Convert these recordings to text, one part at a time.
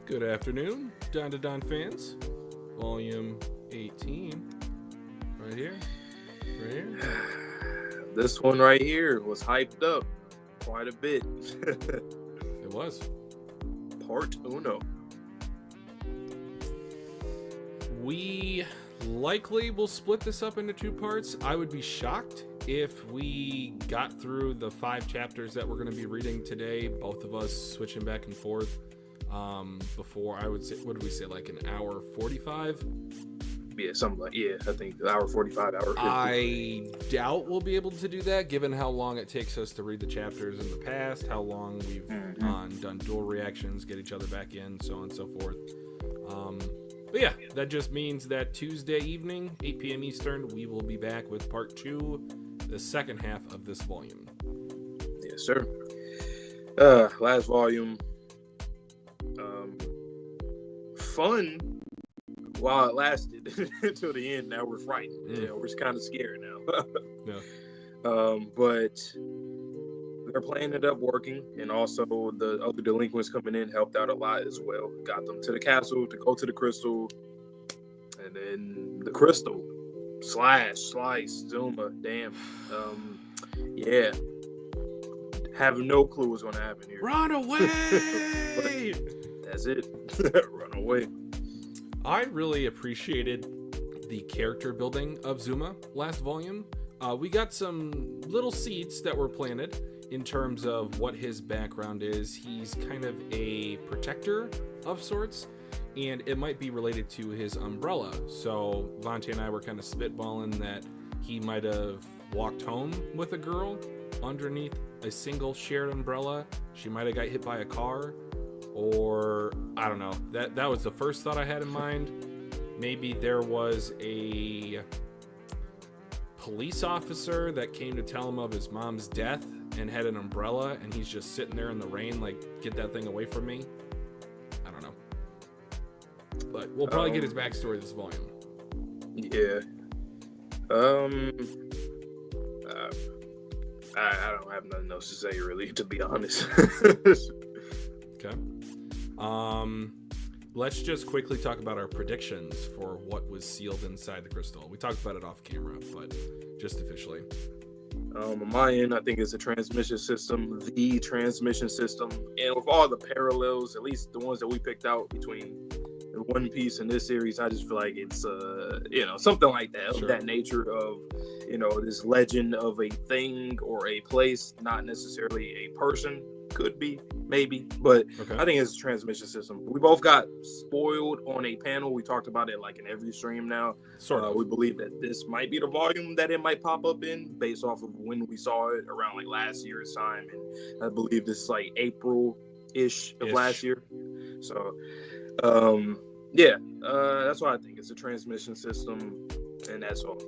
Good afternoon, Dandadan fans. Volume 18. Right here. Right here. This one right here was hyped up quite a bit. It was. Part uno. We likely will split this up into two parts. I would be shocked if we got through the 5 chapters that we're going to be reading today, both of us switching back and forth. Before I would say, what did we say, like an hour 45? Yeah, something like, I think hour 45, hour 50. I doubt we'll be able to do that given how long it takes us to read the chapters in the past, how long we've done dual reactions, get each other back in, so on and so forth. But yeah, that just means that Tuesday evening, 8 p.m. Eastern, we will be back with part 2, the second half of this volume. Yes, sir. Last volume. Fun while it lasted until the end. Now we're frightened. Yeah, we're kind of scared now. Yeah. But their plan ended up working, and also the other delinquents coming in helped out a lot as well. Got them to the castle to go to the crystal, and then the crystal slice Zuma. Damn. Yeah. Have no clue what's going to happen here. Run away! That's it. Run away. I really appreciated the character building of Zuma last volume. We got some little seeds that were planted in terms of what his background is. He's kind of a protector of sorts, and it might be related to his umbrella. So Vontae and I were kind of spitballing that he might have walked home with a girl underneath a single shared umbrella. She might have got hit by a car, or I don't know. That was the first thought I had in mind. Maybe there was a police officer that came to tell him of his mom's death and had an umbrella, and he's just sitting there in the rain like, get that thing away from me. I don't know. But we'll probably get his backstory this volume. Yeah. I don't have nothing else to say, really, to be honest. Okay. Let's just quickly talk about our predictions for what was sealed inside the crystal. We talked about it off camera, but just officially. On my end, I think it's the transmission system, and with all the parallels, at least the ones that we picked out between One Piece and this series, I just feel like it's something like that, Sure. Of that nature of this legend of a thing or a place, not necessarily a person. Could be, maybe, but Okay. I think it's a transmission system. We both got spoiled on a panel. We talked about it like in every stream now. Sort of. We believe that this might be the volume that it might pop up in, based off of when we saw it around like last year's time, and I believe this is like April-ish of last year. So, that's why I think it's a transmission system, and that's all.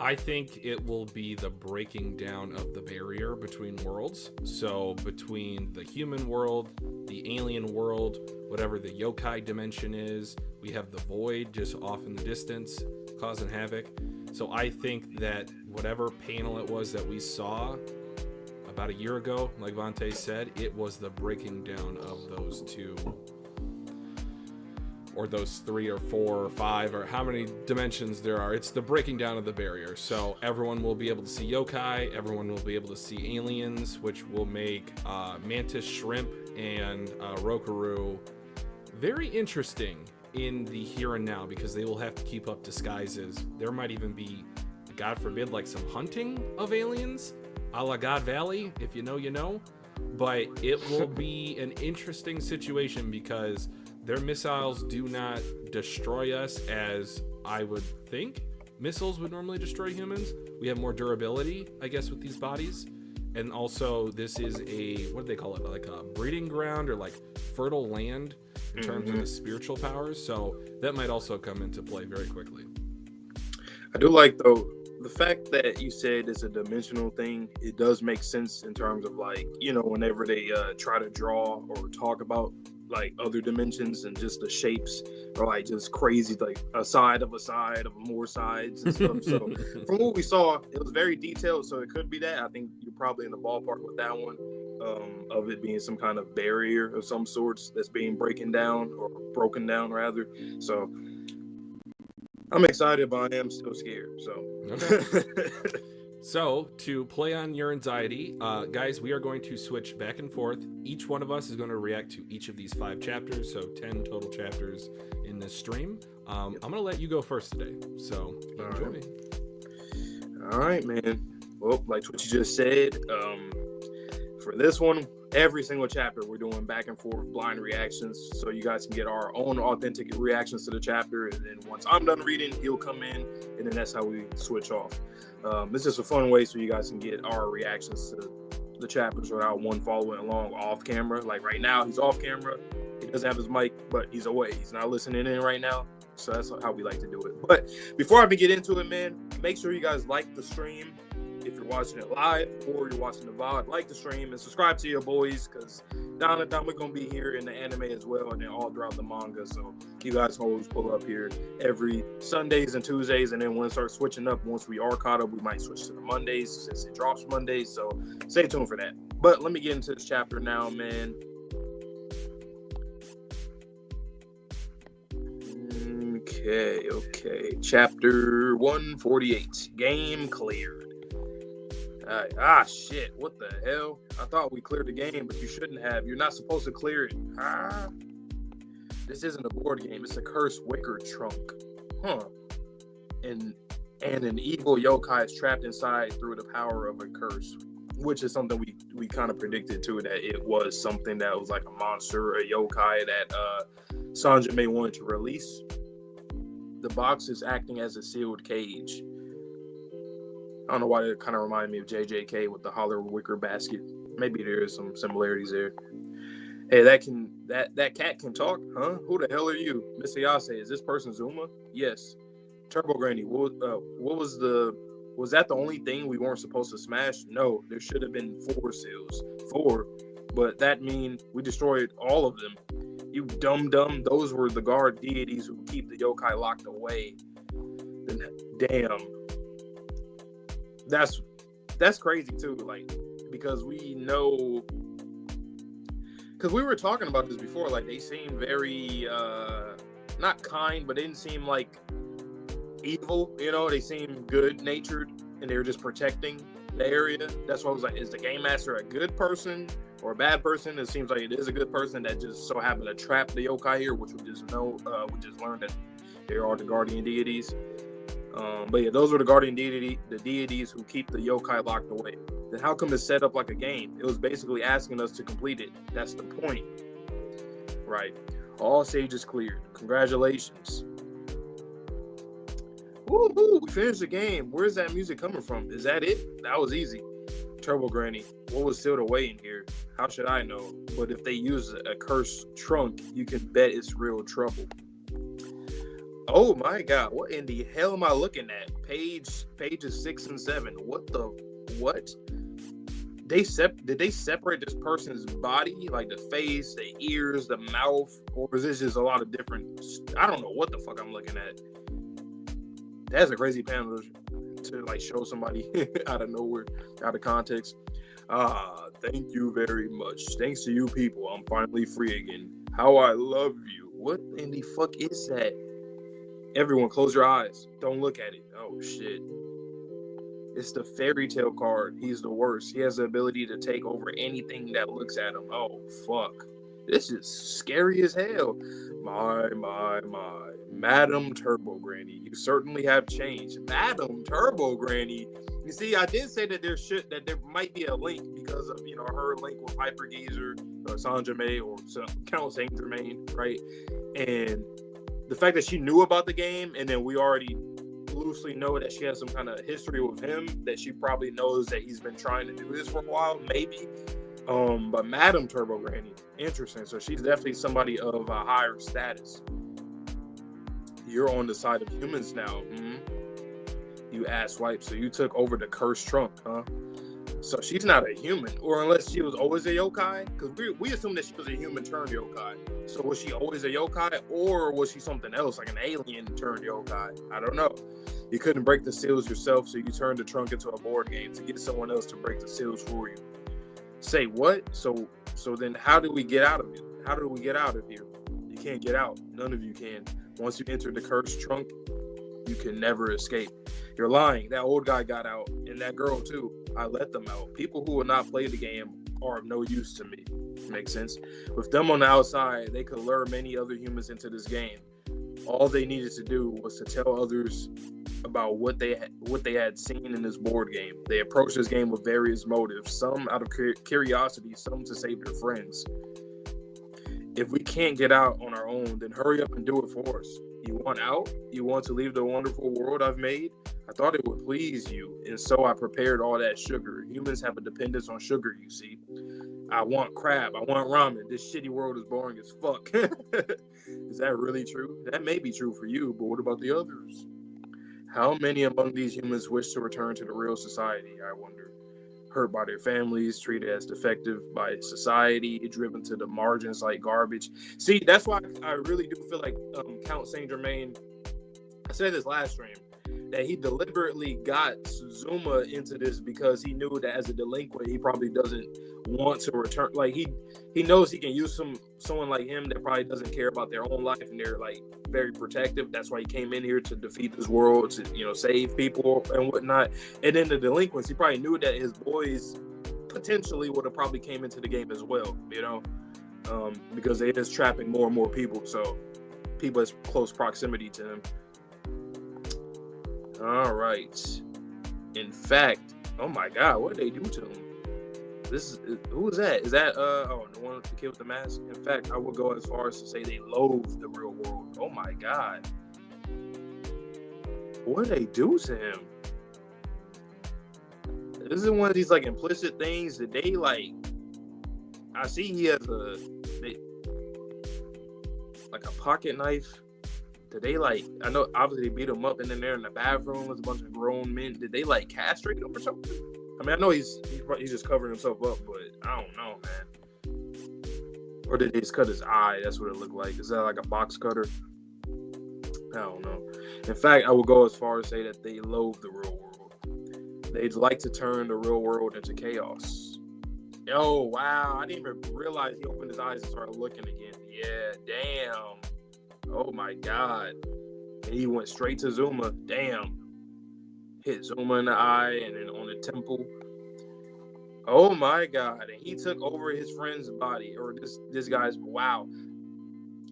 I think it will be the breaking down of the barrier between worlds. So between the human world, the alien world, whatever the yokai dimension is, we have the void just off in the distance causing havoc. So I think that whatever panel it was that we saw about a year ago, like Vontae said, it was the breaking down of those two, or those 3 or 4 or 5 or how many dimensions there are. It's the breaking down of the barrier. So everyone will be able to see yokai, everyone will be able to see aliens, which will make mantis shrimp and Rokaru very interesting in the here and now, because they will have to keep up disguises. There might even be, God forbid, like some hunting of aliens a la God Valley. If you know, you know. But it will be an interesting situation because their missiles do not destroy us as I would think missiles would normally destroy humans. We have more durability, I guess, with these bodies. And also, this is what do they call it? Like a breeding ground, or like fertile land in terms of the spiritual powers. So that might also come into play very quickly. I do like, though, the fact that you said it's a dimensional thing. It does make sense in terms of, like, whenever they try to draw or talk about like other dimensions and just the shapes are like just crazy, like a side of more sides and stuff. So from what we saw, it was very detailed, so it could be that. I think you're probably in the ballpark with that one. of it being some kind of barrier of some sorts that's being broken down rather. So I'm excited, but I am still scared. So. Okay. So, to play on your anxiety, guys, we are going to switch back and forth. Each one of us is going to react to each of these 5 chapters, so 10 total chapters in this stream. I'm going to let you go first today, so enjoy. All right, man. Well, like what you just said, for this one, every single chapter we're doing back and forth blind reactions, so you guys can get our own authentic reactions to the chapter, and then once I'm done reading, he'll come in, and then that's how we switch off. It's just a fun way so you guys can get our reactions to the chapters without one following along off camera. Like right now, he's off camera. He doesn't have his mic, but he's away. He's not listening in right now. So that's how we like to do it. But before I get into it, man, make sure you guys like the stream. If you're watching it live or you're watching the VOD, like the stream and subscribe to your boys, because Dandadan, we're going to be here in the anime as well, and then all throughout the manga. So you guys always pull up here every Sundays and Tuesdays, and then when it starts switching up, once we are caught up, we might switch to the Mondays since it drops Mondays. So stay tuned for that. But let me get into this chapter now, man. Okay. Chapter 148. Game cleared. Shit. What the hell? I thought we cleared the game, but you shouldn't have. You're not supposed to clear it. This isn't a board game. It's a cursed wicker trunk. And an evil yokai is trapped inside through the power of a curse, which is something we kind of predicted too, that it was something that was like a monster, a yokai that Sanjime wanted to release. The box is acting as a sealed cage. I don't know why it kind of reminded me of JJK with the hollow wicker basket. Maybe there is some similarities there. Hey, that cat can talk, huh? Who the hell are you? Miss Ayase, is this person Zuma? Yes. Turbo Granny, was that the only thing we weren't supposed to smash? No, there should have been 4 seals. 4, but that means we destroyed all of them. You dumb. Those were the guard deities who keep the yokai locked away. Damn. That's crazy too, like, because we know, because we were talking about this before, like they seem very not kind, but they didn't seem like evil, they seem good natured, and they were just protecting the area. That's why I was like, is the game master a good person or a bad person? It seems like it is a good person that just so happened to trap the yokai here, which we just learned that they are the guardian deities. But yeah, those were the guardian deities who keep the yokai locked away. Then how come it's set up like a game? It was basically asking us to complete it. That's the point, right? All stages cleared. Congratulations. Woohoo! We finished the game. Where's that music coming from? Is that it? That was easy. Turbo Granny, what was sealed away in here? How should I know? But if they use a cursed trunk, you can bet it's real trouble. Oh my God, what in the hell am I looking at? Pages 6 and 7. What? Did they separate this person's body, like the face, the ears, the mouth, or is this just a lot of different? I don't know what the fuck I'm looking at. That's a crazy panel to like show somebody out of nowhere, out of context. Thank you very much. Thanks to you people, I'm finally free again. How I love you. What in the fuck is that? Everyone, close your eyes. Don't look at it. Oh, shit. It's the fairy tale card. He's the worst. He has the ability to take over anything that looks at him. Oh, fuck. This is scary as hell. My. Madam Turbo Granny, you certainly have changed. Madam Turbo Granny. You see, I did say that there might be a link because of, her link with Hyper Geezer or Sanjime or Count Saint Germain, right? And the fact that she knew about the game, and then we already loosely know that she has some kind of history with him, that she probably knows that he's been trying to do this for a while, maybe. But Madam Turbo Granny, interesting. So she's definitely somebody of a higher status. You're on the side of humans now. You asswipe. So you took over the cursed trunk, huh? So she's not a human, or unless she was always a yokai, because we assume that she was a human turned yokai. So was she always a yokai, or was she something else, like an alien turned yokai? I don't know. You couldn't break the seals yourself, so you turned the trunk into a board game to get someone else to break the seals for you. Say what? So then how do we get out of it? How do we get out of here? You can't get out. None of you can. Once you enter the cursed trunk, you can never escape. You're lying. That old guy got out, and that girl too. I let them out. People who will not play the game are of no use to me. Makes sense? With them on the outside, they could lure many other humans into this game. All they needed to do was to tell others about what they had seen in this board game. They approached this game with various motives, some out of curiosity, some to save their friends. If we can't get out on our own, then hurry up and do it for us. You want out? You want to leave the wonderful world I've made? I thought it would please you, and so I prepared all that sugar. Humans have a dependence on sugar, you see. I want crab. I want ramen. This shitty world is boring as fuck. Is that really true? That may be true for you, but what about the others? How many among these humans wish to return to the real society, I wonder? Hurt by their families, treated as defective by society, driven to the margins like garbage. See, that's why I really do feel like Count Saint Germain, I said this last stream, that he deliberately got Zuma into this because he knew that as a delinquent, he probably doesn't want to return. Like he knows he can use someone like him that probably doesn't care about their own life and they're like very protective. That's why he came in here to defeat this world, to save people and whatnot. And then the delinquents, he probably knew that his boys potentially would have probably came into the game as well, because they just trapping more and more people. So people has close proximity to him. All right. In fact, oh my God, what did they do to him? Who is that? Is that the one with the kid with the mask? In fact, I would go as far as to say they loathe the real world. Oh my God. What did they do to him? This is one of these like implicit things that they like. I see he has a pocket knife. Did they like? I know obviously they beat him up, and then they're in the bathroom with a bunch of grown men. Did they like castrate him or something? I mean, I know he's just covering himself up, but I don't know, man. Or did they just cut his eye? That's what it looked like. Is that like a box cutter? I don't know. In fact, I would go as far as say that they loathe the real world. They'd like to turn the real world into chaos. Oh wow! I didn't even realize he opened his eyes and started looking again. Yeah, damn. Oh my God. And he went straight to Zuma. Damn. Hit Zuma in the eye and then on the temple. Oh my God. And he took over his friend's body. Or this guy's, wow.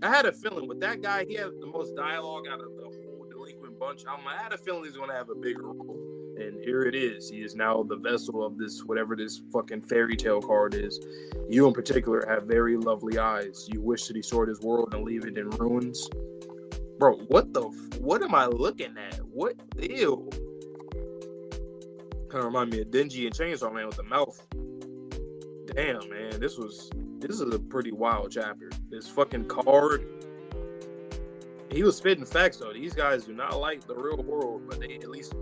I had a feeling with that guy, he had the most dialogue out of the whole delinquent bunch. I had a feeling he's going to have a bigger role. And here it is. He is now the vessel of this, whatever this fucking fairy tale card is. You in particular have very lovely eyes. You wish to destroy this world and leave it in ruins. Bro, what am I looking at? What? Ew. Kind of remind me of Denji and Chainsaw Man with the mouth. Damn, man. This is a pretty wild chapter. This fucking card. He was spitting facts, though. These guys do not like the real world, but they at least...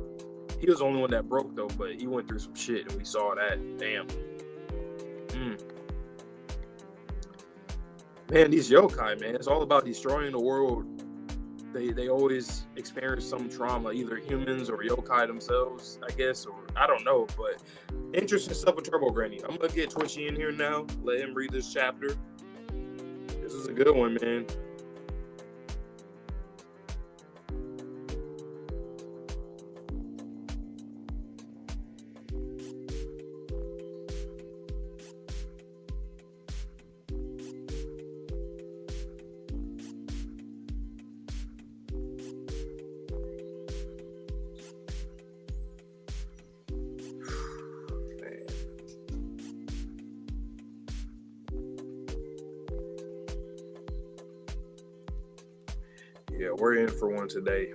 He was the only one that broke, though, but he went through some shit, and we saw that. Damn. Man, these yokai, man, it's all about destroying the world. They always experience some trauma, either humans or yokai themselves, I guess, or I don't know, but interesting stuff with Turbo Granny. I'm going to get Twitchy in here now, let him read this chapter. This is a good one, man. Yeah, we're in for one today.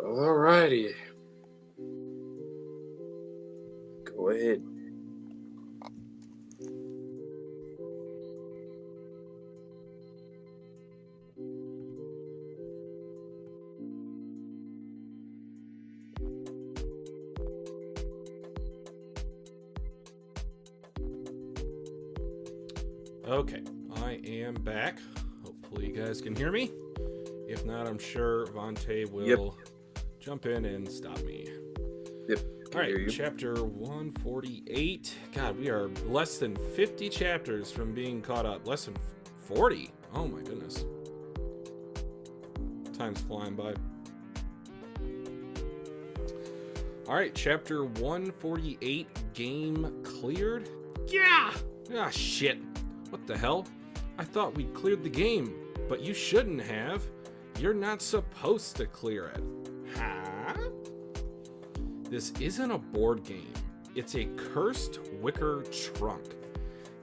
Alrighty. Go ahead. Okay, I am back. Hopefully you guys can hear me. If not, I'm sure Vontae will jump in and stop me. Yep. All right, chapter 148. God, we are less than 50 chapters from being caught up. Less than 40. Oh my goodness. Time's flying by. All right, chapter 148, game cleared. Yeah! Ah, shit. What the hell? I thought we'd cleared the game, but you shouldn't have. You're not supposed to clear it. Huh? This isn't a board game. It's a cursed wicker trunk,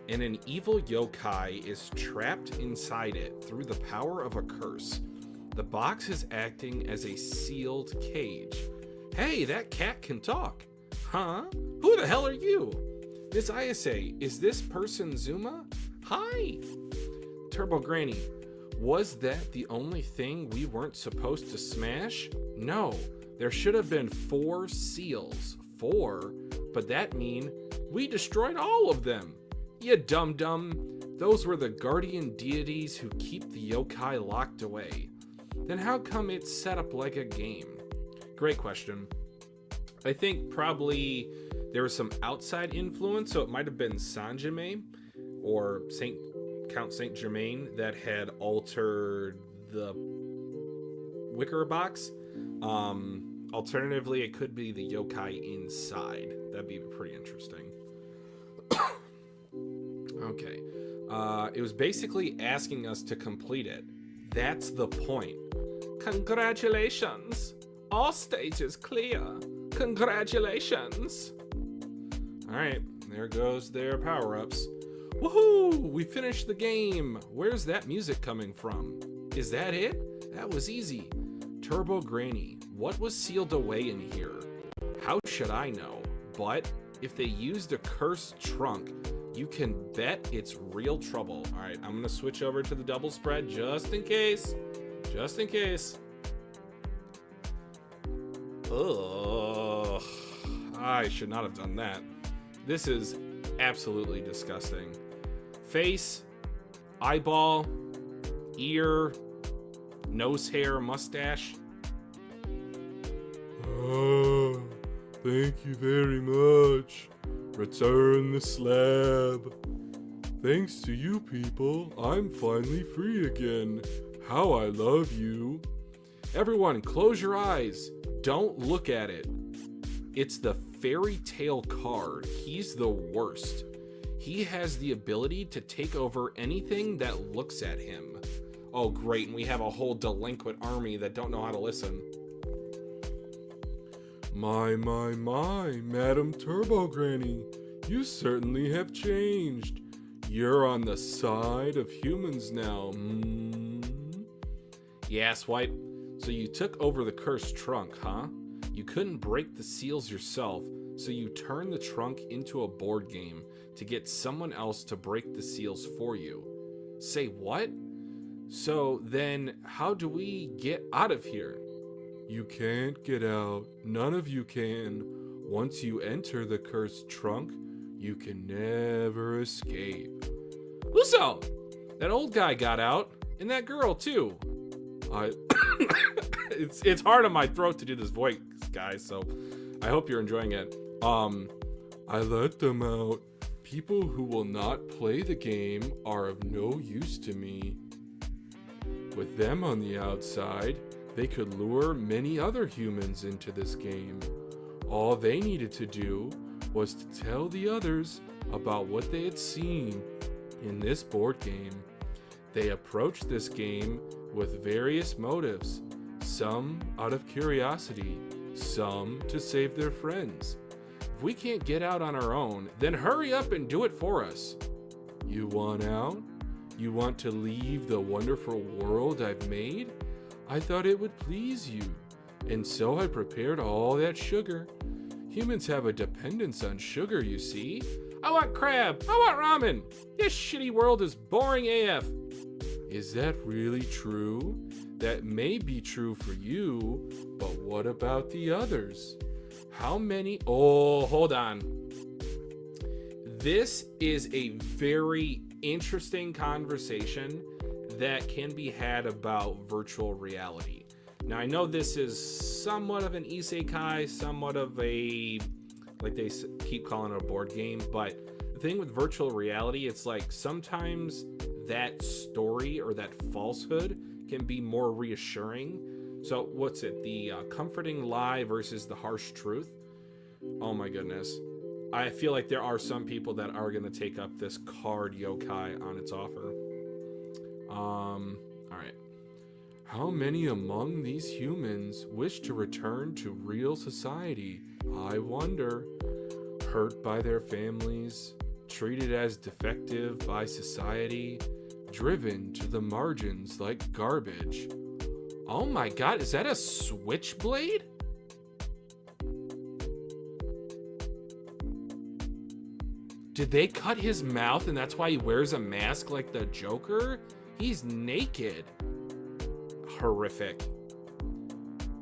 and an evil yokai is trapped inside it through the power of a curse. The box is acting as a sealed cage. Hey, that cat can talk. Huh? Who the hell are you? Miss Ayase, is this person Zuma? Hi! Turbo Granny, was that the only thing we weren't supposed to smash? No, there should have been 4 seals. 4? But that mean we destroyed all of them. You dum-dum. Those were the guardian deities who keep the yokai locked away. Then how come it's set up like a game? Great question. I think probably there was some outside influence, so it might have been Sanjime or Count Saint Germain that had altered the wicker box. Alternatively, it could be the yokai inside. That'd be pretty interesting. Okay. It was basically asking us to complete it. That's the point. Congratulations! All stages clear. Congratulations! Alright, there goes their power-ups. Woohoo! We finished the game! Where's that music coming from? Is that it? That was easy. Turbo Granny, what was sealed away in here? How should I know? But if they used a cursed trunk, you can bet it's real trouble. Alright, I'm gonna switch over to the double spread just in case. Just in case. Ugh. I should not have done that. This is absolutely disgusting. Face, eyeball, ear, nose hair, mustache. Oh, thank you very much. Return the slab. Thanks to you people, I'm finally free again. How I love you. Everyone, close your eyes. Don't look at it. It's the fairy tale card. He's the worst. He has the ability to take over anything that looks at him. Oh, great, and we have a whole delinquent army that don't know how to listen. My, Madam Turbo Granny, you certainly have changed. You're on the side of humans now. Yeah, Swipe. So you took over the cursed trunk, huh? You couldn't break the seals yourself, so you turned the trunk into a board game to get someone else to break the seals for you. Say what? So then how do we get out of here? You can't get out. None of you can. Once you enter the cursed trunk, you can never escape. Uso! That old guy got out, and that girl too. It's hard on my throat to do this voice, guys, so I hope you're enjoying it. I let them out. People who will not play the game are of no use to me. With them on the outside, they could lure many other humans into this game. All they needed to do was to tell the others about what they had seen in this board game. They approached this game with various motives, some out of curiosity, some to save their friends. If we can't get out on our own, then hurry up and do it for us. You want out? You want to leave the wonderful world I've made? I thought it would please you, and so I prepared all that sugar. Humans have a dependence on sugar, you see. I want crab! I want ramen! This shitty world is boring AF! Is that really true? That may be true for you, but what about the others? How many? Oh, hold on. This is a very interesting conversation that can be had about virtual reality. Now, I know this is somewhat of an isekai, somewhat of a, like they keep calling it a board game, but the thing with virtual reality, it's like sometimes that story or that falsehood can be more reassuring. So what's it? The comforting lie versus the harsh truth. Oh my goodness. I feel like there are some people that are going to take up this card yokai on its offer. All right. How many among these humans wish to return to real society? I wonder. Hurt by their families, treated as defective by society, driven to the margins like garbage. Oh my god, is that a switchblade? Did they cut his mouth and that's why he wears a mask like the Joker? He's naked. Horrific.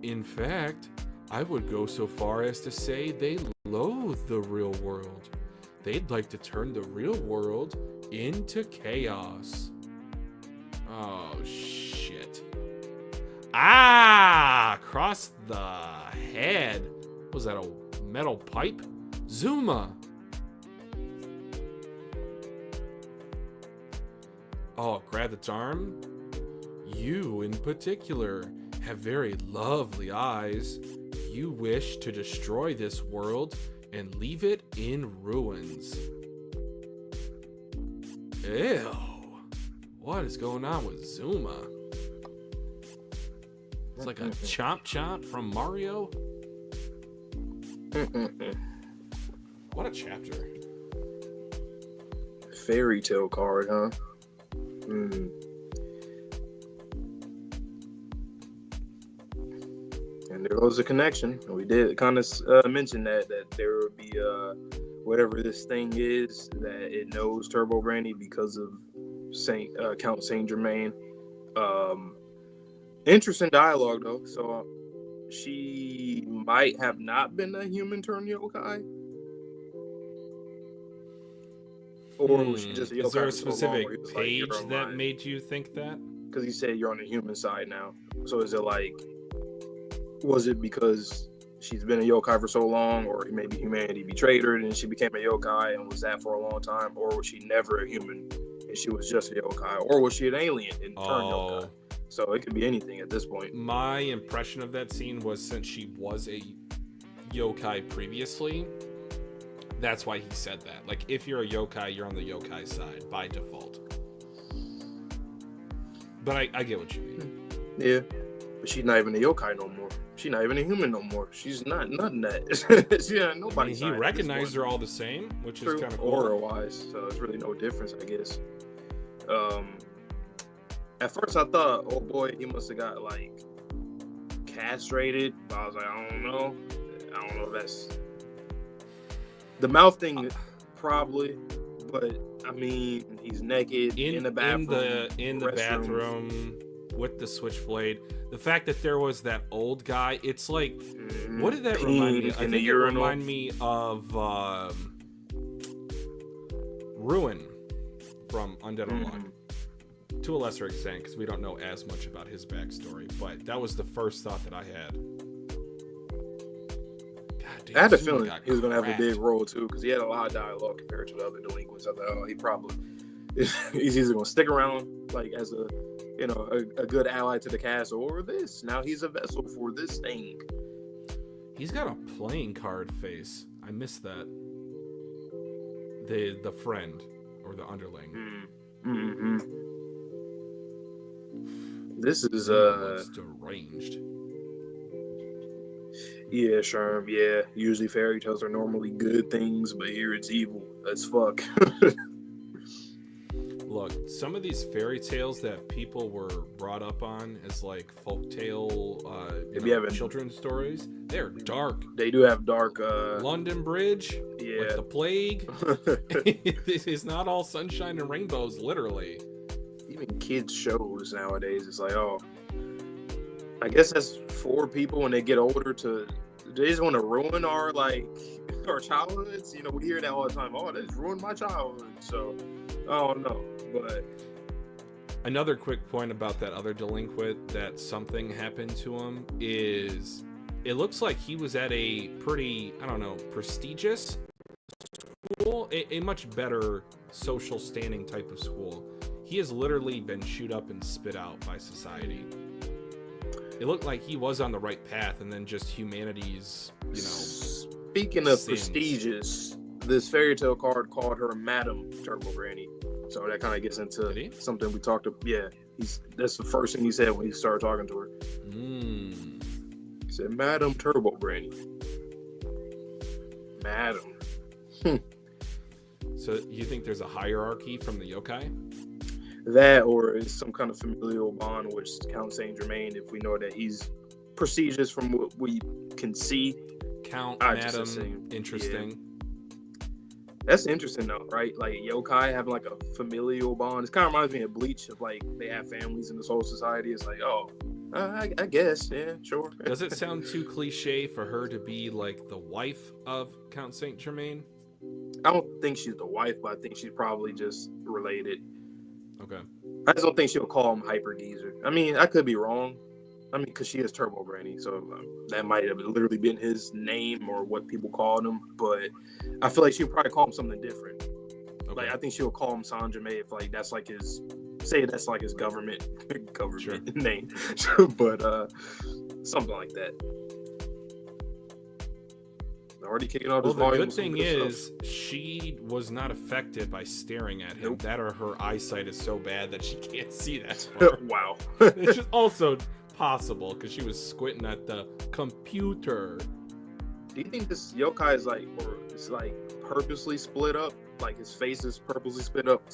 In fact, I would go so far as to say they loathe the real world. They'd like to turn the real world into chaos. Oh, shit. Ah! Across the head. Was that a metal pipe? Zuma! Oh, grab its arm? You, in particular, have very lovely eyes. You wish to destroy this world and leave it in ruins. Ew. What is going on with Zuma? It's like a Chomp Chomp from Mario. What a chapter. Fairy tale card, huh? And there goes the connection. We did kind of mention that there would be whatever this thing is that it knows Turbo Granny because of Count Saint Germain. Interesting dialogue though. So she might have not been a human turned yokai, or was she just a yokai? Is there a specific so page like, that made you think that? Because you said you're on the human side now. So is it like, was it because she's been a yokai for so long, or maybe humanity betrayed her and she became a yokai and was that for a long time, or was she never a human and she was just a yokai, or was she an alien and turned yokai? So it could be anything at this point. My impression of that scene was since she was a yokai previously, that's why he said that. Like, if you're a yokai, you're on the yokai side by default. But I get what you mean. Yeah. But she's not even a yokai no more. She's not even a human no more. She's not nothing that. Yeah, nobody. He recognized her all the same, which is kind of cool. Aura-wise, so it's really no difference, I guess. At first I thought, oh boy, he must have got like castrated. But I was like, I don't know if that's the mouth thing, probably. But I mean, he's naked in the bathroom. In the bathroom with the switchblade. The fact that there was that old guy, it's like, what did that remind me? I think it reminded me of Ruin from Undead Unluck. To a lesser extent, because we don't know as much about his backstory, but that was the first thought that I had. God damn, I had a feeling he was going to have a big role too, because he had a lot of dialogue compared to the other delinquents. I thought, oh, he probably he's either going to stick around like as a good ally to the cast, or this. Now he's a vessel for this thing. He's got a playing card face. I missed that. The friend or the underling. Mm-hmm. This is deranged. Yeah, Sherm. Yeah, usually fairy tales are normally good things, but here it's evil as fuck. Look, some of these fairy tales that people were brought up on as like folktale, children's stories, they're dark. They do have dark. London Bridge, with the plague. This is not all sunshine and rainbows, literally. Even kids shows nowadays, it's like, oh, I guess that's for people when they get older they just want to ruin our childhoods. We hear that all the time. Oh, this ruined my childhood. So I don't know, but Another quick point about that other delinquent that something happened to him is it looks like he was at a pretty, I don't know, prestigious school, a much better social standing type of school. He has literally been chewed up and spit out by society. It looked like he was on the right path, and then just humanity's, speaking of sins. prestigious, this fairy tale card called her Madam Turbo Granny. So that kind of gets into something we talked about. Yeah, that's the first thing he said when he started talking to her. He said, Madam Turbo Granny. Madam. So you think there's a hierarchy from the yokai? That, or it's some kind of familial bond with Count Saint Germain, if we know that he's prestigious from what we can see. Count, Madam, interesting. Yeah. That's interesting though, right? Like yokai having like a familial bond. It kind of reminds me of Bleach, of like they have families in this whole society. It's like, I guess, yeah, sure. Does it sound too cliche for her to be like the wife of Count Saint Germain? I don't think she's the wife, but I think she's probably just related. Okay. I just don't think she'll call him Hyper Geezer. I mean, I could be wrong. I mean, because she is Turbo Granny, so that might have literally been his name or what people called him. But I feel like she'll probably call him something different. Okay. Like I think she'll call him Sanjime if like that's like his government name, but something like that. Already kicking out his volume. The good thing is she was not affected by staring at him. Nope. That or her eyesight is so bad that she can't see that. Wow. It's just also possible because she was squinting at the computer. Do you think this yokai is like, or it's like purposely split up? Like his face is purposely split up,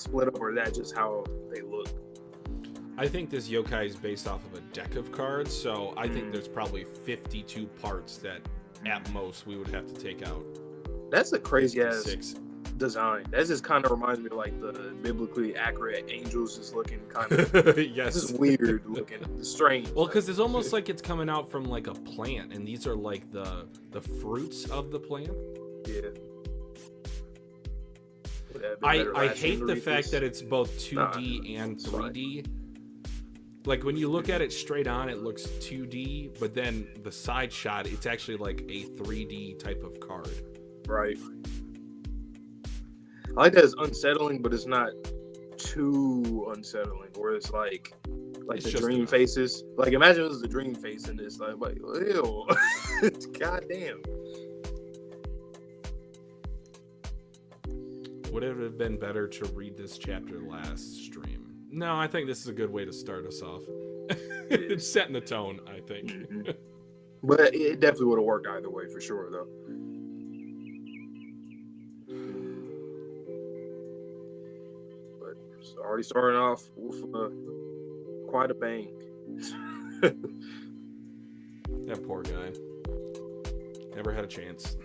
or is that just how they look? I think this yokai is based off of a deck of cards, so I think there's probably 52 parts that at most we would have to take out. That's a crazy ass 6 design. That just kind of reminds me of like the biblically accurate angels just looking kind of yes, this is weird looking, strange. Well, because it's almost like it's coming out from like a plant, and these are like the fruits of the plant. Yeah. I hate the fact that it's both 2D and 3D. Like when you look at it straight on, it looks 2D, but then the side shot, it's actually like a 3D type of card. Right. I like that it's unsettling, but it's not too unsettling. Where it's like it's the dream faces. Like imagine it was the dream face in this. Like ew, goddamn. Would it have been better to read this chapter last stream? No, I think this is a good way to start us off. It's setting the tone, I think. Mm-hmm. But it definitely would have worked either way for sure, though. But it's already starting off with quite a bang. That poor guy. Never had a chance.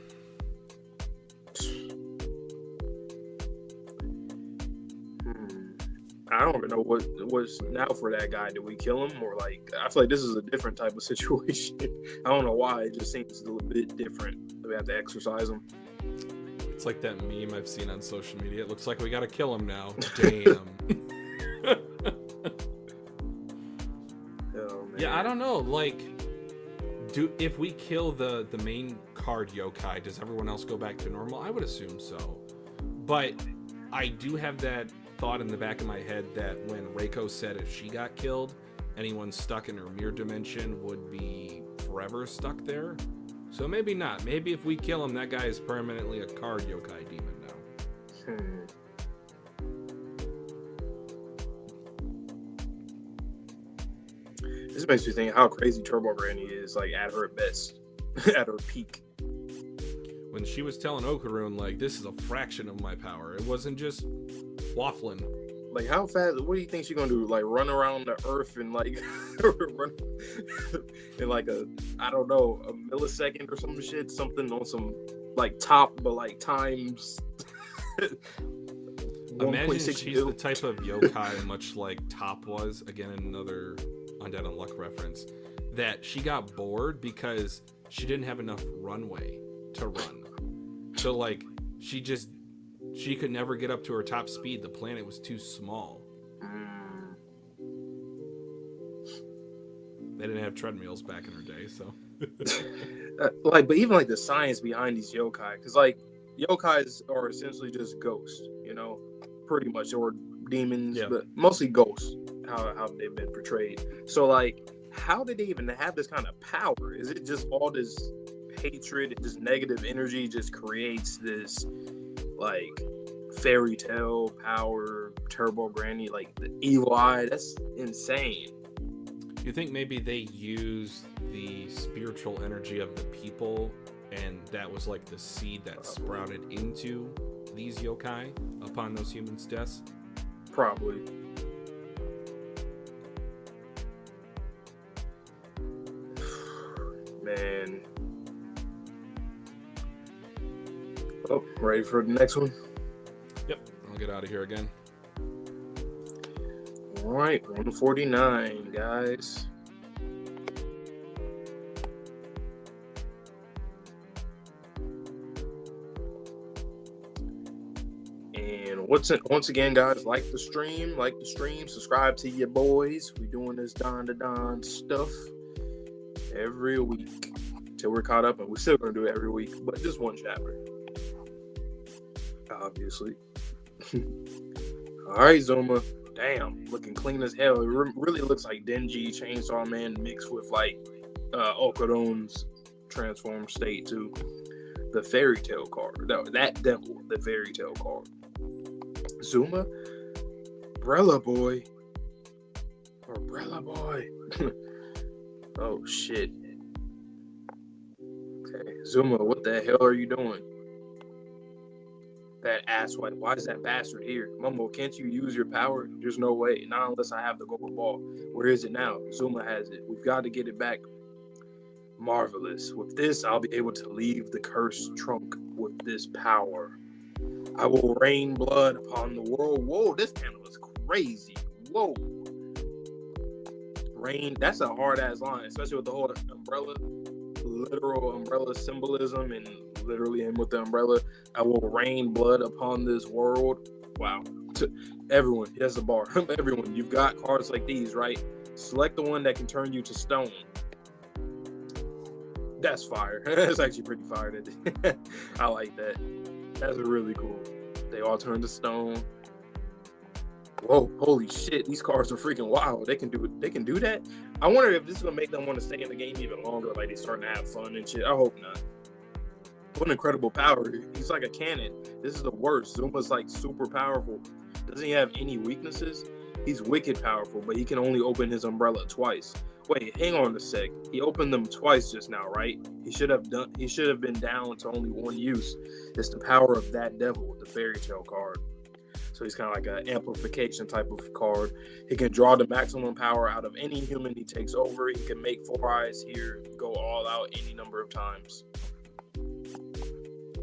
I don't even know what's now for that guy. Did we kill him, or like I feel like this is a different type of situation. I don't know why. It just seems a little bit different. We have to exercise him. It's like that meme I've seen on social media. It looks like we gotta kill him now. Damn. Oh, man. Yeah, I don't know. Like, if we kill the main card yokai, does everyone else go back to normal? I would assume so. But I do have that thought in the back of my head that when Reiko said if she got killed, anyone stuck in her mirror dimension would be forever stuck there. So maybe not. Maybe if we kill him, that guy is permanently a card yokai demon now. This makes me think how crazy Turbo Granny is, like at her best, at her peak. When she was telling Okarun, like, this is a fraction of my power. It wasn't just waffling. Like, how fast? What do you think she's gonna do? Like, run around the earth and like run in like a millisecond or some shit, something on some like top, but like times. Imagine she's the type of yokai, much like Top was. Again, another Undead Unluck reference. That she got bored because she didn't have enough runway to run. So like she just She could never get up to her top speed. The planet was too small. They didn't have treadmills back in her day, so. But even like the science behind these yokai, because like yokais are essentially just ghosts, pretty much, or demons, but mostly ghosts. How they've been portrayed. So like, how did they even have this kind of power? Is it just all this hatred and just negative energy just creates this like fairy tale power, turbo granny, like the evil eye? That's insane. You think maybe they used the spiritual energy of the people, and that was like the seed that sprouted into these yokai upon those humans' deaths? Probably. Man. Oh, ready for the next one? Yep. I'll get out of here again. All right, 149, guys. And once again, guys, like the stream, subscribe to your boys. We're doing this Dandadan stuff every week till we're caught up, and we're still gonna do it every week, but just one chapter, obviously. All right, Zuma. Damn, looking clean as hell. It really looks like Denji Chainsaw Man mixed with like Okarun's transformed state too. The fairy tale card. That devil, the fairy tale card. Zuma, Umbrella Boy. Oh shit. Okay, Zuma, what the hell are you doing? That asswipe. Why is that bastard here? Momo, can't you use your power? There's no way. Not unless I have the gold ball. Where is it now? Zuma has it. We've got to get it back. Marvelous. With this, I'll be able to leave the cursed trunk with this power. I will rain blood upon the world. Whoa, this panel is crazy. Whoa. Rain, that's a hard-ass line, especially with the whole umbrella, literal umbrella symbolism, and literally him with the umbrella. I will rain blood upon this world. Wow. Everyone, he has a bar. Everyone, you've got cards like these, right? Select the one that can turn you to stone. That's fire. That's actually pretty fire. I like that. That's really cool. They all turn to stone. Whoa, holy shit. These cards are freaking wild. They can do it. They can do that. I wonder if this is going to make them want to stay in the game even longer. Like, they starting to have fun and shit. I hope not. What an incredible power. He's like a cannon. This is the worst. Zuma's like super powerful. Doesn't he have any weaknesses? He's wicked powerful, but he can only open his umbrella twice. Wait, hang on a sec. He opened them twice just now, right? He should have been down to only one use. It's the power of that devil, the fairy tale card. So he's kind of like an amplification type of card. He can draw the maximum power out of any human he takes over. He can make Four Eyes here go all out any number of times.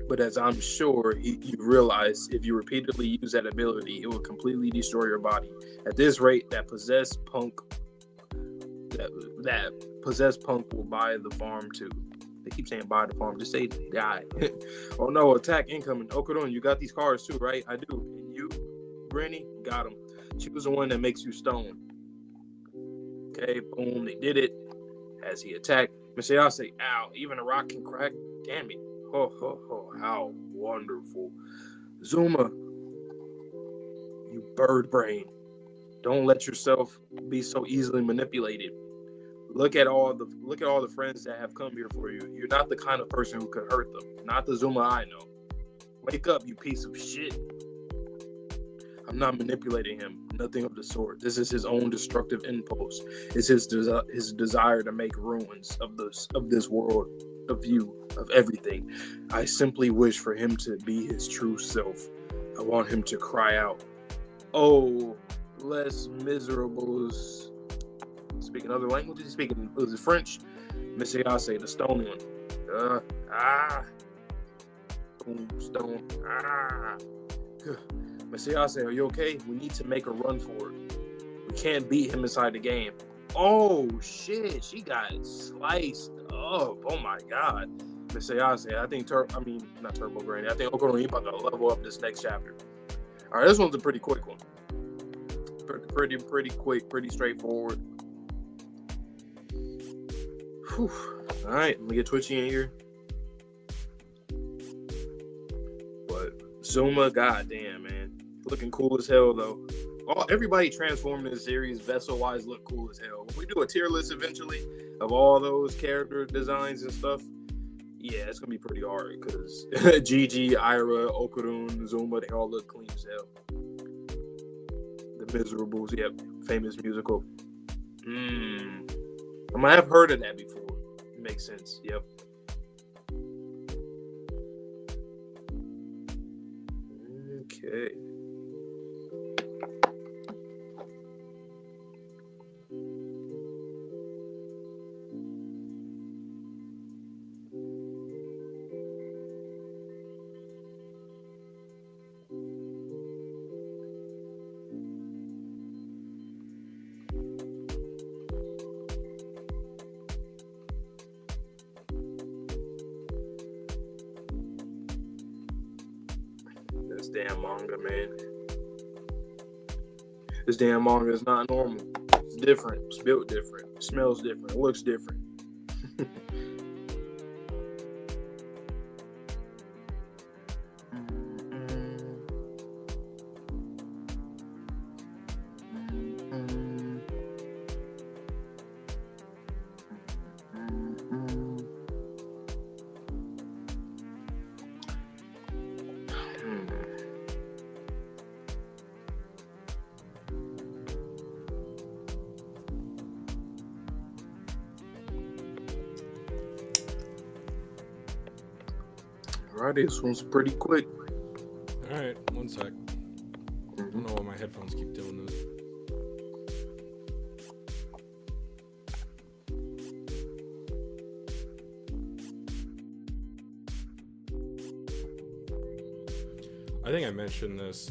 But as I'm sure you realize, if you repeatedly use that ability, it will completely destroy your body. At this rate, that possessed punk will buy the farm too. They keep saying buy the farm. Just say die. Oh no, attack incoming. Okarun, you got these cards too, right? I do. And you, Granny, got them. Choose the one that makes you stone. Okay, boom, they did it. As he attacked, Mr. say, ow, even a rock can crack. Damn it. Ho, ho, ho, how wonderful. Zuma, you bird brain. Don't let yourself be so easily manipulated. Look at all the friends that have come here for you. You're not the kind of person who could hurt them. Not the Zuma I know. Wake up, you piece of shit. I'm not manipulating him. Nothing of the sort. This is his own destructive impulse. It's his desire to make ruins of this world, of you, of everything. I simply wish for him to be his true self. I want him to cry out, "Oh, less miserables." Speaking other languages? Was it French? Mr. Yase, the stone one. Boom, stone. Mr. Yase, are you okay? We need to make a run for it. We can't beat him inside the game. Oh, shit. She got sliced up. Oh, my God. Misayase. I think not Turbo Granny. I think Okarun about to level up this next chapter. All right, this one's a pretty quick one. Pretty quick, pretty straightforward. Whew. All right, let me get Twitchy in here. But Zuma, goddamn, man, looking cool as hell though. Everybody transformed in the series vessel-wise look cool as hell. When we do a tier list eventually of all those character designs and stuff, yeah, it's gonna be pretty hard because Gigi, Ira, Okarun, Zuma, they all look clean as hell. The Miserables, yep, famous musical. I might have heard of that before. It makes sense, yep. Okay. This damn manga, man. This damn manga is not normal. It's different. It's built different. It smells different. It looks different. Alright, this one's pretty quick. Alright, one sec. I don't know why my headphones keep doing this. I think I mentioned this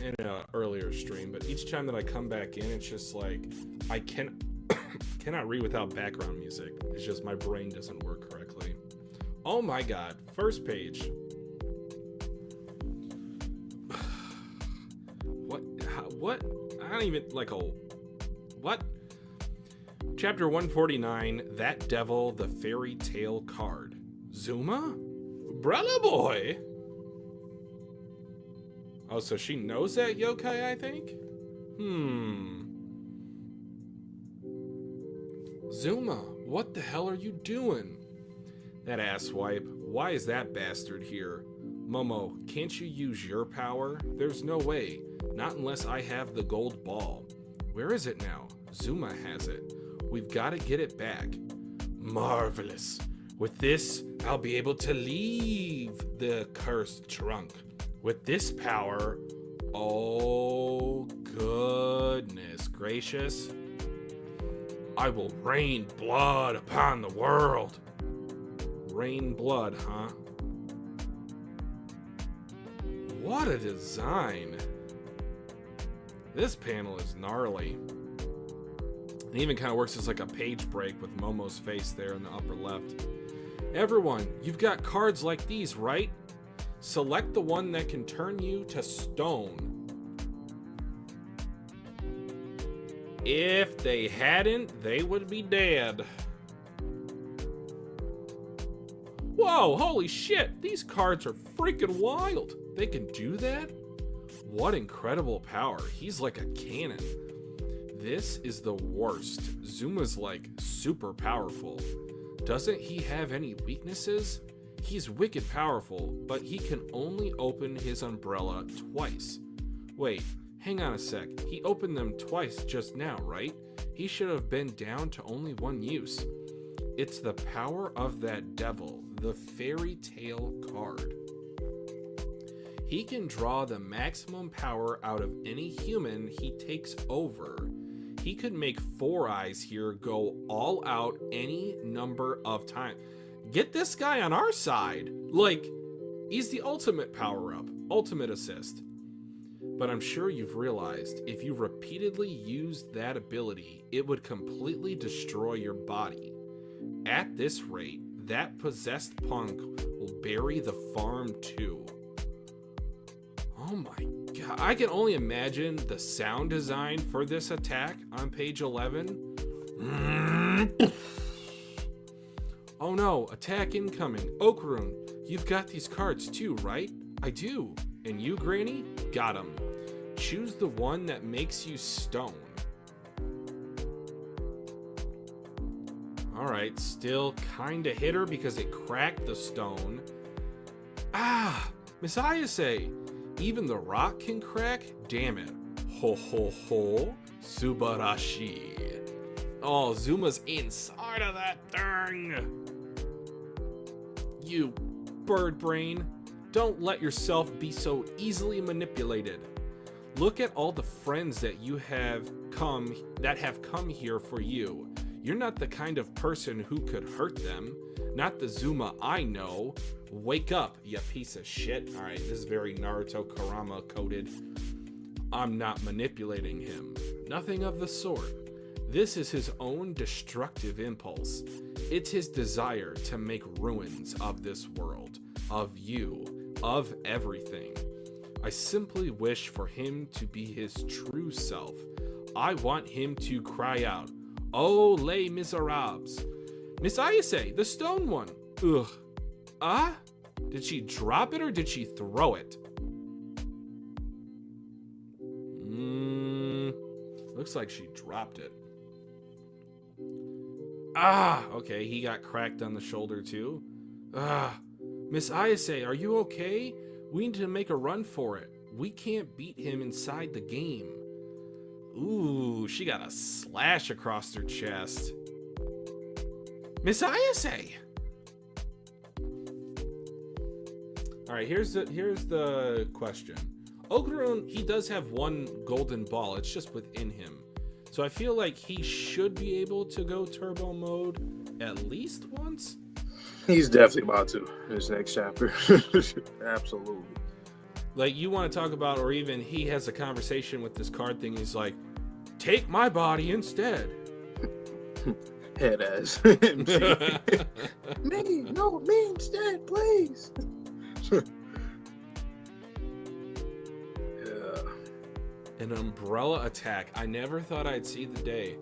in an earlier stream, but each time that I come back in, it's just like I cannot read without background music. It's just my brain doesn't work correctly. Oh my god, first page. What? I don't even, what? Chapter 149, That Devil, the Fairy Tale Card. Zuma? Brother boy? Oh, so she knows that yokai, I think? Zuma, what the hell are you doing? That asswipe. Why is that bastard here? Momo, can't you use your power? There's no way. Not unless I have the gold ball. Where is it now? Zuma has it. We've got to get it back. Marvelous. With this, I'll be able to leave the cursed trunk. With this power... Oh, goodness gracious. I will rain blood upon the world. Rain blood, huh? What a design. This panel is gnarly. It even kind of works as like a page break with Momo's face there in the upper left. Everyone, you've got cards like these, right? Select the one that can turn you to stone. If they hadn't, they would be dead. Whoa, holy shit, these cards are freaking wild. They can do that? What incredible power. He's like a cannon. This is the worst. Zuma's like super powerful. Doesn't he have any weaknesses? He's wicked powerful, but he can only open his umbrella twice. Wait, hang on a sec. He opened them twice just now, right? He should have been down to only one use. It's the power of that devil, the fairy tale card. He can draw the maximum power out of any human he takes over. He could make Four Eyes here go all out any number of times. Get this guy on our side. Like, he's the ultimate power-up, ultimate assist. But I'm sure you've realized, if you repeatedly used that ability, it would completely destroy your body. At this rate, that possessed punk will bury the farm too. Oh my god. I can only imagine the sound design for this attack on page 11. Oh no, attack incoming. Okarun, you've got these cards too, right? I do. And you, Granny? Got 'em. Choose the one that makes you stone. Alright, still kinda hit her because it cracked the stone. Ah! Miss Ayase! Even the rock can crack? Damn it. Ho ho ho. Subarashi. Oh, Zuma's inside of that thing! You bird brain. Don't let yourself be so easily manipulated. Look at all the friends that have come here for you. You're not the kind of person who could hurt them. Not the Zuma I know. Wake up, you piece of shit. Alright, this is very Naruto Kurama coded. I'm not manipulating him. Nothing of the sort. This is his own destructive impulse. It's his desire to make ruins of this world, of you, of everything. I simply wish for him to be his true self. I want him to cry out, "Oh, les miserables." Miss Ayase, the stone one. Ugh. Ah? Did she drop it or did she throw it? Looks like she dropped it. Ah, okay, he got cracked on the shoulder too. Ah, Miss Ayase, are you okay? We need to make a run for it. We can't beat him inside the game. Ooh, she got a slash across her chest. Miss Ayase! Alright, here's the question. Okarun, he does have one golden ball. It's just within him. So I feel like he should be able to go turbo mode at least once. He's definitely about to this next chapter. Absolutely. Like, you want to talk about, or even he has a conversation with this card thing. He's like, take my body instead. Head ass. me instead, please. Yeah. An umbrella attack. I never thought I'd see the day.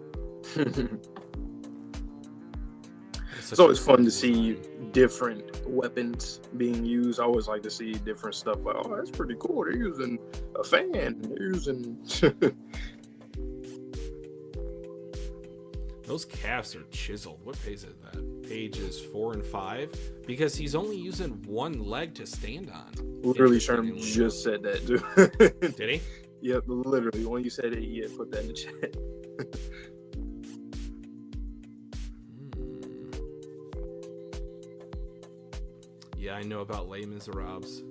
It's always fun to see different weapons being used. I always like to see different stuff. Like, oh, that's pretty cool. They're using a fan. They're using. Those calves are chiseled. What page is that? Pages 4 and 5? Because he's only using one leg to stand on. Literally, Sherm just said that, dude. Did he? Yep, literally. When you said it, yeah, put that in the chat. Yeah, I know about Les Miserables.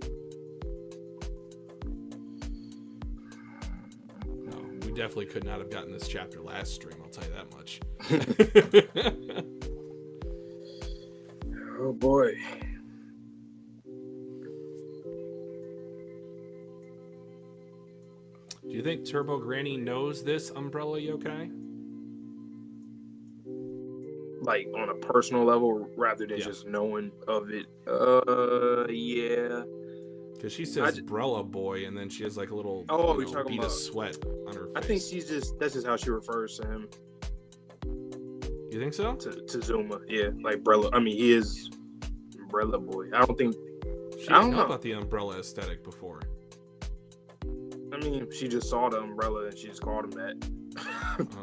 No, we definitely could not have gotten this chapter last stream, I'll tell you that much. Oh boy. Do you think Turbo Granny knows this umbrella yokai? Like on a personal level rather than just knowing of it. Yeah. Because she says umbrella boy, and then she has like a little you're talking bead about of sweat on her face. I think that's just how she refers to him. You think so? To Zuma, yeah. Like Brella. I mean, he is umbrella boy. I don't think She didn't know about the umbrella aesthetic before. I mean, she just saw the umbrella and she just called him that.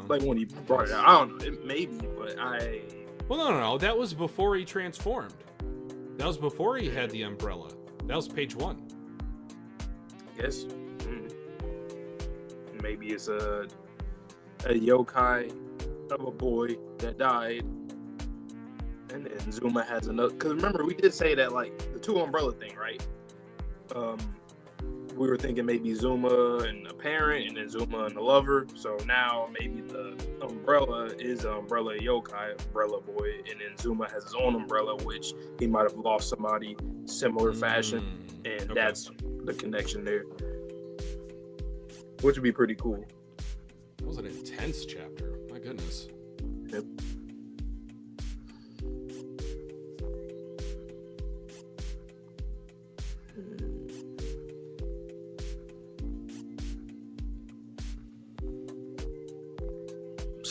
Like when he brought it out. I don't know. Maybe, but Well, no. That was before he transformed. That was before he had the umbrella. That was page 1. I guess. Maybe it's a yokai of a boy that died. And then Zuma has another. Because remember, we did say that, like, the 2 umbrella thing, right? We were thinking maybe Zuma and a parent, and then Zuma and the lover. So now maybe the umbrella is an umbrella yokai, umbrella boy, and then Zuma has his own umbrella, which he might have lost somebody similar fashion, and that's the connection there, which would be pretty cool. That was an intense chapter. My goodness. Yep.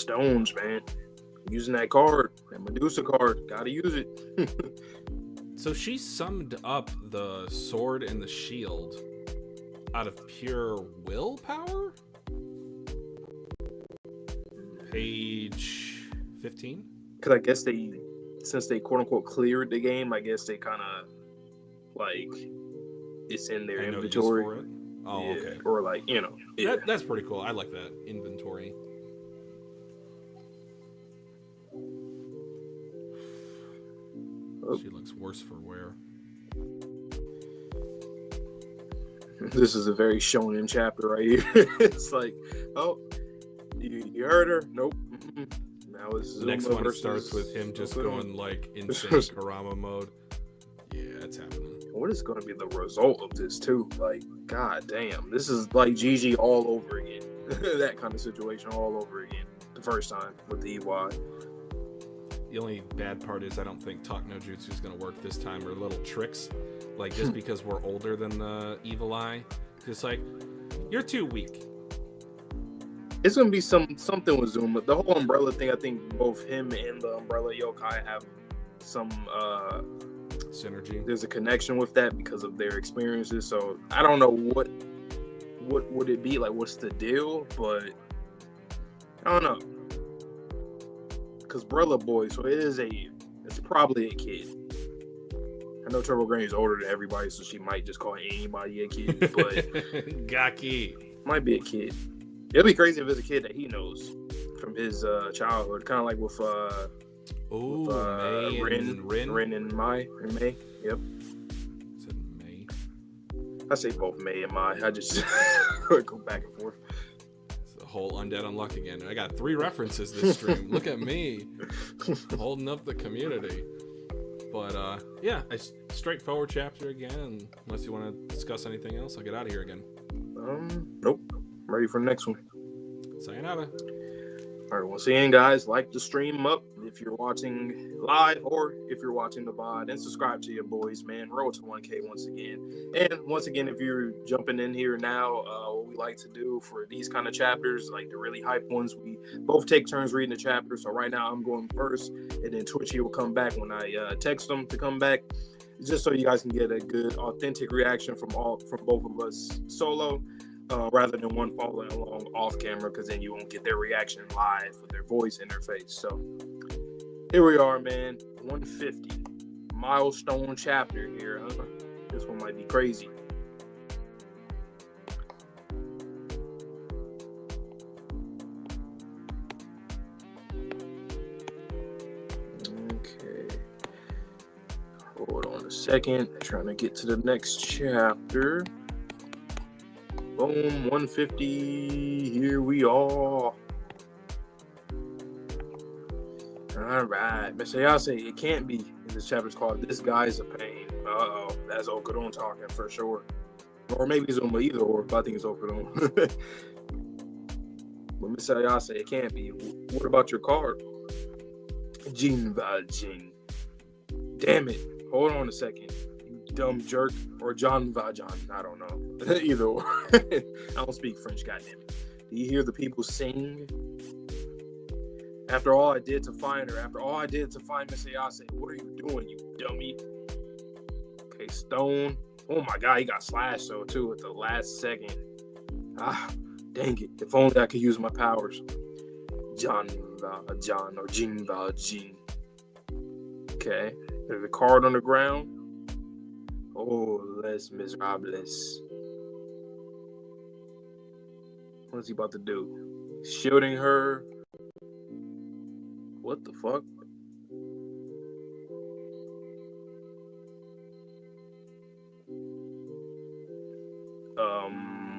stones, man. Using that card, that Medusa card, gotta use it. So she summed up the sword and the shield out of pure willpower? Page 15? Because I guess since they quote unquote cleared the game, I guess they kind of like it's in their inventory. For it? Oh, yeah. Okay. Or like, you know. Yeah. That's pretty cool. I like that inventory. She looks worse for wear. This is a very shonen chapter right here. It's like, oh, you heard her? Nope. Now it's The next one starts with him just going like insane Kurama mode. Yeah, it's happening. What is going to be the result of this too? Like, god damn, this is like GG all over again. That kind of situation all over again. The first time with the EY. The only bad part is I don't think Talk No Jutsu is going to work this time, or little tricks. Like, just because we're older than the Evil Eye. Just like, you're too weak. It's going to be something with Zuma. The whole umbrella thing, I think both him and the umbrella yokai have some synergy. There's a connection with that because of their experiences. So I don't know what would it be like, what's the deal, but I don't know. Because Brella Boy, so it's probably a kid. I know Turbo Granny's older than everybody, so she might just call anybody a kid, but Gaki might be a kid. It'll be crazy if it's a kid that he knows from his childhood, kind of like with Rin and Mai. Yep. Is it May? I say both May and Mai. I just go back and forth. Whole Undead Unluck again. I got 3 references this stream. Look at me holding up the community. But yeah, a straightforward chapter again. Unless you want to discuss anything else, I'll get out of here again. Nope. Ready for the next one. Sayonara. All right, once again, guys, like the stream up if you're watching live or if you're watching the VOD, and subscribe to your boys, man. Road to 1K once again. And once again, if you're jumping in here now, what we like to do for these kind of chapters, like the really hype ones, we both take turns reading the chapter. So right now I'm going first, and then Twitchy will come back when I text them to come back, just so you guys can get a good, authentic reaction from both of us solo. Rather than one following along off camera, because then you won't get their reaction live with their voice in their face. So here we are, man. 150 milestone chapter here. Huh? This one might be crazy. Okay. Hold on a second. Trying to get to the next chapter. Boom, 150, here we are. All right, Mr. Yase, it can't be. This chapter's called This Guy's a Pain. Uh-oh, that's Okarun talking for sure. Or maybe Zuma, either or, but I think it's Okarun. But Mr. Yase, it can't be. What about your card? Jinva Jin. Damn it, hold on a second. Dumb jerk, or John Vajan, I don't know. Either or. I don't speak French, goddammit. Do you hear the people sing? After all I did to find her, after all I did to find Miss Ayase, what are you doing, you dummy? Okay, Stone. Oh my god, he got slashed though too at the last second. Ah, dang it. If only I could use my powers. John Vajan or Jin Vajan. Okay, there's a card on the ground. Oh, Les Miserables. What's he about to do? Shielding her. What the fuck?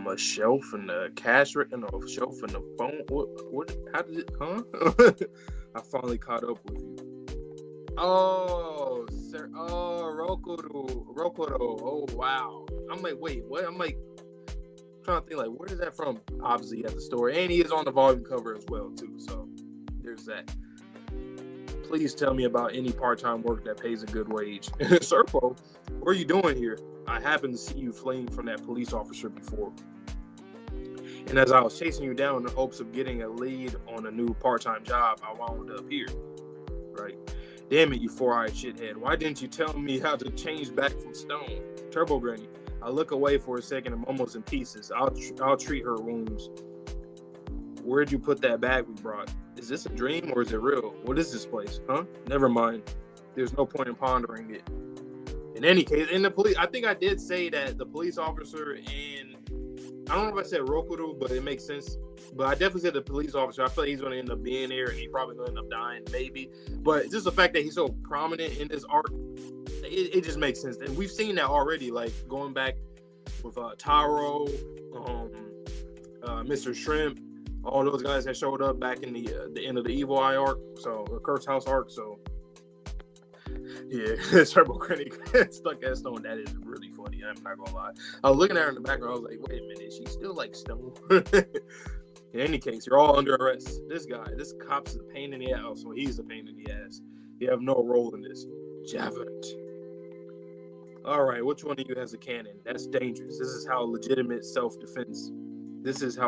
A shelf and the cash written, a shelf and the phone. What? How did it? Huh? I finally caught up with you. Oh, sir. Oh, Rokuro. Oh, wow. I'm like, wait, what? I'm like, trying to think, like, where is that from? Obviously, at the store. And he is on the volume cover as well, too. So, there's that. Please tell me about any part-time work that pays a good wage. Serpo, what are you doing here? I happened to see you fleeing from that police officer before. And as I was chasing you down in the hopes of getting a lead on a new part-time job, I wound up here. Right? Damn it, you four-eyed shithead. Why didn't you tell me how to change back from stone? Turbo Granny. I look away for a second and almost in pieces. I'll treat her wounds. Where'd you put that bag we brought? Is this a dream or is it real? What is this place? Huh? Never mind. There's no point in pondering it. In any case, in the police, I think I did say that the police officer and I don't know if I said Rokudo, but it makes sense. But I definitely said the police officer. I feel like he's going to end up being here and he's probably going to end up dying, maybe. But just the fact that he's so prominent in this arc, it just makes sense. And we've seen that already, like going back with Taro, Mr. Shrimp, all those guys that showed up back in the end of the Evil Eye arc, or Kurt's House arc. So yeah, Turbo Granny stuck at Stone. That is really funny. I'm not gonna lie. I was looking at her in the background. I was like, wait a minute, she's still like Stone. In any case, you're all under arrest. This cop's a pain in the ass. So he's a pain in the ass. You have no role in this. Javert. All right, which one of you has a cannon? That's dangerous. This is how legitimate self-defense. This is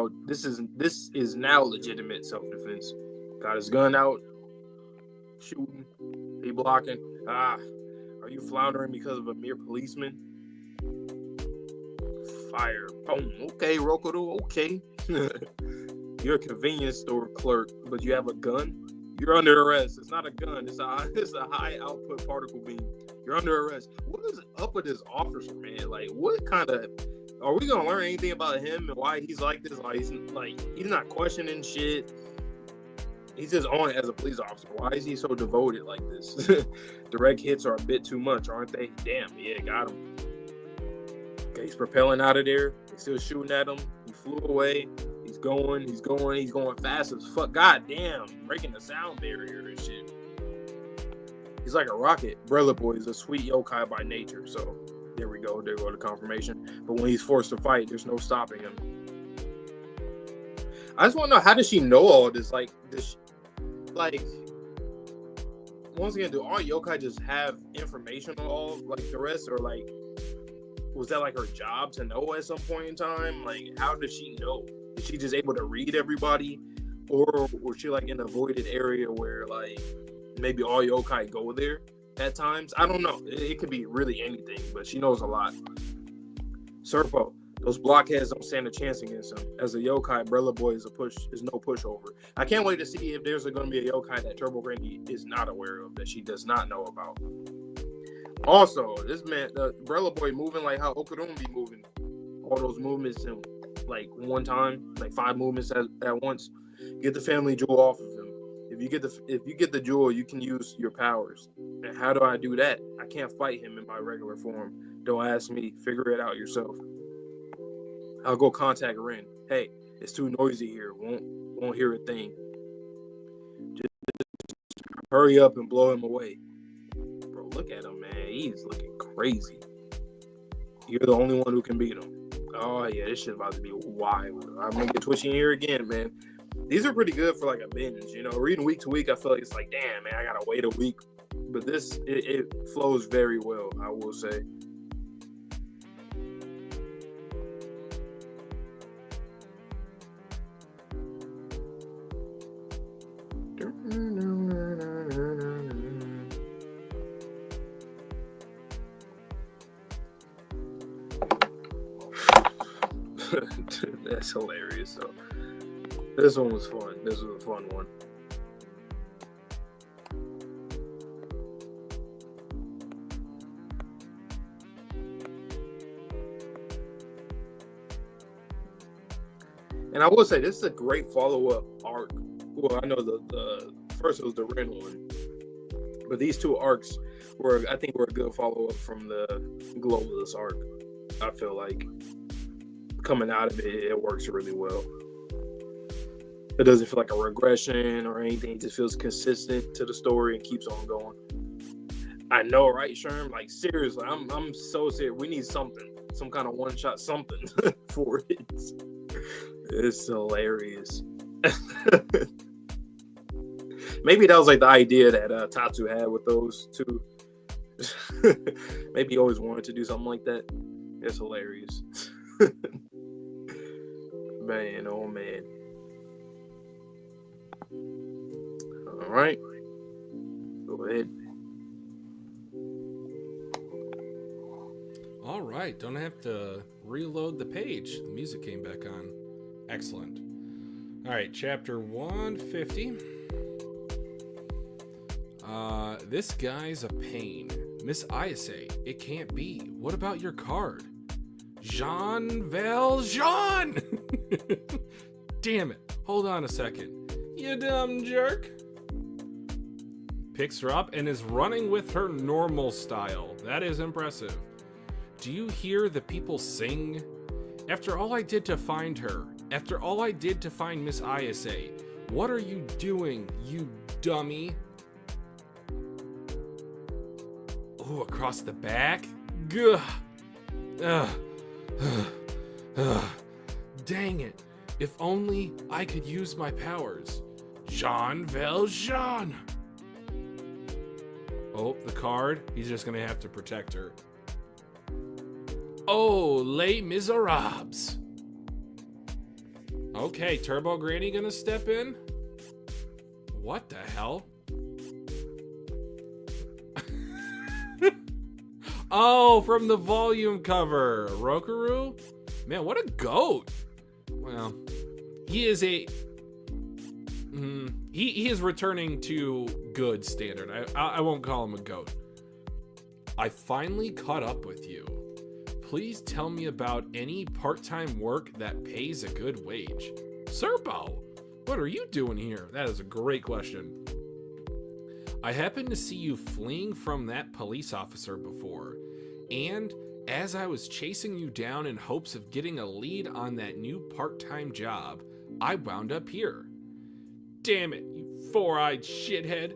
now legitimate self-defense. Got his gun out, shooting. He blocking. Are you floundering because of a mere policeman? Fire. Boom. Okay, Rokudo. Okay. You're a convenience store clerk, but you have a gun? You're under arrest. It's not a gun. It's a high output particle beam. You're under arrest. What is up with this officer, man? Like, what kind of... Are we gonna learn anything about him and why he's like this? Like, he's not questioning shit. He's just on it as a police officer. Why is he so devoted like this? Direct hits are a bit too much, aren't they? Damn, yeah, got him. Okay, he's propelling out of there. They're still shooting at him. He flew away. He's going fast as fuck. God damn, breaking the sound barrier and shit. He's like a rocket. Brother Boy is a sweet yokai by nature, so there we go. There go the confirmation. But when he's forced to fight, there's no stopping him. I just want to know, how does she know all this? Once again, do all yokai just have information on all like the rest, or like was that like her job to know at some point in time? Like, how does she know? Is she just able to read everybody, or was she like in a voided area where like maybe all yokai go there at times? I don't know. It could be really anything, but she knows a lot. Serpo, those blockheads don't stand a chance against him. As a yokai, Brella Boy is no pushover. I can't wait to see if there's going to be a yokai that Turbo Granny is not aware of, that she does not know about. Also, this man, the Brella Boy moving like how Okarun be moving. All those movements in like one time, like 5 movements at once. Get the family jewel off of him. If you get the jewel, you can use your powers. And how do I do that? I can't fight him in my regular form. Don't ask me. Figure it out yourself. I'll go contact Rin. Hey, it's too noisy here. Won't hear a thing. Just hurry up and blow him away. Bro, look at him, man. He's looking crazy. You're the only one who can beat him. Oh yeah, this shit's about to be wild. I'm gonna get twitchy in here again, man. These are pretty good for like a binge, you know. Reading week to week, I feel like it's like, damn, man, I gotta wait a week. But this, it flows very well, I will say. That's hilarious. So this one was fun. This was a fun one. And I will say this is a great follow-up arc. Well, I know the first was the Ren one, but these 2 arcs were a good follow-up from the Globalist arc. I feel like coming out of it, it works really well. It doesn't feel like a regression or anything. It just feels consistent to the story and keeps on going. I know, right, Sherm? Like, seriously, I'm so serious. We need something, some kind of one-shot something for it. It's hilarious. Maybe that was like the idea that Tatsu had with those 2. Maybe he always wanted to do something like that. It's hilarious. Man, oh man. All right. Go ahead. All right, don't have to reload the page. The music came back on. Excellent. All right, chapter 150. This guy's a pain. Miss Ayase, it can't be. What about your card? Jean Valjean! Damn it. Hold on a second. You dumb jerk. Picks her up and is running with her normal style. That is impressive. Do you hear the people sing? After all I did to find her, after all I did to find Miss Ayase, what are you doing, you dummy? Oh, across the back? Gah! Dang it. If only I could use my powers. Jean Valjean! Oh, the card. He's just gonna have to protect her. Oh, Les Miserables. Okay, Turbo Granny gonna step in? What the hell? Oh, from the volume cover. Rokaru? Man, what a goat. Well, he is a... He is returning to good standard. I won't call him a goat. I finally caught up with you. Please tell me about any part-time work that pays a good wage. Serpo, what are you doing here? That is a great question. I happened to see you fleeing from that police officer before, and as I was chasing you down in hopes of getting a lead on that new part-time job, I wound up here. Damn it, you four-eyed shithead.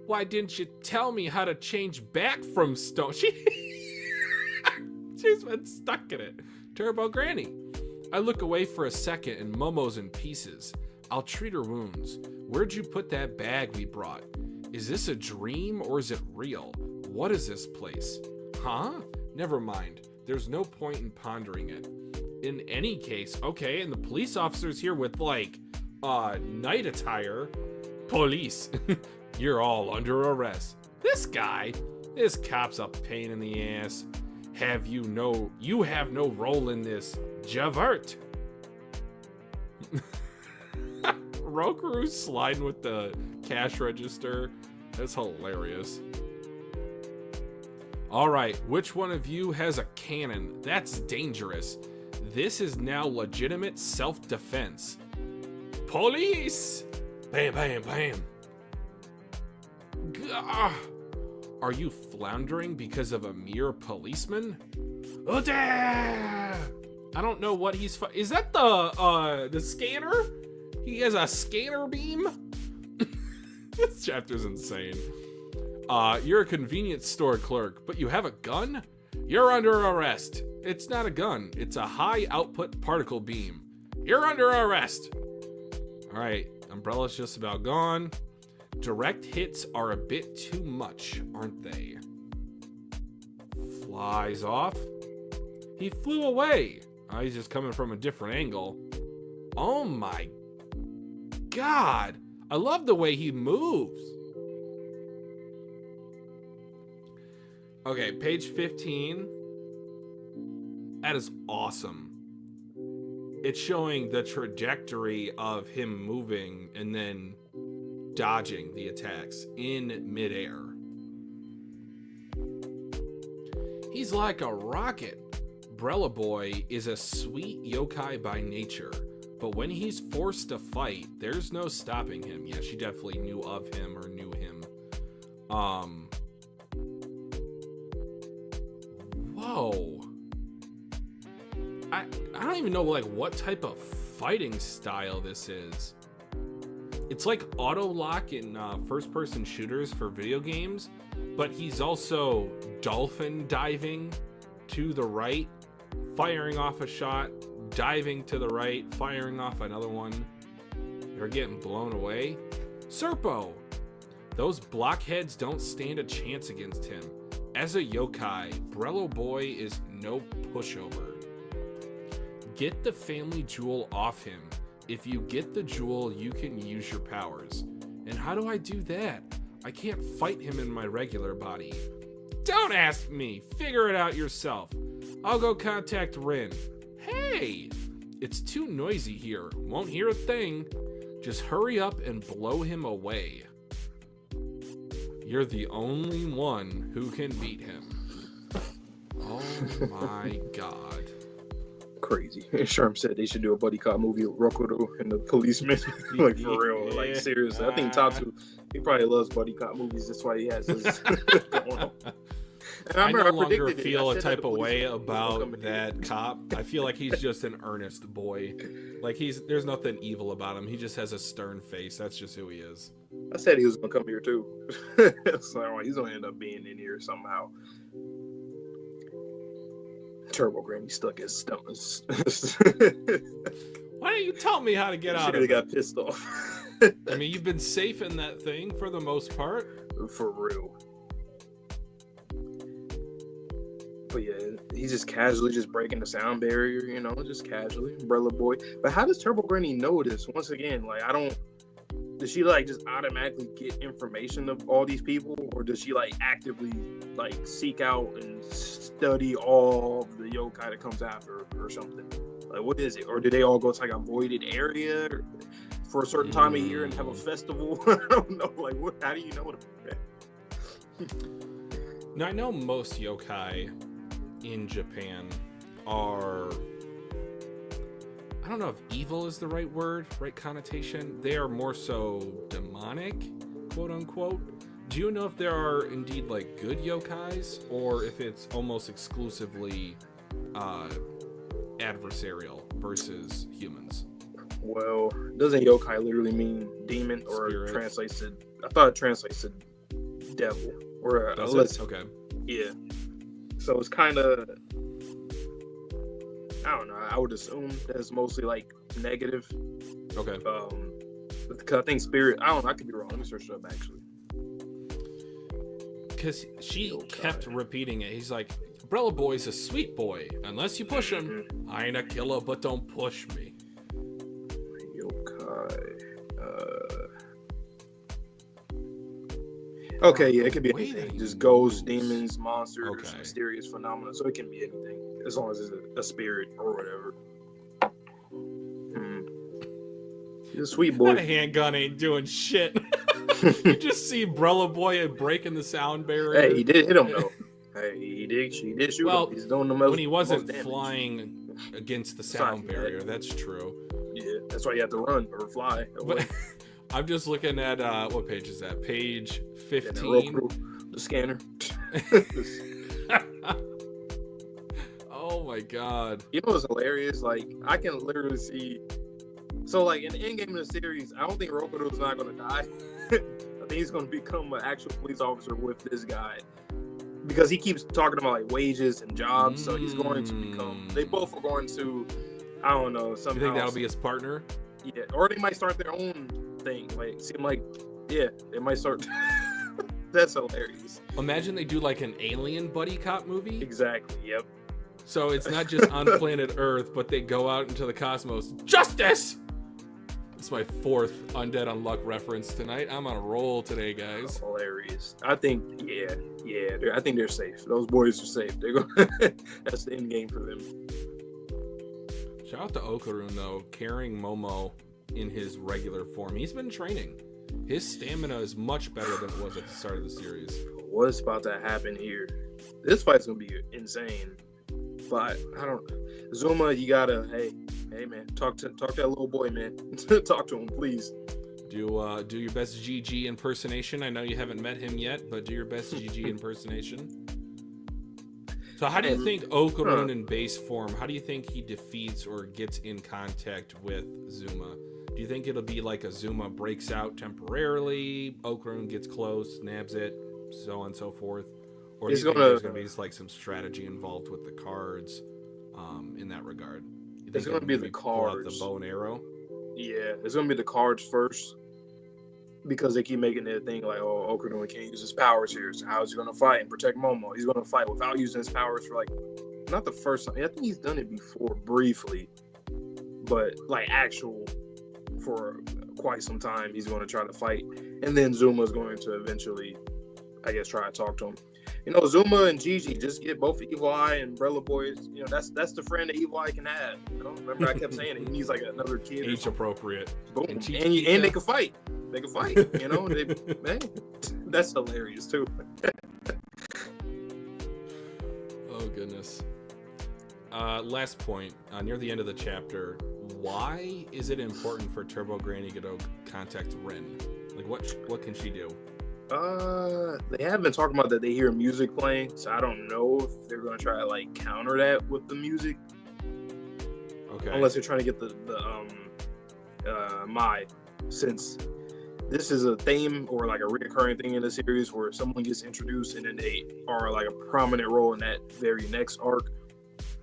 Why didn't you tell me how to change back from stone? She's been stuck in it. Turbo Granny. I look away for a second and Momo's in pieces. I'll treat her wounds. Where'd you put that bag we brought? Is this a dream or is it real? What is this place? Huh? Never mind. There's no point in pondering it. In any case, okay, and the police officer's here with like, night attire. Police. You're all under arrest. This cop's a pain in the ass. You have no role in this. Javert. Rokaru's sliding with the cash register. That's hilarious. Alright, which one of you has a cannon? That's dangerous. This is now legitimate self-defense. Police! Bam, bam, bam. Gah! Are you floundering because of a mere policeman? Oh, I don't know what he's... Is that the scanner? He has a scanner beam? This chapter's insane. You're a convenience store clerk, but you have a gun? You're under arrest. It's not a gun. It's a high output particle beam. You're under arrest. All right, Umbrella's just about gone. Direct hits are a bit too much, aren't they? Flies off. He flew away. Oh, he's just coming from a different angle. Oh my God. I love the way he moves. Okay, page 15. That is awesome. It's showing the trajectory of him moving and then dodging the attacks in midair. He's like a rocket. Brella Boy is a sweet yokai by nature, but when he's forced to fight, there's no stopping him. Yeah, she definitely knew of him or knew him. Whoa. I don't even know like what type of fighting style this is. It's like auto lock in first person shooters for video games, but he's also dolphin diving to the right, firing off a shot, diving to the right, firing off another one. They're getting blown away. Serpo! Those blockheads don't stand a chance against him. As a yokai, Brello Boy is no pushover. get the family jewel off him. If you get the jewel, you can use your powers. And how do I do that? I can't fight him in my regular body. Don't ask me. Figure it out yourself. I'll go contact Rin. Hey! It's too noisy here. Won't hear a thing. Just hurry up and blow him away. You're the only one who can beat him. Oh my god. Crazy. Sherm said they should do a buddy cop movie with Rokudo and the policeman. Like, for real. Like, seriously. I think Tatsu, he probably loves buddy cop movies. That's why he has this going on. I no longer feel a type of way about that cop. I feel like he's just an earnest boy. Like, there's nothing evil about him. He just has a stern face. That's just who he is. I said he was gonna come here too. So he's gonna end up being in here somehow. Turbo Granny stuck his stomachs. Why don't you tell me how to get out of it? it? Got pissed off. I mean, you've been safe in that thing for the most part. For real. But yeah, he's just casually just breaking the sound barrier, you know, just casually. Umbrella Boy. But how does Turbo Granny know this? Once again, like, does she like just automatically get information of all these people, or does she like actively like seek out and study all of the yokai that comes after her or something? Like, what is it? Or do they all go to like a voided area for a certain time of year and have a festival? I don't know. Like, how do you know what? Now, I know most yokai in Japan are, I don't know if evil is the right word, right connotation. They are more so demonic, quote unquote. Do you know if there are indeed like good yokais, or if it's almost exclusively adversarial versus humans? Well, doesn't yokai literally mean demon, or Spirit. translates to? I thought it translates to devil, or Does it? Okay. Yeah. So it's kind of, I don't know. I would assume that it's mostly like negative. Okay. Because I think spirit. I don't know. I could be wrong. Let me search it up actually. Because she kept repeating it. He's like, Umbrella Boy's a sweet boy. Unless you push him. I ain't a killer, but don't push me. Yokai. Okay, yeah, it could be anything. Just ghosts, demons, monsters, mysterious phenomena. So it can be anything, as long as it's a spirit or whatever. He's a sweet boy. That handgun ain't doing shit. You just see Umbrella Boy breaking the sound barrier. Hey, he did hit him though. Hey, she did shoot him. He's doing the most, when he wasn't most flying against the sound barrier. That's true. Yeah, that's why you have to run or fly. But I'm just looking at what page is that? Page 15. The scanner. Oh my god. You know what's hilarious? Like, I can literally see. So, like, in the end game of the series, I don't think Rokudo's not going to die. I think he's going to become an actual police officer with this guy. Because he keeps talking about, like, wages and jobs. So he's going to become. They both are going to. I don't know. Somehow. You think that'll be his partner? Yeah. Or they might start their own thing. Like, seem like. Yeah. They might start. That's hilarious. Imagine they do, like, an alien buddy cop movie. Exactly. Yep. So it's not just on planet Earth, but they go out into the cosmos. Justice! It's my fourth Undead Unluck reference tonight. I'm on a roll today, guys. Hilarious. I think, yeah. I think they're safe. Those boys are safe. They're going. That's the end game for them. Shout out to Okarun though, carrying Momo in his regular form. He's been training. His stamina is much better than it was at the start of the series. What's about to happen here? This fight's gonna be insane. But I don't. Zuma, you gotta. Hey, man, talk to that little boy, man. Talk to him, please. Do your best GG impersonation. I know you haven't met him yet, but do your best GG impersonation. So how do you think Okarun in base form, how do you think he defeats or gets in contact with Zuma? Do you think it'll be like a Zuma breaks out temporarily, Okarun gets close, nabs it, so on and so forth? Or do you think there's going to be just like some strategy involved with the cards in that regard? You think it's going to be the cards. The bow and arrow? Yeah, it's going to be the cards first. Because they keep making their thing like, oh, Okarun can't use his powers here. So how is he going to fight and protect Momo? He's going to fight without using his powers for like, not the first time. I think he's done it before briefly. but like actual for quite some time. He's going to try to fight, and then Zuma's going to eventually, I guess, try to talk to him. You know, Zuma and Gigi, just get both Evil Eye and Umbrella Boys. You know, that's the friend that Evil Eye can have. You know, remember I kept saying it. He needs like another kid. Age appropriate. Boom. And And they can fight. They can fight. You know, man, that's hilarious too. Oh goodness. Last point. Near the end of the chapter, why is it important for Turbo Granny to contact Rin? Like, what can she do? They have been talking about that they hear music playing, so I don't know if they're gonna try to like counter that with the music. Okay. Unless they're trying to get the Mai, since this is a theme or like a recurring thing in the series where someone gets introduced and then they are like a prominent role in that very next arc.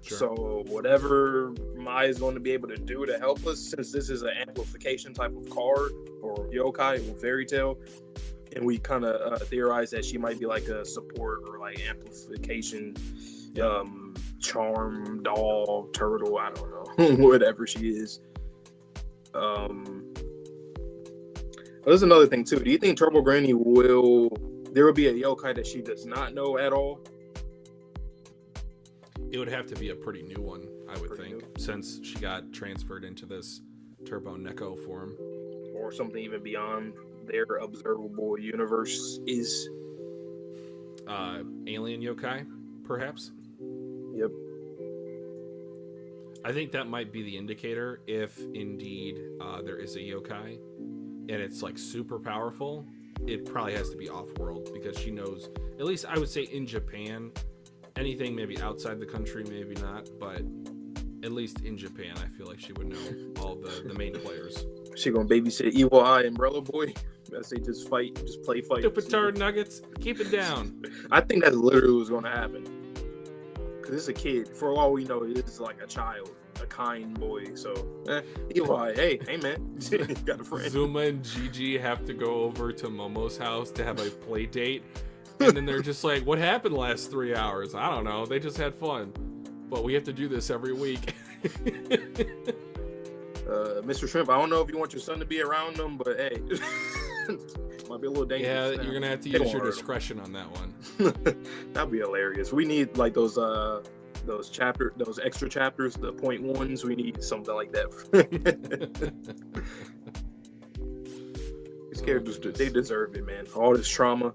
Sure. So whatever Mai is going to be able to do to help us, since this is an amplification type of card or yokai or fairy tale, and we kind of theorize that she might be like a support or like amplification, charm, doll, turtle, I don't know, whatever she is. There's another thing too. Do you think Turbo Granny there will be a yokai that she does not know at all? It would have to be a pretty new one, I would think, new. since she got transferred into this Turbo Neko form. Or something even beyond their observable universe is. Alien yokai, perhaps? Yep. I think that might be the indicator if indeed there is a yokai and it's like super powerful. It probably has to be off-world because she knows, at least I would say in Japan, anything maybe outside the country, maybe not, but at least in Japan, I feel like she would know all the main players. She gonna babysit Evil Eye and Umbrella Boy as they just fight, just play fight. Stupid turd nuggets, keep it down. I think that's literally what's gonna happen. Cause it's a kid. For all we know, it is like a child, a kind boy. So, Evil Eye, hey man, you got a friend. Zuma and Gigi have to go over to Momo's house to have a play date. And then they're just like, what happened last 3 hours? I don't know. They just had fun. But we have to do this every week. Mr. Shrimp, I don't know if you want your son to be around them, but hey, might be a little dangerous. Yeah, now. you're going to have to use your discretion on that one. That'd be hilarious. We need like those extra chapters, the point ones. We need something like that. These characters, they deserve it, man. All this trauma.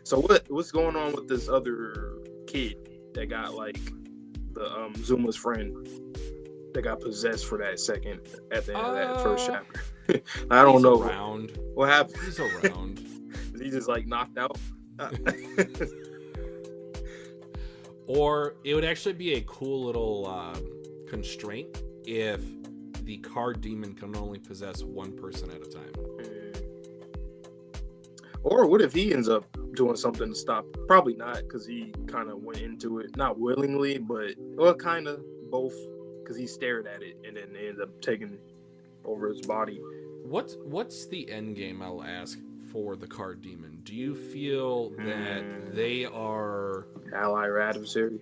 So what's going on with this other kid that got like the Zuma's friend that got possessed for that second at the end of that first chapter? I don't know. Around. What happened? He's around. Is he just like knocked out? Or it would actually be a cool little constraint if the card demon can only possess one person at a time. Or what if he ends up doing something to stop? Probably not, because he kind of went into it, not willingly, but kind of both, because he stared at it and then they ended up taking over his body. What's the end game, I'll ask, for the card demon? Do you feel that they are ally or adversary?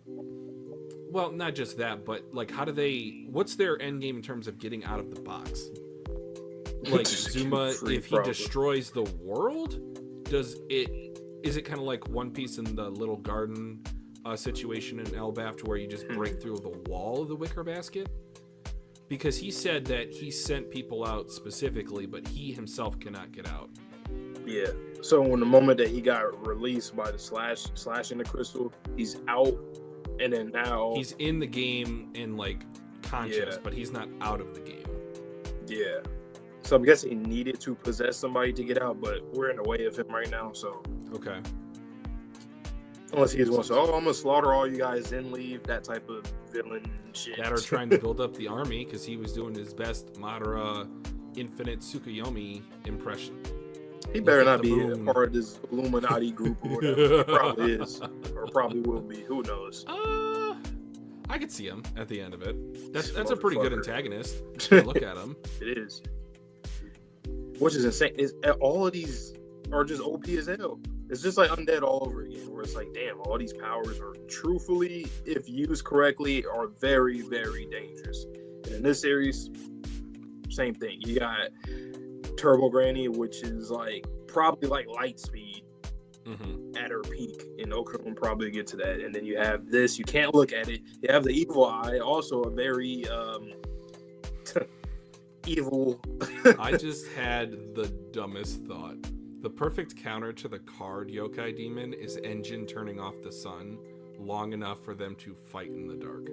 Well, not just that, but like, what's their end game in terms of getting out of the box? Like Zuma, if he destroys the world, is it kind of like One Piece in the little garden situation in Elbaf, where you just break through the wall of the wicker basket? Because he said that he sent people out specifically, but he himself cannot get out. Yeah. So in the moment that he got released by the slashing the crystal, he's out, and then now he's in the game and like conscious, but he's not out of the game. Yeah. So I'm guessing he needed to possess somebody to get out, but we're in the way of him right now. So okay. Unless he just wants to, I'm gonna slaughter all you guys, then leave, that type of villain shit. That are trying to build up the army because he was doing his best Madara Infinite Tsukuyomi impression. He better not be a part of this Illuminati group or whatever. He probably is, or probably will be. Who knows? I could see him at the end of it. That's a pretty good antagonist. Look at him. It is. Which is insane. All of these are just OP as hell. It's just like Undead all over again, where it's like, damn, all these powers are truthfully, if used correctly, are very, very dangerous. In this series, same thing. You got Turbo Granny, which is like probably like light speed at her peak, and Okarun will probably get to that. And then you have this, you can't look at it. You have the evil eye, also a very evil. I just had the dumbest thought. The perfect counter to the card yokai demon is Engine turning off the sun long enough for them to fight in the dark.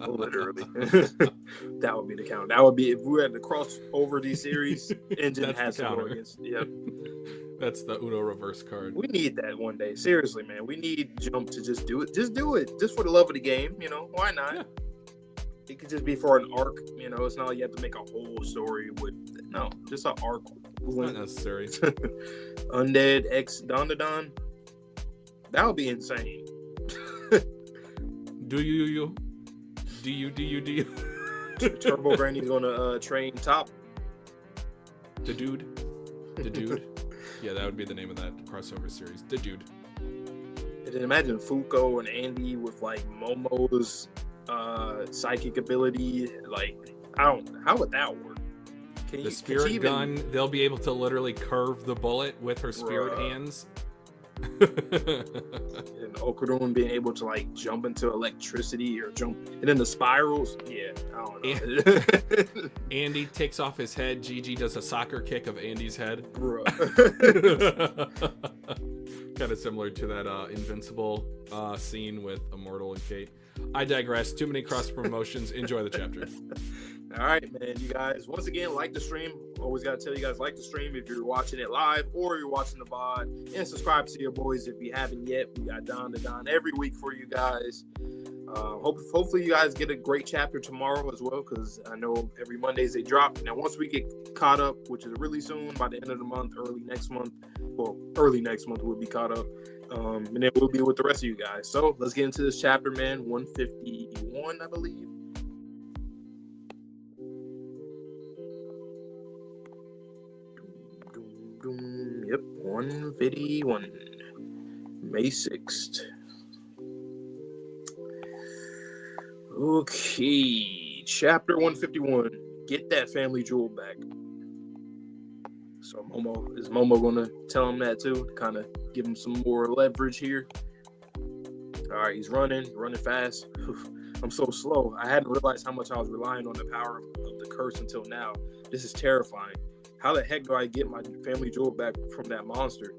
Literally. That would be the count. That would be if we had to cross over these series. Engine has to go against. Yep. That's the Uno reverse card. We need that one day. Seriously, man. We need Jump to just do it. Just do it. Just for the love of the game. You know, why not? Yeah. It could just be for an arc. You know, it's not like you have to make a whole story with. No, just an arc. It's not necessary. Undead X Dandadan. That would be insane. Do you? Turbo Granny's gonna train Top. The dude. Yeah, that would be the name of that crossover series. The dude. And then imagine Fuko and Andy with like Momo's psychic ability. Like, how would that work? The spirit gun, they'll be able to literally curve the bullet with her spirit hands. And Okarun being able to like jump into electricity or jump, and then the spirals. Yeah, I don't know. Andy takes off his head. Gigi does a soccer kick of Andy's head. Kind of similar to that Invincible scene with Immortal and Kate. I digress. Too many cross promotions. Enjoy the chapter. All right, man. You guys, once again, like the stream. Always got to tell you guys, like the stream if you're watching it live or you're watching the VOD. And subscribe to your boys if you haven't yet. We got Dandadan every week for you guys. Hopefully you guys get a great chapter tomorrow as well, because I know every Mondays they drop. Now, once we get caught up, which is really soon, by the end of the month, early next month, we'll be caught up. And then we'll be with the rest of you guys. So let's get into this chapter, man. 151, I believe. Yep, 151. May 6th. Okay, chapter 151. Get that family jewel back. So is Momo gonna tell him that too? Kind of give him some more leverage here. All right, he's running fast. I'm so slow. I hadn't realized how much I was relying on the power of the curse until now. This is terrifying. How the heck do I get my family jewel back from that monster?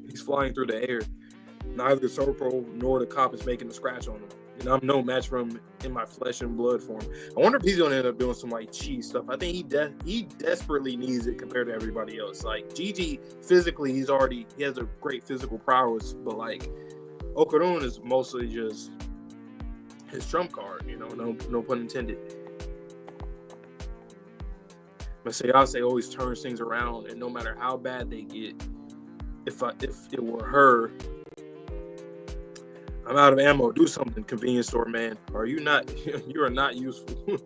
He's flying through the air. Neither Serpo nor the cop is making a scratch on him. And I'm no match for him in my flesh and blood form. I wonder if he's going to end up doing some like cheese stuff. I think he desperately needs it compared to everybody else. Like Gigi, physically, he has a great physical prowess, but like Okarun is mostly just his trump card, you know, no pun intended. But Sayase always turns things around, and no matter how bad they get, if it were her, I'm out of ammo. Do something, convenience store man. You are not useful.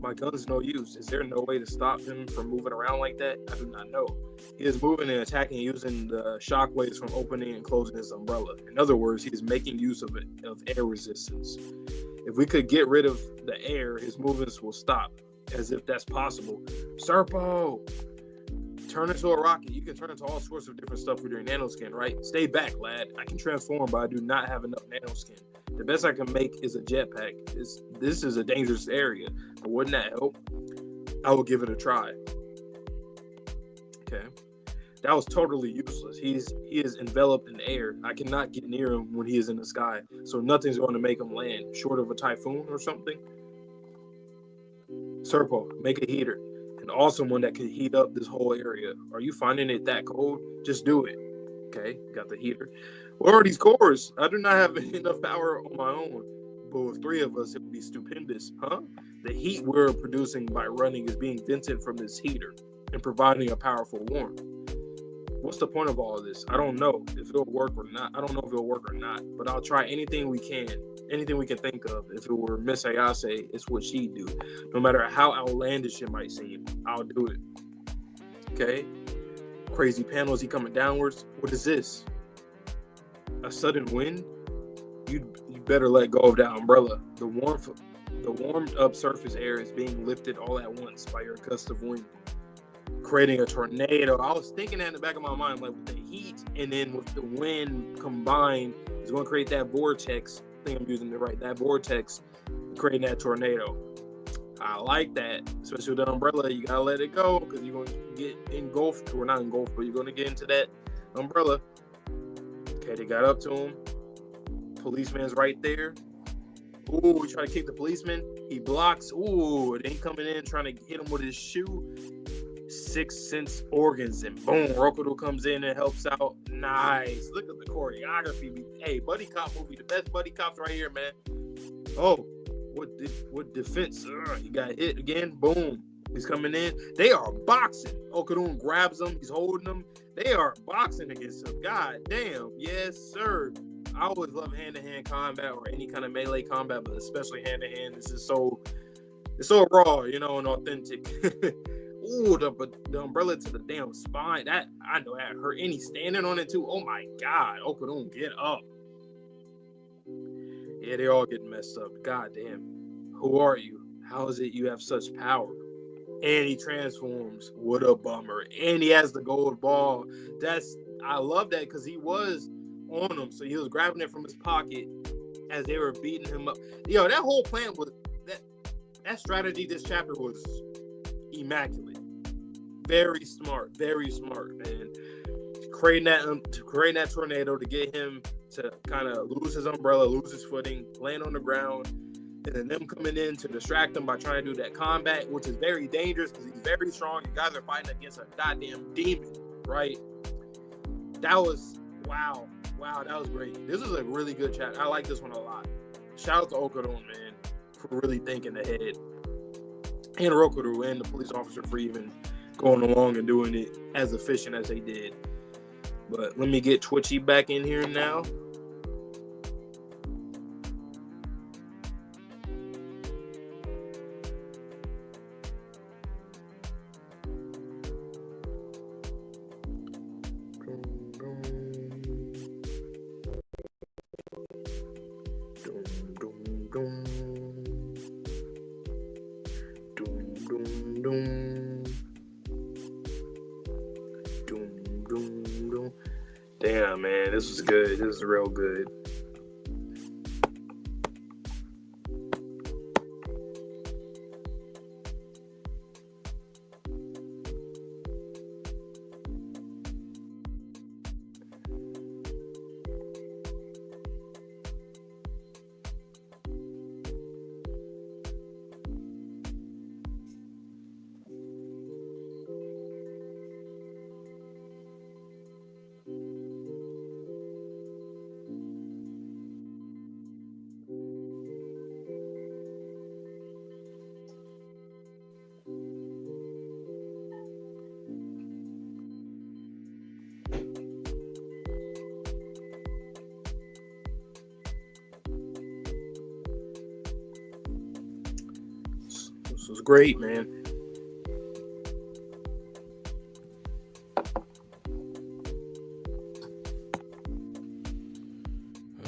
My gun's no use. Is there no way to stop him from moving around like that? I do not know. He is moving and attacking using the shockwaves from opening and closing his umbrella. In other words, he is making use of air resistance. If we could get rid of the air, his movements will stop. As if that's possible. Serpo! Turn into a rocket. You can turn into all sorts of different stuff with your nanoskin, right? Stay back, lad. I can transform, but I do not have enough nanoskin. The best I can make is a jetpack. This is a dangerous area, but wouldn't that help? I will give it a try. Okay. That was totally useless. He is enveloped in air. I cannot get near him when he is in the sky, so nothing's going to make him land, short of a typhoon or something. Serpo, make a heater. An awesome one that can heat up this whole area. Are you finding it that cold? Just do it. Okay, got the heater. Where are these cores? I do not have enough power on my own. But with three of us, it would be stupendous, huh? The heat we're producing by running is being vented from this heater and providing a powerful warmth. What's the point of all of this? I don't know if it'll work or not. But I'll try anything we can think of. If it were Miss Ayase, it's what she'd do. No matter how outlandish it might seem, I'll do it. Okay? Crazy panels, he coming downwards. What is this? A sudden wind? you better let go of that umbrella. The warmed up surface air is being lifted all at once by your gust of wind, creating a tornado. I was thinking that in the back of my mind, like with the heat and then with the wind combined, it's going to create that vortex. I think I'm using it right. That vortex, creating that tornado. I like that, especially with the umbrella. You gotta let it go because you're going to get engulfed, or not engulfed, but you're going to get into that umbrella. Okay, they got up to him. Policeman's right there. Ooh, he tried to kick the policeman. He blocks. Ooh, then he coming in trying to hit him with his shoe. 6 sense organs, and boom, Rokudo comes in and helps out. Nice. Look at the choreography. Hey, buddy cop movie, the best buddy cops right here, man. Oh, what defense? He got hit again. Boom. He's coming in. They are boxing. Okarun grabs him. He's holding him. They are boxing against him. God damn. Yes, sir. I always love hand-to-hand combat or any kind of melee combat, but especially hand-to-hand. This is it's so raw, and authentic. Ooh, the umbrella to the damn spine. That, I know that hurt. And he's standing on it too. Oh my God. Okarun, get up. Yeah, they all getting messed up. God damn. Who are you? How is it you have such power? And he transforms. What a bummer. And he has the gold ball. I love that because he was on him. So he was grabbing it from his pocket as they were beating him up. That whole plan was that strategy this chapter was immaculate. Very smart, man. Creating that tornado to get him to kind of lose his umbrella, lose his footing, land on the ground, and then them coming in to distract him by trying to do that combat, which is very dangerous because he's very strong. You guys are fighting against a goddamn demon, right? That was wow, that was great. This was a really good chapter. I like this one a lot. Shout out to Okarun, man, for really thinking ahead, and Rokudo and the police officer for even going along and doing it as efficient as they did. But let me get Twitchy back in here now. Damn, man, this was good. This is real good. This was great, man.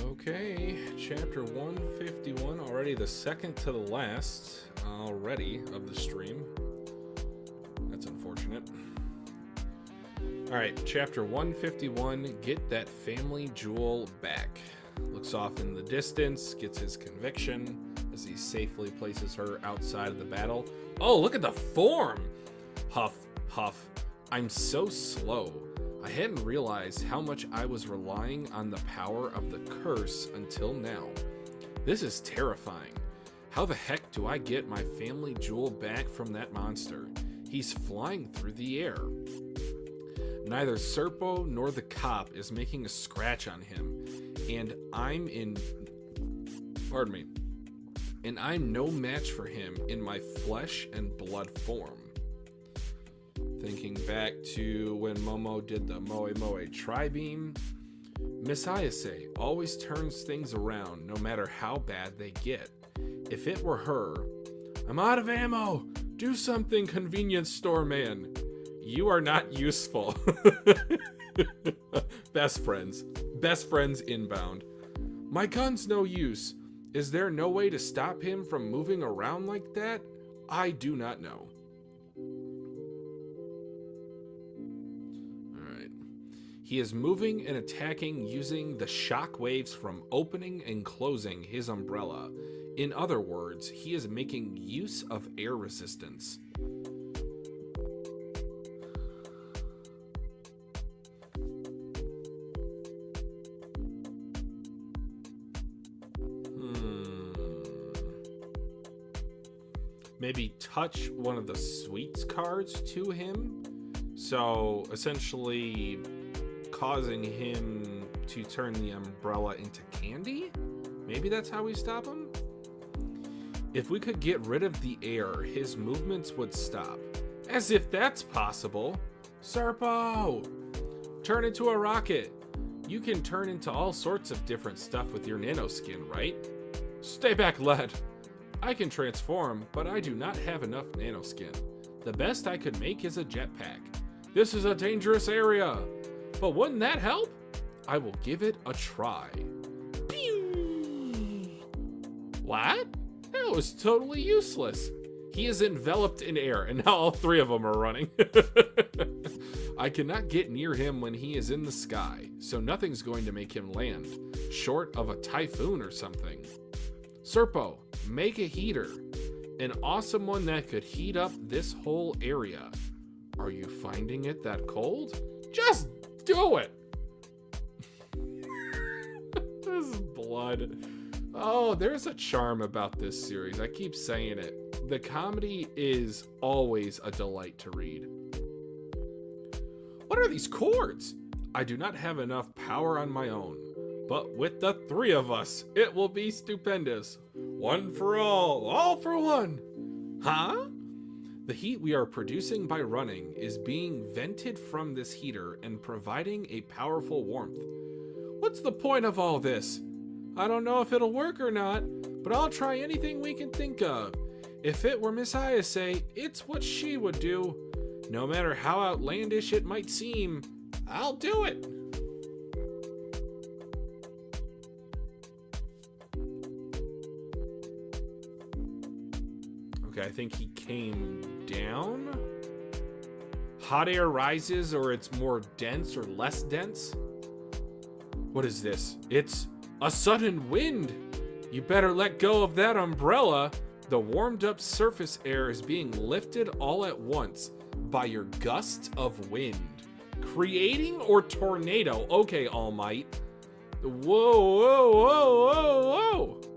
Okay, chapter 151, already the second to the last already of the stream. That's unfortunate. Alright, chapter 151, get that family jewel back. Looks off in the distance, gets his conviction as he safely places her outside of the battle. Oh, look at the form! Huff, huff. I'm so slow. I hadn't realized how much I was relying on the power of the curse until now. This is terrifying. How the heck do I get my family jewel back from that monster? He's flying through the air. Neither Serpo nor the cop is making a scratch on him, and I'm no match for him in my flesh and blood form. Thinking back to when Momo did the Moe Moe Tri-Beam, Miss Ayase always turns things around no matter how bad they get. If it were her, I'm out of ammo! Do something, convenience store man! You are not useful. Best friends inbound. My gun's no use. Is there no way to stop him from moving around like that? I do not know. Alright. He is moving and attacking using the shock waves from opening and closing his umbrella. In other words, he is making use of air resistance. Maybe touch one of the sweets cards to him. So essentially causing him to turn the umbrella into candy? Maybe that's how we stop him? If we could get rid of the air, his movements would stop. As if that's possible. Serpo! Turn into a rocket. You can turn into all sorts of different stuff with your nanoskin, right? Stay back, Led. I can transform, but I do not have enough nanoskin. The best I could make is a jetpack. This is a dangerous area. But wouldn't that help? I will give it a try. Pew! What? That was totally useless. He is enveloped in air, and now all three of them are running. I cannot get near him when he is in the sky, so nothing's going to make him land, short of a typhoon or something. Serpo, make a heater. An awesome one that could heat up this whole area. Are you finding it that cold? Just do it! This is blood. Oh, there's a charm about this series. I keep saying it. The comedy is always a delight to read. What are these cords? I do not have enough power on my own. But with the three of us, it will be stupendous. One for all for one. Huh? The heat we are producing by running is being vented from this heater and providing a powerful warmth. What's the point of all this? I don't know if it'll work or not, but I'll try anything we can think of. If it were Miss Ayase, it's what she would do. No matter how outlandish it might seem, I'll do it. Okay, I think he came down. Hot air rises, or it's more dense or less dense. What is this? It's a sudden wind. You better let go of that umbrella. The warmed up surface air is being lifted all at once by your gusts of wind. Creating or tornado? Okay, All Might. Whoa.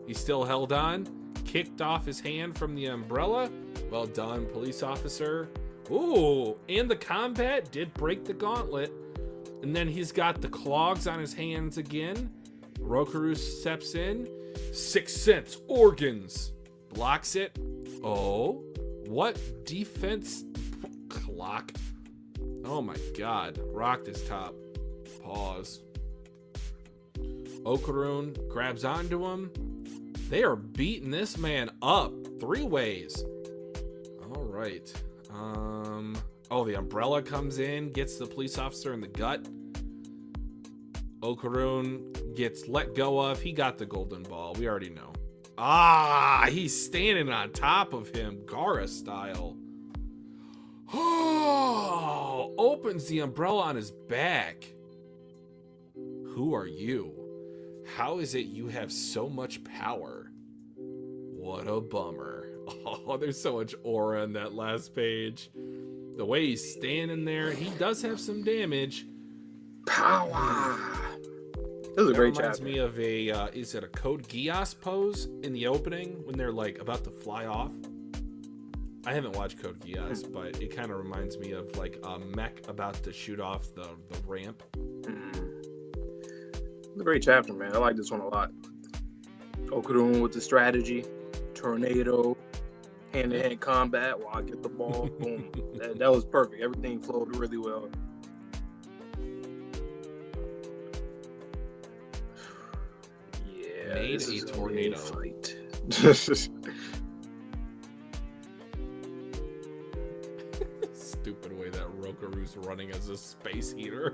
He still held on. Kicked off his hand from the umbrella. Well done, police officer. Ooh, and the combat did break the gauntlet. And then he's got the clogs on his hands again. Rokaru steps in. 6 Sense organs. Blocks it. Oh, what defense clock? Oh my god. Rocked his top. Pause. Okarun grabs onto him. They are beating this man up 3 ways. All right. Oh, the umbrella comes in, gets the police officer in the gut. Okarun gets let go of. He got the golden ball. We already know. Ah, he's standing on top of him, Gara style. Oh, opens the umbrella on his back. Who are you? How is it you have so much power? What a bummer. Oh, there's so much aura in that last page. The way he's standing there, he does have some damage. Power. This is a great reminds chapter. me of a, is it a Code Geass pose in the opening when they're like about to fly off? I haven't watched Code Geass, but it kind of reminds me of like a mech about to shoot off the ramp. It's a great chapter, man. I like this one a lot. Okarun with the strategy, tornado, hand-to-hand combat while I get the ball. Boom. That was perfect. Everything flowed really well. Yeah, Made this a is tornado. Fight. Stupid way that Rokaru's running as a space heater.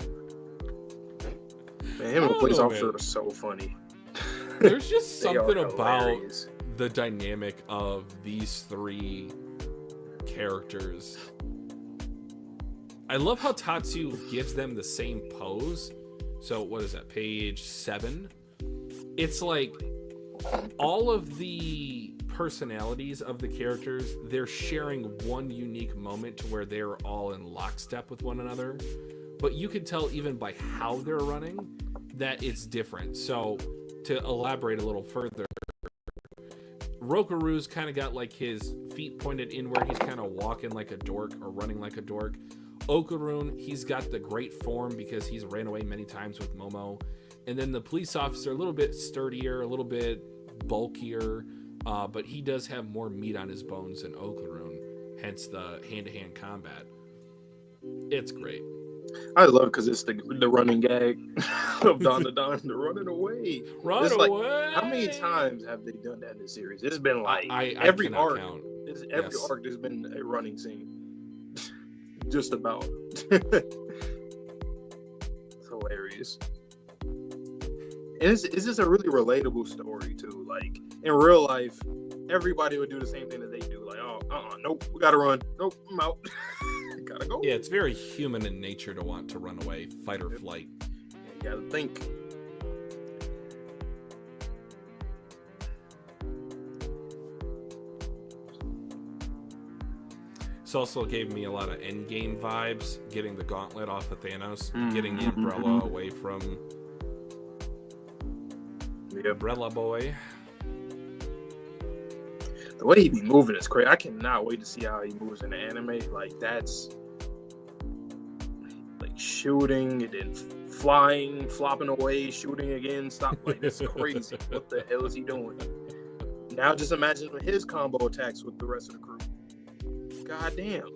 Man, him and the police Oh, officer man. are so funny. There's just They are something about hilarious. the dynamic of these three characters. I love how Tatsu gives them the same pose. So what is that, page 7? It's like all of the personalities of the characters, they're sharing one unique moment to where they're all in lockstep with one another. But you can tell even by how they're running that it's different. So to elaborate a little further, Rokuru's kind of got like his feet pointed inward. He's kind of walking like a dork or running like a dork. Okarun, he's got the great form because he's ran away many times with Momo. And then the police officer, a little bit sturdier, a little bit bulkier, but he does have more meat on his bones than Okarun, hence the hand-to-hand combat. It's great. I love it because it's the running gag of Dandadan, the running away. Run It's away! like, how many times have they done that in the series? It's been like I every cannot arc. count. Every Yes. arc, there's been a running scene. Just about. It's hilarious. And it's just a really relatable story too. Like in real life, everybody would do the same thing that they do. Like, nope, we gotta run. Nope, I'm out. Gotta go. Yeah, it's very human in nature to want to run away, fight or flight. You gotta think. This also gave me a lot of endgame vibes, getting the gauntlet off of Thanos, Mm-hmm. getting the umbrella away from Yeah. Umbrella Boy. The way he be moving is crazy. I cannot wait to see how he moves in the anime. Like that's like shooting and then flying, flopping away, shooting again. Stop! Like it's crazy. What the hell is he doing? Now just imagine his combo attacks with the rest of the crew. God damn.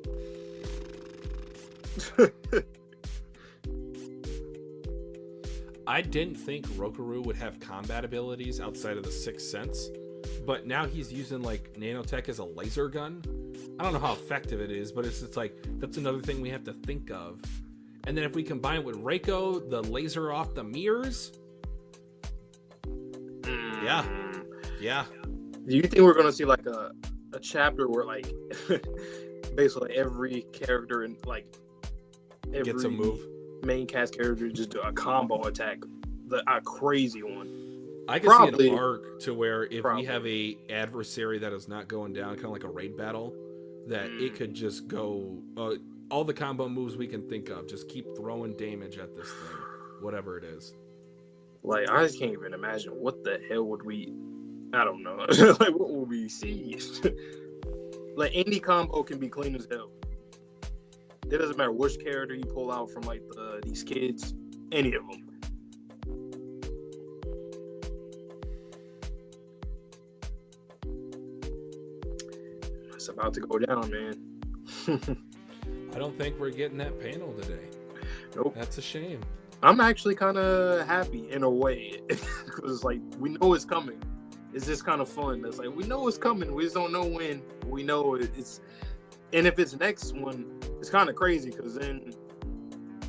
I didn't think Rokaru would have combat abilities outside of the Sixth Sense, but now he's using like nanotech as a laser gun. I don't know how effective it is, but it's just like that's another thing we have to think of. And then if we combine it with Reiko, the laser off the mirrors. Yeah. Do you think we're gonna see like a chapter where like basically every character and like every Gets a move. main cast character just do a combo attack, a crazy one? I can Probably. see an arc to where if Probably. we have a adversary that is not going down, kind of like a raid battle, that it could just go all the combo moves we can think of. Just keep throwing damage at this thing, whatever it is. Like I just can't even imagine what the hell would we. I don't know. Like what will we see? Like any combo can be clean as hell. It doesn't matter which character you pull out from like these kids, any of them. It's about to go down, man. I don't think we're getting that panel today. Nope. That's a shame. I'm actually kind of happy in a way because like we know it's coming. It's just kind of fun. It's like we know it's coming. We just don't know when. We know it's, and if it's next one, it's kind of crazy because then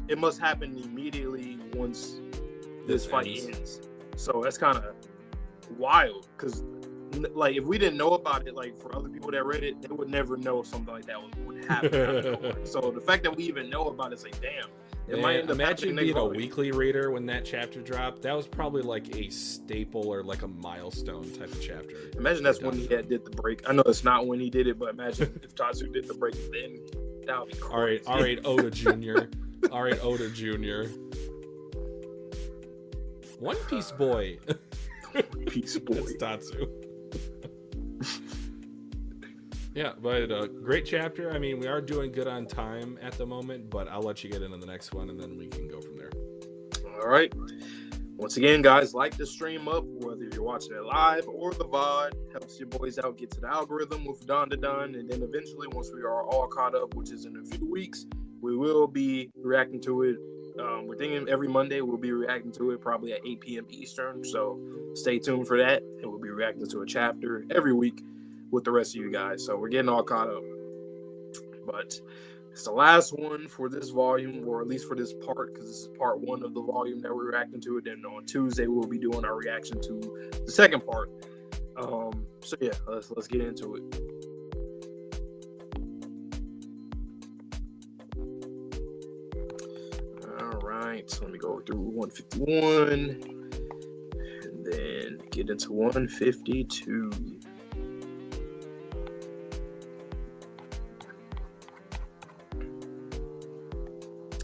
it must happen immediately once this fight ends. So that's kind of wild because like if we didn't know about it, like for other people that read it, they would never know something like that would happen. So the fact that we even know about it's like, damn. It might end up imagine happening being a next weekly reader when that chapter dropped. That was probably like a staple or like a milestone type of chapter. Imagine that's when he did the break. I know it's not when he did it, but imagine if Tatsu did the break then. That would be crazy. All right, Oda Jr. All right, Oda Jr. One Piece Boy. Piece boy. That's Tatsu. Yeah, but great chapter. I mean, we are doing good on time at the moment, but I'll let you get into the next one, and then we can go from there. All right. Once again, guys, like the stream up, whether you're watching it live or the VOD. Helps your boys out get to the algorithm with Dandadan, and then eventually, once we are all caught up, which is in a few weeks, we will be reacting to it. We're thinking every Monday we'll be reacting to it, probably at 8 p.m. Eastern. So stay tuned for that, and we'll be reacting to a chapter every week with the rest of you guys. So we're getting all caught up. But It's the last one for this volume, or at least for this part, because this is part 1 of the volume that we're reacting to. And then on Tuesday, we'll be doing our reaction to the second part. So yeah, let's get into it. All right, so let me go through 151 and then get into 152.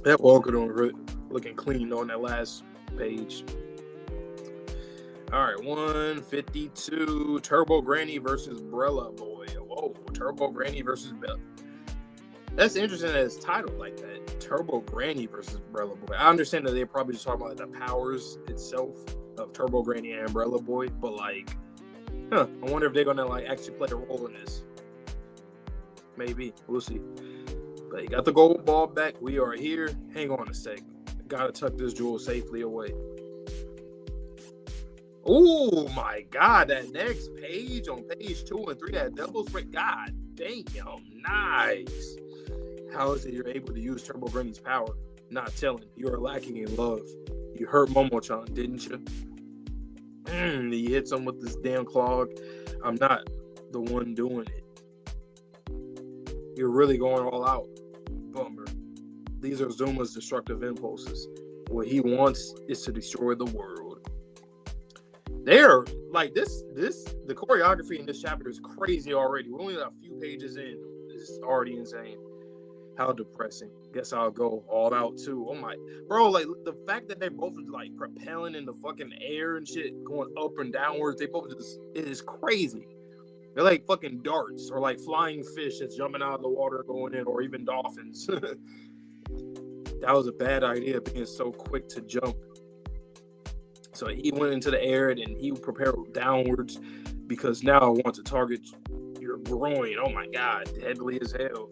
That Okarun looking clean on that last page. All right, 152. Turbo Granny versus Brella Boy. Whoa, Turbo Granny versus Bella. That's interesting that it's titled like that. Turbo Granny versus Brella Boy. I understand that they're probably just talking about the powers itself of Turbo Granny and Brella Boy, but like, I wonder if they're gonna like actually play a role in this. Maybe. We'll see. But you got the gold ball back. We are here. Hang on a sec. Gotta tuck this jewel safely away. Oh my God, that next page on page 2 and 3, that double spray. God damn, nice. How is it you're able to use Turbo Granny's power? Not telling. You are lacking in love. You hurt Momo-chan, didn't you? He hits him with this damn clog. I'm not the one doing it. You're really going all out. Bummer. These are Zuma's destructive impulses. What he wants is to destroy the world. They're like the choreography in this chapter is crazy already. We're only a few pages in. It's already insane. How depressing. Guess I'll go all out too. Oh my bro, like the fact that they're both like propelling in the fucking air and shit, going up and downwards, they both just, it is crazy. They're like fucking darts or like flying fish that's jumping out of the water going in, or even dolphins. That was a bad idea, being so quick to jump. So he went into the air and he propelled downwards because now I want to target your groin. Oh my God, deadly as hell.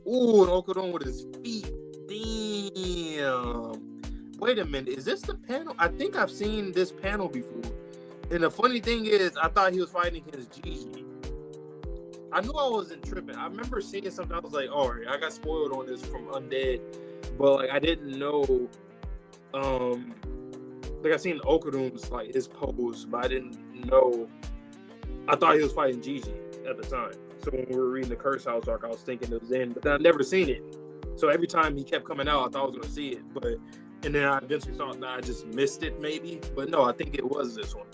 Ooh, and Okarun with his feet. Damn. Wait a minute, is this the panel? I think I've seen this panel before. And the funny thing is, I thought he was fighting against Gigi. I knew I wasn't tripping. I remember seeing something. I was like, all right, I got spoiled on this from Undead. But like, I didn't know. Like I seen Okarun's like his pose, but I didn't know. I thought he was fighting Gigi at the time. So when we were reading the Curse House arc, I was thinking it was in, but then I'd never seen it. So every time he kept coming out, I thought I was gonna see it. And then I eventually thought that I just missed it maybe. But no, I think it was this one.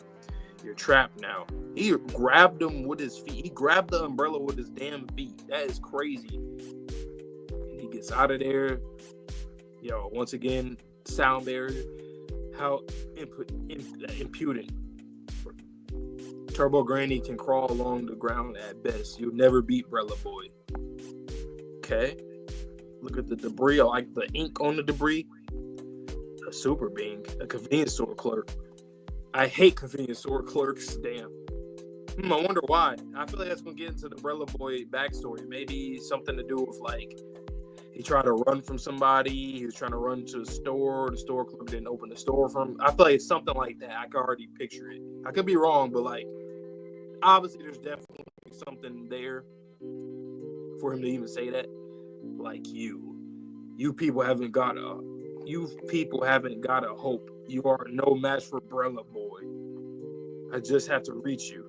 You're trapped now. He grabbed him with his feet. He grabbed the umbrella with his damn feet. That is crazy. And he gets out of there. Yo, once again, sound barrier. How impudent. Turbo Granny can crawl along the ground at best. You'll never beat Brella Boy. Okay. Look at the debris. I like the ink on the debris. A super being. A convenience store clerk. I hate convenience store clerks. Damn. I wonder why. I feel like that's going to get into the Brella Boy backstory. Maybe something to do with like he tried to run from somebody. He was trying to run to a store. The store clerk didn't open the store for him. I feel like it's something like that. I can already picture it. I could be wrong, but like obviously there's definitely something there for him to even say that. Like you people haven't got a hope. You are no match for Brella Boy. I just have to reach you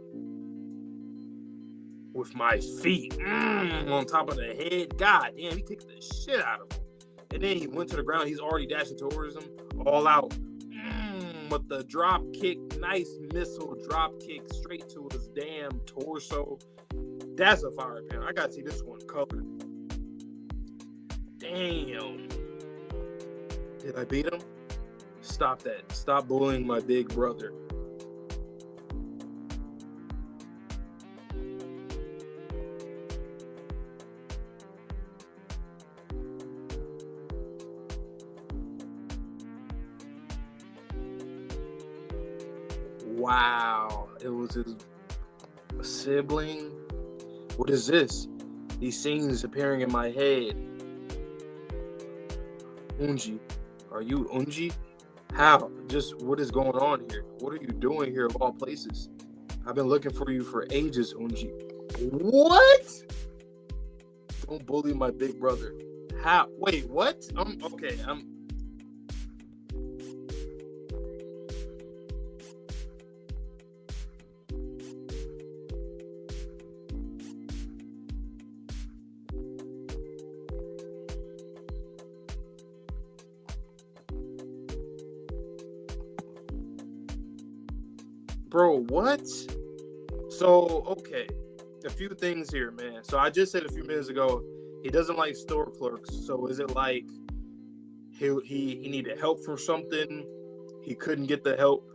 with my feet on top of the head. God damn, he kicked the shit out of him. And then he went to the ground. He's already dashing towards him, all out. With the drop kick, nice missile drop kick straight to his damn torso. That's a fire panel. I gotta see this one covered. Damn. Did I beat him? Stop that. Stop bullying my big brother. Wow. It was his sibling. What is this? These scenes appearing in my head. Unji. Are you Unji? How? Just what is going on here? What are you doing here of all places? I've been looking for you for ages, Unji. What? Don't bully my big brother. How? Wait, what? Okay. Bro, what? So, okay. A few things here, man. So I just said a few minutes ago, he doesn't like store clerks. So is it like he needed help for something? He couldn't get the help.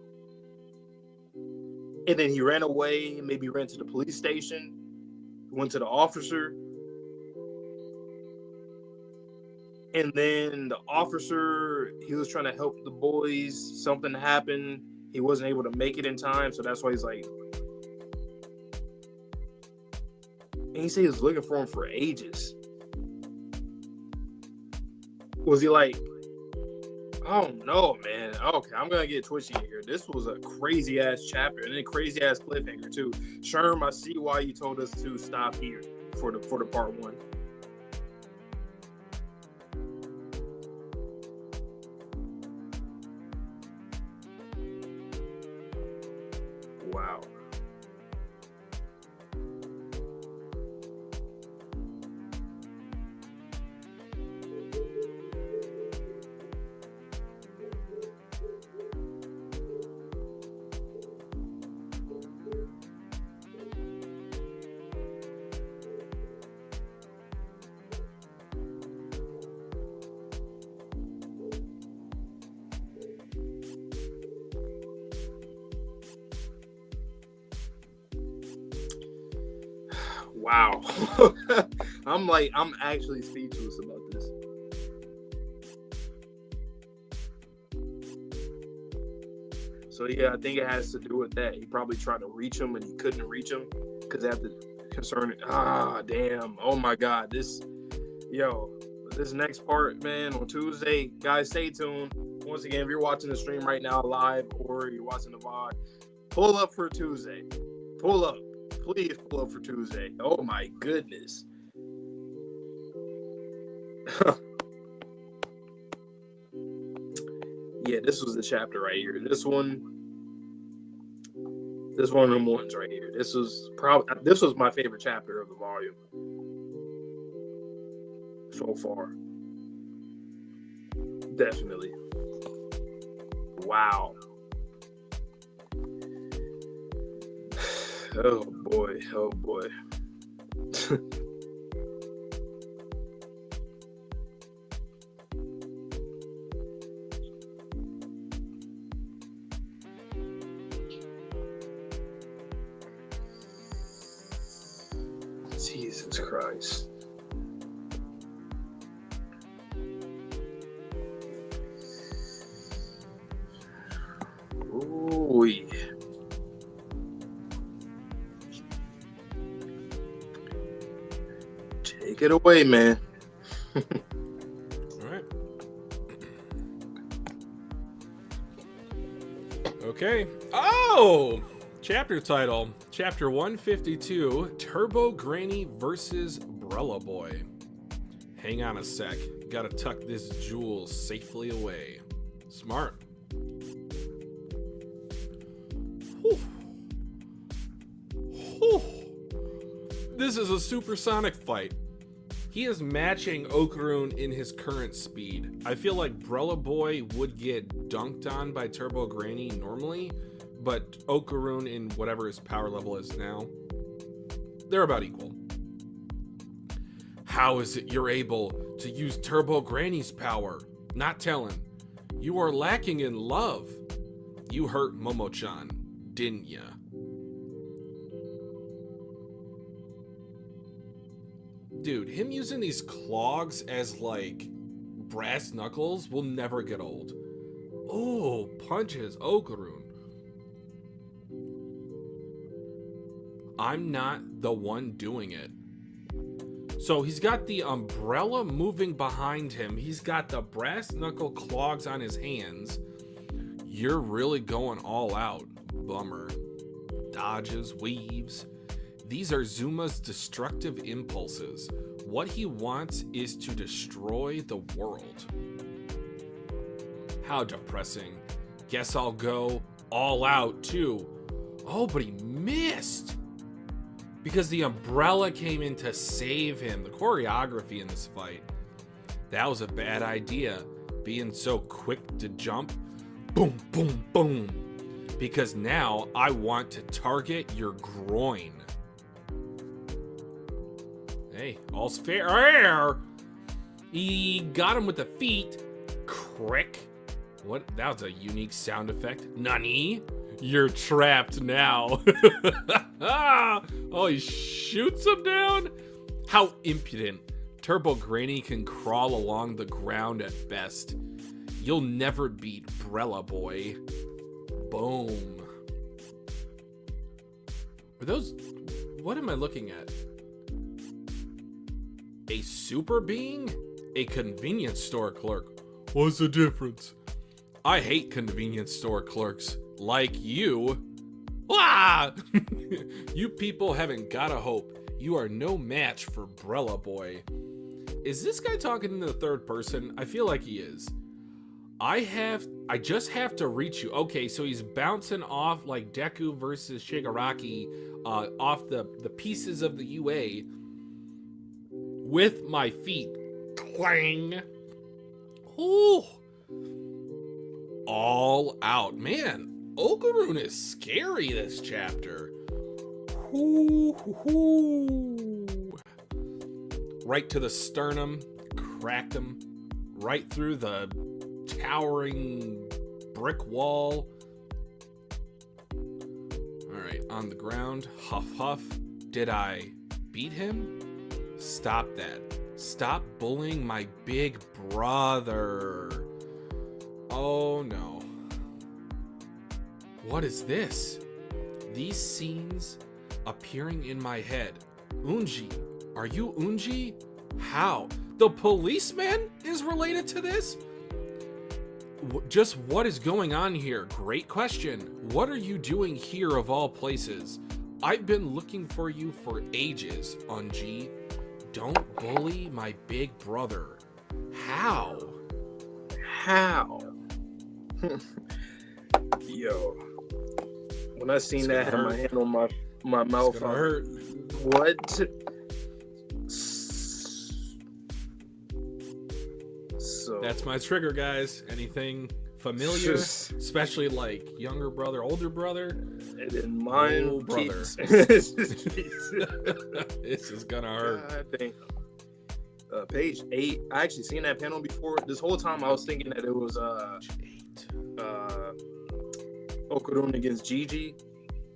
And then he ran away, maybe ran to the police station, went to the officer. And then the officer, he was trying to help the boys. Something happened. He wasn't able to make it in time. So that's why he's like, and he said he was looking for him for ages. Was he like, oh no, man. Okay, I'm gonna get twitchy in here. This was a crazy ass chapter and then crazy ass cliffhanger too. Sherm, I see why you told us to stop here for the part one. Wow. Wow. I'm actually speechless about this. So yeah, I think it has to do with that. He probably tried to reach him and he couldn't reach him because they have to concern. Damn. Oh my God. This next part, man, on Tuesday, guys, stay tuned. Once again, if you're watching the stream right now live or you're watching the VOD, pull up for Tuesday. Pull up. Please pull up for Tuesday. Oh my goodness. Yeah, this was the chapter right here. This one of them ones right here. This was my favorite chapter of the volume so far. Definitely. Wow. Oh boy. Jesus Christ. Ooh. Take it away, man. All right. Okay. Oh! Chapter title. Chapter 152, Turbo Granny versus Brella Boy. Hang on a sec. Gotta tuck this jewel safely away. Smart. Whew. Whew. This is a supersonic fight. He is matching Okarun in his current speed. I feel like Brella Boy would get dunked on by Turbo Granny normally, but Okarun in whatever his power level is now, they're about equal. How is it you're able to use Turbo Granny's power? Not telling. You are lacking in love. You hurt Momo-chan, didn't ya? Dude, him using these clogs as like brass knuckles will never get old. Oh, punches Okarun. I'm not the one doing it. So he's got the umbrella moving behind him. He's got the brass knuckle clogs on his hands. You're really going all out. Bummer. Dodges, weaves. These are Zuma's destructive impulses. What he wants is to destroy the world. How depressing. Guess I'll go all out too. Oh, but he missed. Because the umbrella came in to save him. The choreography in this fight. That was a bad idea. Being so quick to jump. Boom, boom, boom. Because now I want to target your groin. Hey, all's fair. He got him with the feet. Crick. What? That was a unique sound effect. Nani? You're trapped now. Oh, he shoots him down? How impudent. Turbo Granny can crawl along the ground at best. You'll never beat Brella Boy. Boom. Are those... What am I looking at? A super being? A convenience store clerk. What's the difference? I hate convenience store clerks. Like you. Ah! You people haven't got a hope. You are no match for Brella Boy. Is this guy talking in the third person? I feel like he is. I just have to reach you. Okay, so he's bouncing off like Deku versus Shigaraki off the pieces of the UA with my feet. Clang. Ooh. All out. Man, Okarun is scary this chapter. Ooh, ooh, ooh. Right to the sternum. Cracked him. Right through the towering brick wall. Alright, on the ground. Huff, huff. Did I beat him? Stop that. Stop bullying my big brother. Oh no. What is this? These scenes appearing in my head. Unji. Are you Unji? How? The policeman is related to this? Just what is going on here? Great question. What are you doing here of all places? I've been looking for you for ages, Unji. Don't bully my big brother. How? How? Yo. When I seen that, I had my hand on my mouth. It's gonna hurt. What? So That's my trigger, guys. Anything familiar, especially like younger brother, older brother. And then mine, oh, brother. This is gonna hurt. God dang. Page 8. I actually seen that panel before. This whole time I was thinking that it was Okarun against Gigi.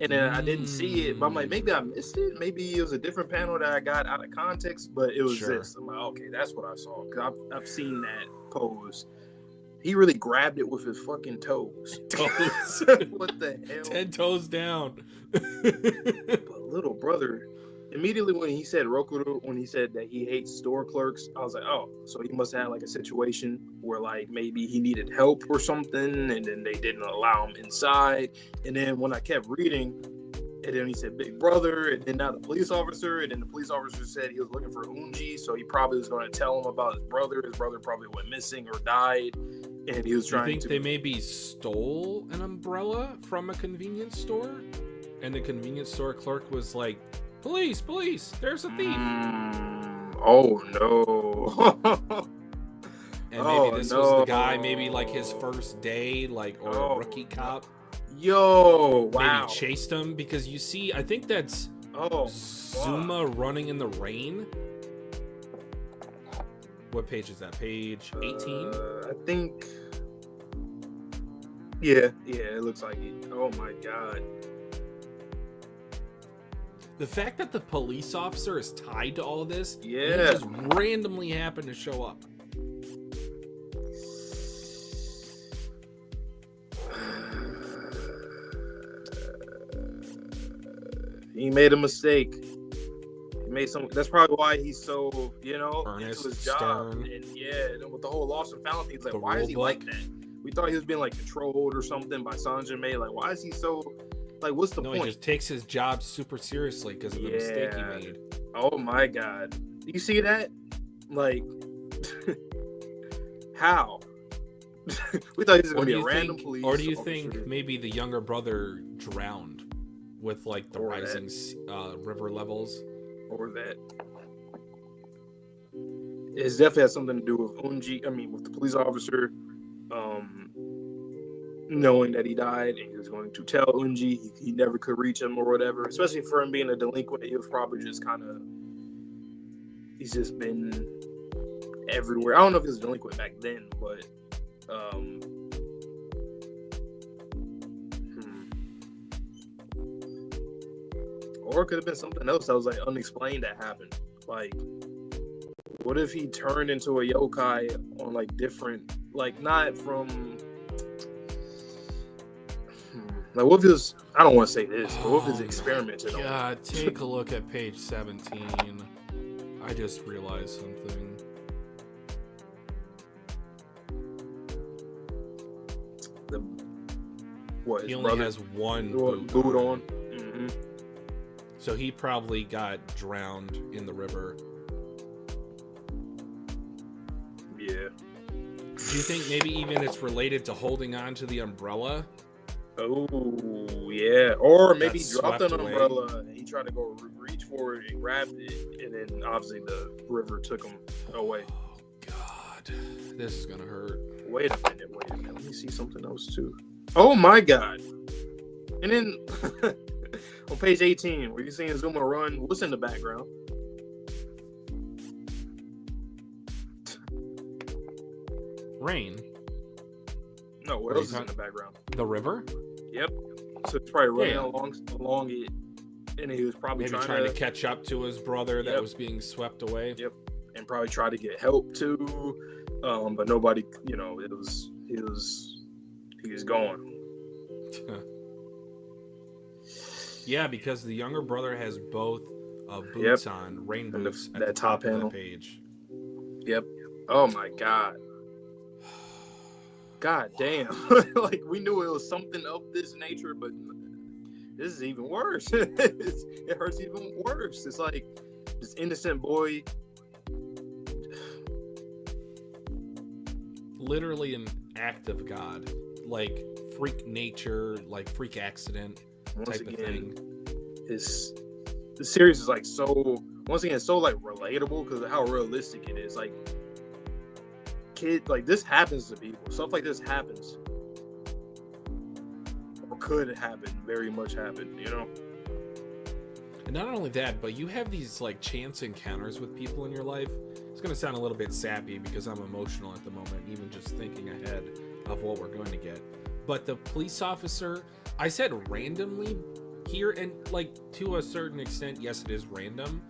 And then I didn't see it, but I'm like, maybe I missed it. Maybe it was a different panel that I got out of context, but it was this. I'm like, okay, that's what I saw. Because I've seen that pose. He really grabbed it with his fucking toes. What the hell? 10 toes down. But little brother, immediately when he said Rokuro, when he said that he hates store clerks, I was like, oh, so he must have had like a situation where like maybe he needed help or something, and then they didn't allow him inside. And then when I kept reading, and then he said big brother, and then now the police officer, and then the police officer said he was looking for Unji, so he probably was going to tell him about his brother. His brother probably went missing or died, and he was trying to... You think they maybe stole an umbrella from a convenience store? And the convenience store clerk was like, police, there's a thief. Oh, no. And maybe this was the guy, maybe like his first day, like, or a rookie cop. Yo, wow. Maybe chased him, because you see, I think that's Zuma running in the rain. What page is that? Page 18? I think. Yeah, it looks like it. Oh my god. The fact that the police officer is tied to all of this, yeah, he just randomly happened to show up. He made a mistake. He made some. That's probably why he's so, earnest, into his job. stern. And with the whole lost and found thing, he's like, The why is he rule like book. that? We thought he was being like controlled or something by Sanjime. Like, why is he so? Like, what's the point? He just takes his job super seriously because of the mistake he made. Oh my god. You see that? Like, how? We thought he was going to be a random police Or do you officer. think maybe the younger brother drowned with like the Or rising river levels? Or that. It's definitely has something to do with with the police officer, knowing that he died, and he was going to tell Unji he never could reach him or whatever. Especially for him being a delinquent, he was probably just he's just been everywhere. I don't know if he was a delinquent back then, but or it could have been something else that was like unexplained that happened. Like, what if he turned into a yokai on like different, like not from, like what if this? I don't want to say this, but what if it's experimented on? God, take a look at page 17. I just realized something. He only has one boot on. Mm-hmm. So he probably got drowned in the river. Yeah. Do you think maybe even it's related to holding on to the umbrella? Oh, yeah. Or maybe he dropped an away. umbrella and he tried to go reach for it and grabbed it, and then obviously the river took him away. Oh, God. This is going to hurt. Wait a minute. Let me see something else, too. Oh, my God. And then on page 18, where you're seeing Zuma run, what's in the background? Rain. No, what else is in the background? The river? Yep. So it's probably running along it, and he was probably maybe trying to catch up to his brother that was being swept away. Yep. And probably try to get help too, but nobody. You know, he was gone. Yeah, because the younger brother has both boots on, rain boots, that top panel page. Yep. Oh my God. God damn. Like, we knew it was something of this nature, but this is even worse. It hurts even worse. It's like this innocent boy. Literally an act of God. Like freak nature, like freak accident Once type again, of thing. The series is like so, once again, so like relatable because of how realistic it is. Like, like this happens to people. Stuff like this happens, or could happen. Very much happen. You know. And not only that, but you have these like chance encounters with people in your life. It's gonna sound a little bit sappy because I'm emotional at the moment, even just thinking ahead of what we're going to get. But the police officer, I said randomly here, and like to a certain extent, yes, it is random,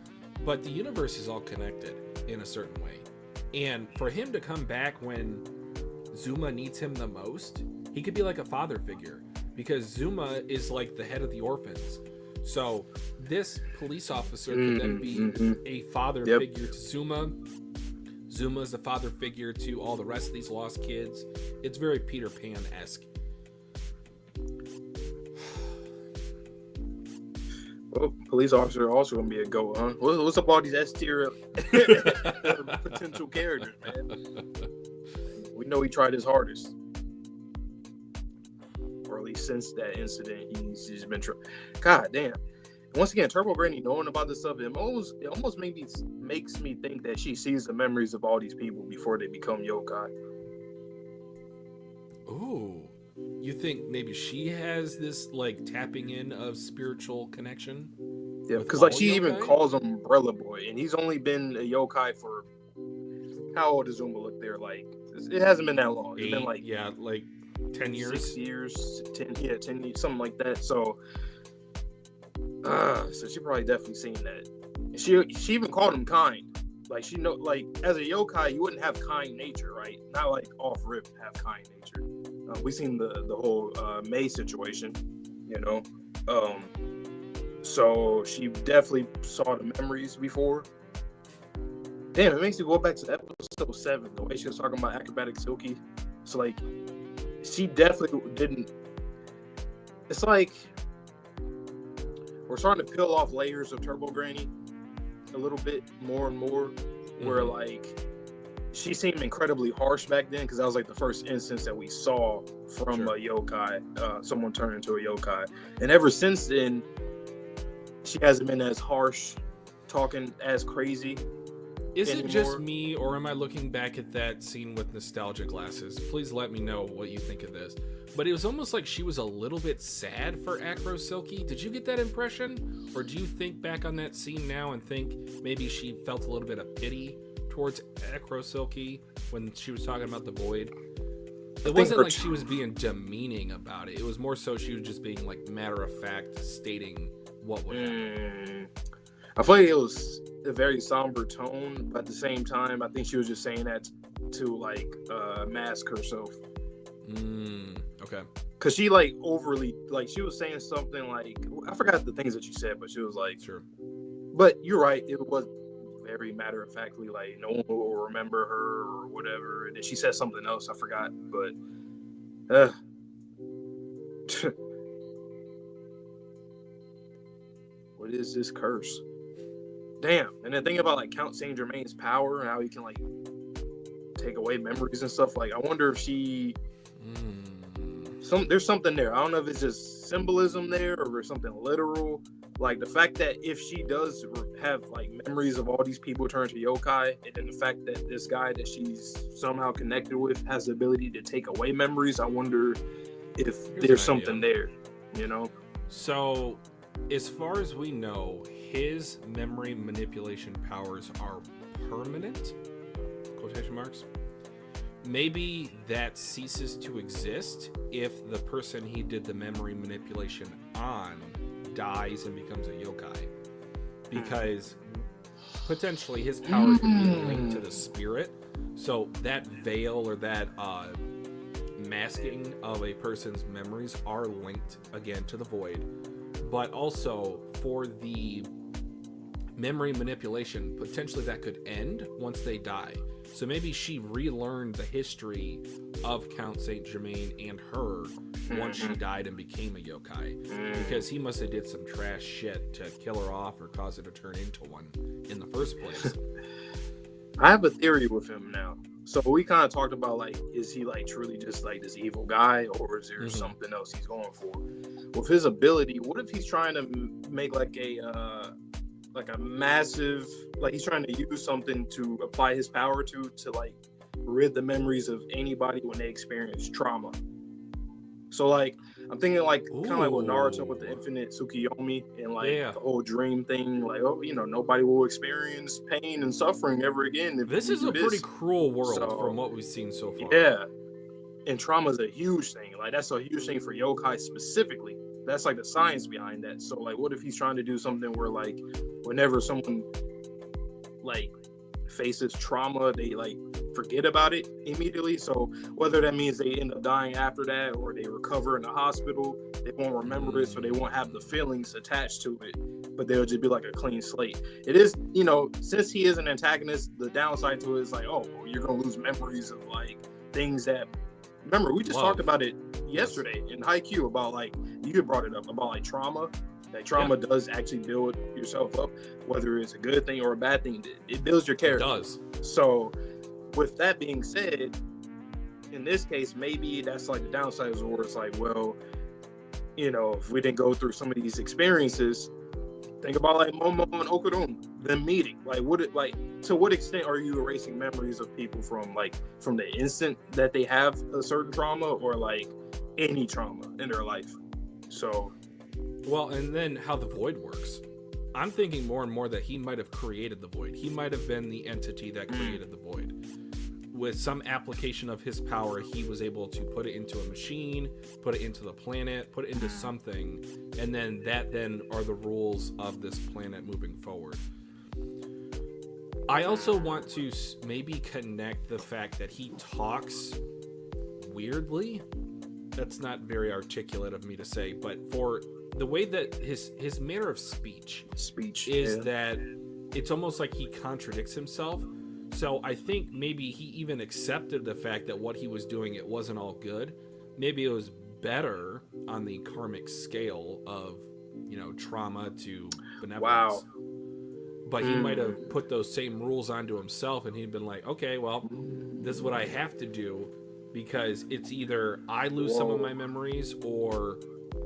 but the universe is all connected in a certain way. And for him to come back when Zuma needs him the most, he could be like a father figure because Zuma is like the head of the orphans. So this police officer could then be a father figure to Zuma. Zuma is the father figure to all the rest of these lost kids. It's very Peter Pan-esque. Well, police officer also gonna be a goat, huh? What's up all these S-tier potential characters, man? We know he tried his hardest, or at least since that incident, he's been. God damn. Once again, Turbo Granny knowing about this stuff, it almost makes me think that she sees the memories of all these people before they become yokai. Ooh. You think maybe she has this like tapping in of spiritual connection? Yeah, because like she even calls him Umbrella Boy, and he's only been a yokai for how old does Zuma look there? Like it hasn't been that long. It's been like 10 years, 6 years, 10 years, something like that. So she probably definitely seen that. And she even called him kind. Like she know, like as a yokai, you wouldn't have kind nature, right? Not like off rip have kind nature. We seen the whole May situation, you know. So she definitely saw the memories before. Damn, it makes you go back to episode 7, the way she was talking about acrobatic Silky. So like, she definitely didn't. It's like we're starting to peel off layers of Turbo Granny, a little bit more and more, where like she seemed incredibly harsh back then, because that was like the first instance that we saw from a yokai, someone turn into a yokai, and ever since then she hasn't been as harsh, talking as crazy. Is anymore. it just me, or am I looking back at that scene with nostalgia glasses? Please let me know what you think of this. But it was almost like she was a little bit sad for Acro Silky. Did you get that impression? Or do you think back on that scene now and think maybe she felt a little bit of pity towards Acro Silky when she was talking about the void? It wasn't like she was being demeaning about it. It was more so she was just being like matter of fact, stating what would happen. I feel like it was a very somber tone, but at the same time, I think she was just saying that to like mask herself. Okay. Cause she like overly, like she was saying something like, I forgot the things that she said, but she was like, sure. But you're right, it was very matter of factly like no one will remember her or whatever. And then she said something else, I forgot, but what is this curse? Damn. And then think about like Count Saint Germain's power and how he can like take away memories and stuff. Like I wonder if she there's something there. I don't know if it's just symbolism there or something literal. Like the fact that if she does have like memories of all these people turned to yokai, and then the fact that this guy that she's somehow connected with has the ability to take away memories, I wonder if there's something there, you know? So as far as we know, his memory manipulation powers are permanent, quotation marks. Maybe that ceases to exist if the person he did the memory manipulation on dies and becomes a yokai. Because potentially his power could be linked to the spirit. So that veil or that masking of a person's memories are linked again to the void. But also for the memory manipulation, potentially that could end once they die. So maybe she relearned the history of Count Saint Germain and her once she died and became a yokai, because he must have did some trash shit to kill her off or cause her to turn into one in the first place. I have a theory with him now. So we kind of talked about like, is he like truly just like this evil guy, or is there something else he's going for with his ability? What if he's trying to make like a massive, like he's trying to use something to apply his power to like rid the memories of anybody when they experience trauma. So like I'm thinking like kind of like with Naruto with the infinite Tsukiyomi and like the whole dream thing, like, oh, you know, nobody will experience pain and suffering ever again. This is a pretty cruel world from what we've seen so far. Yeah, and trauma is a huge thing. Like that's a huge thing for yokai specifically. That's like the science behind that. So like, what if he's trying to do something where like, whenever someone like faces trauma, they like forget about it immediately. So whether that means they end up dying after that or they recover in the hospital, they won't remember it, so they won't have the feelings attached to it, but they'll just be like a clean slate. It is, you know, since he is an antagonist, the downside to it is like, oh, well, you're gonna lose memories of like things that, remember, we just talked about it yesterday in Haikyuu about like, you brought it up about like trauma. That trauma does actually build yourself up, whether it's a good thing or a bad thing. It builds your character. It does. So with that being said, in this case, maybe that's like the downside is where it's like, well, you know, if we didn't go through some of these experiences, think about like Momo and Okarun, them meeting. Like, to what extent are you erasing memories of people from the instant that they have a certain trauma, or like any trauma in their life? So, well, and then how the void works. I'm thinking more and more that he might have created the void. He might have been the entity that created the void. With some application of his power, he was able to put it into a machine, put it into the planet, put it into something, and then that are the rules of this planet moving forward. I also want to maybe connect the fact that he talks weirdly. That's not very articulate of me to say, but for the way that his manner of speech is that it's almost like he contradicts himself. So I think maybe he even accepted the fact that what he was doing, it wasn't all good. Maybe it was better on the karmic scale of, you know, trauma to benevolence. Wow. but he might have put those same rules onto himself, and he'd been like, okay, well, this is what I have to do, because it's either I lose some of my memories or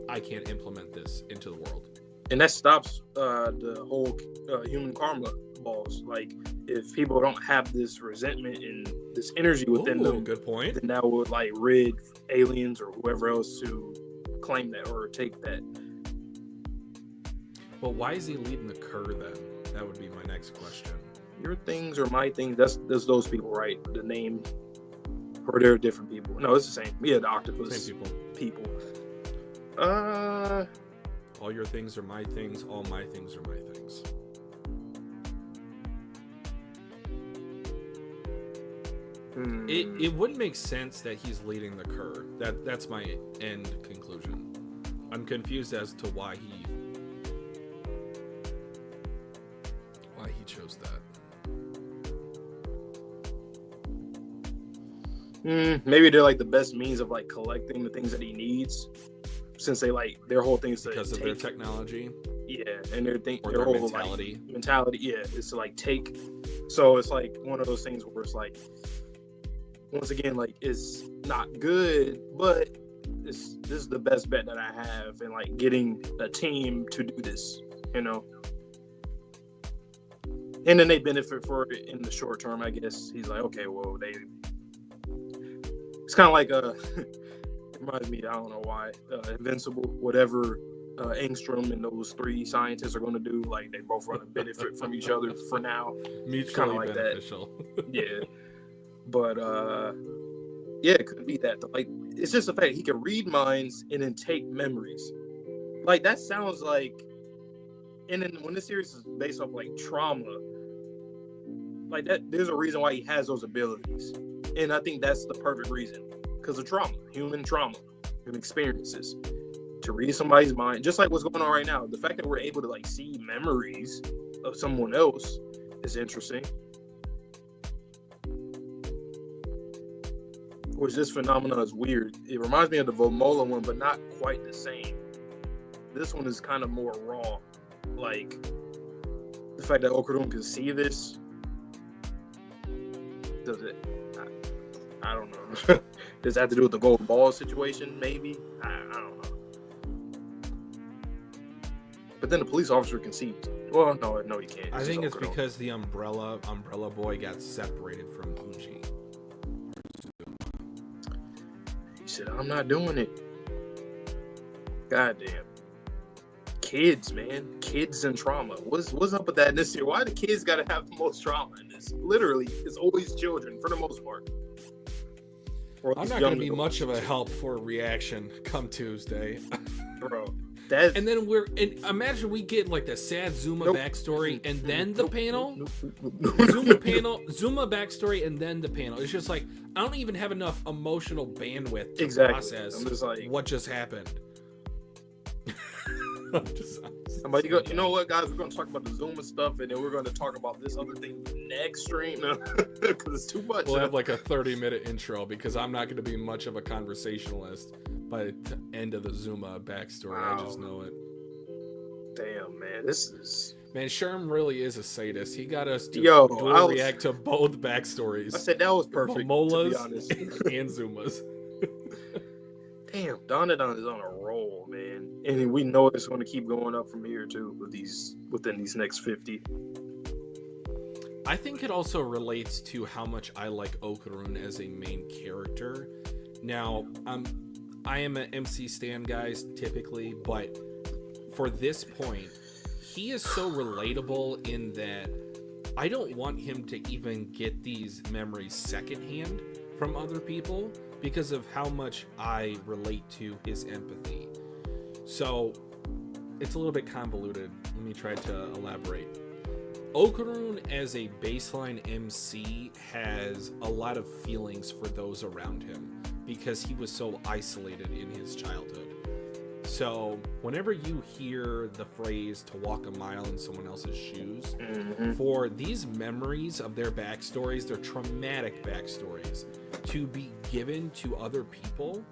I can't implement this into the world. And that stops the whole human karma balls. Like, if people don't have this resentment and this energy within them, good point. then that would like rid aliens or whoever else to claim that or take that. But why is he leading the Cur then? That would be my next question. Your things or my things, that's those people, right? The name, or they're different people. No, it's the same. Yeah, the octopus. Same People. All your things are my things. All my things are my things. It would make sense that he's leading the Cur. That's my end conclusion. I'm confused as to why he chose that. Maybe they're like the best means of like collecting the things that he needs, since they like their whole thing is to because of their technology. Yeah, and their whole mentality. Like, mentality, yeah, is to like take. So it's like one of those things where it's like, once again, like it's not good, but this is the best bet that I have, and like getting a team to do this, you know. And then they benefit for it in the short term, I guess. He's like, okay, well, it's kind of like it reminds me, I don't know why, Invincible, whatever Engstrom and those three scientists are going to do, like they both want to benefit from each other for now. Mutually like beneficial. Yeah. But yeah, it could be that. Like, it's just the fact he can read minds and then take memories. Like, that sounds like, and then when this series is based off like trauma, like that, there's a reason why he has those abilities, and I think that's the perfect reason, because of trauma, human trauma and experiences, to read somebody's mind, just like what's going on right now. The fact that we're able to like see memories of someone else is interesting. Which this phenomenon is weird. It reminds me of the Vomola one, but not quite the same. This one is kind of more raw. Like, the fact that Okarun can see this, does it? I don't know. Does that have to do with the gold ball situation? Maybe. I don't know. But then the police officer can see. Well, no, he can't. I think it's because the umbrella boy got separated from Uji. He said, "I'm not doing it." Goddamn. Kids, man. Kids and trauma. What's up with that in this year? Why do kids gotta have the most trauma in this? Literally, it's always children for the most part. I'm not gonna be much of a help for a reaction come Tuesday. Bro. And then imagine we get like the sad Zuma backstory and then the panel. Zuma backstory and then the panel. It's just like, I don't even have enough emotional bandwidth to process what just happened. I'm like, you know what, guys? We're going to talk about the Zuma stuff, and then we're going to talk about this other thing next stream, because it's too much. We'll have like a 30-minute intro, because I'm not going to be much of a conversationalist by the end of the Zuma backstory. Wow. I just know it. Damn, man, this is... Man, Sherm really is a sadist. He got us to react to both backstories. I said that was perfect, Momolas, to be honest. and Zumas. Damn, Dandadan is on a roll, man. And we know it's going to keep going up from here, too, within these next 50. I think it also relates to how much I like Okarun as a main character. Now, I am an MC stan, guys, typically, but for this point, he is so relatable in that I don't want him to even get these memories secondhand from other people, because of how much I relate to his empathy. So it's a little bit convoluted. Let me try to elaborate. Okarun as a baseline MC has a lot of feelings for those around him, because he was so isolated in his childhood. So whenever you hear the phrase to walk a mile in someone else's shoes, for these memories of their backstories, their traumatic backstories, to be given to other people,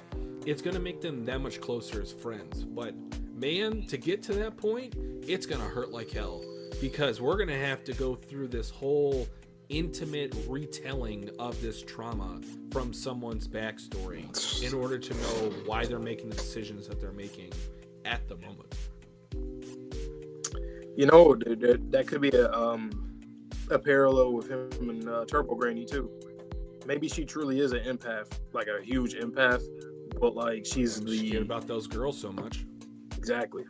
it's going to make them that much closer as friends. But man, to get to that point, it's going to hurt like hell. because we're gonna have to go through this whole intimate retelling of this trauma from someone's backstory in order to know why they're making the decisions that they're making at the moment. You know, that could be a parallel with him and Turbo Granny too. Maybe she truly is an empath, like a huge empath, but like she's She cared about those girls so much. Exactly.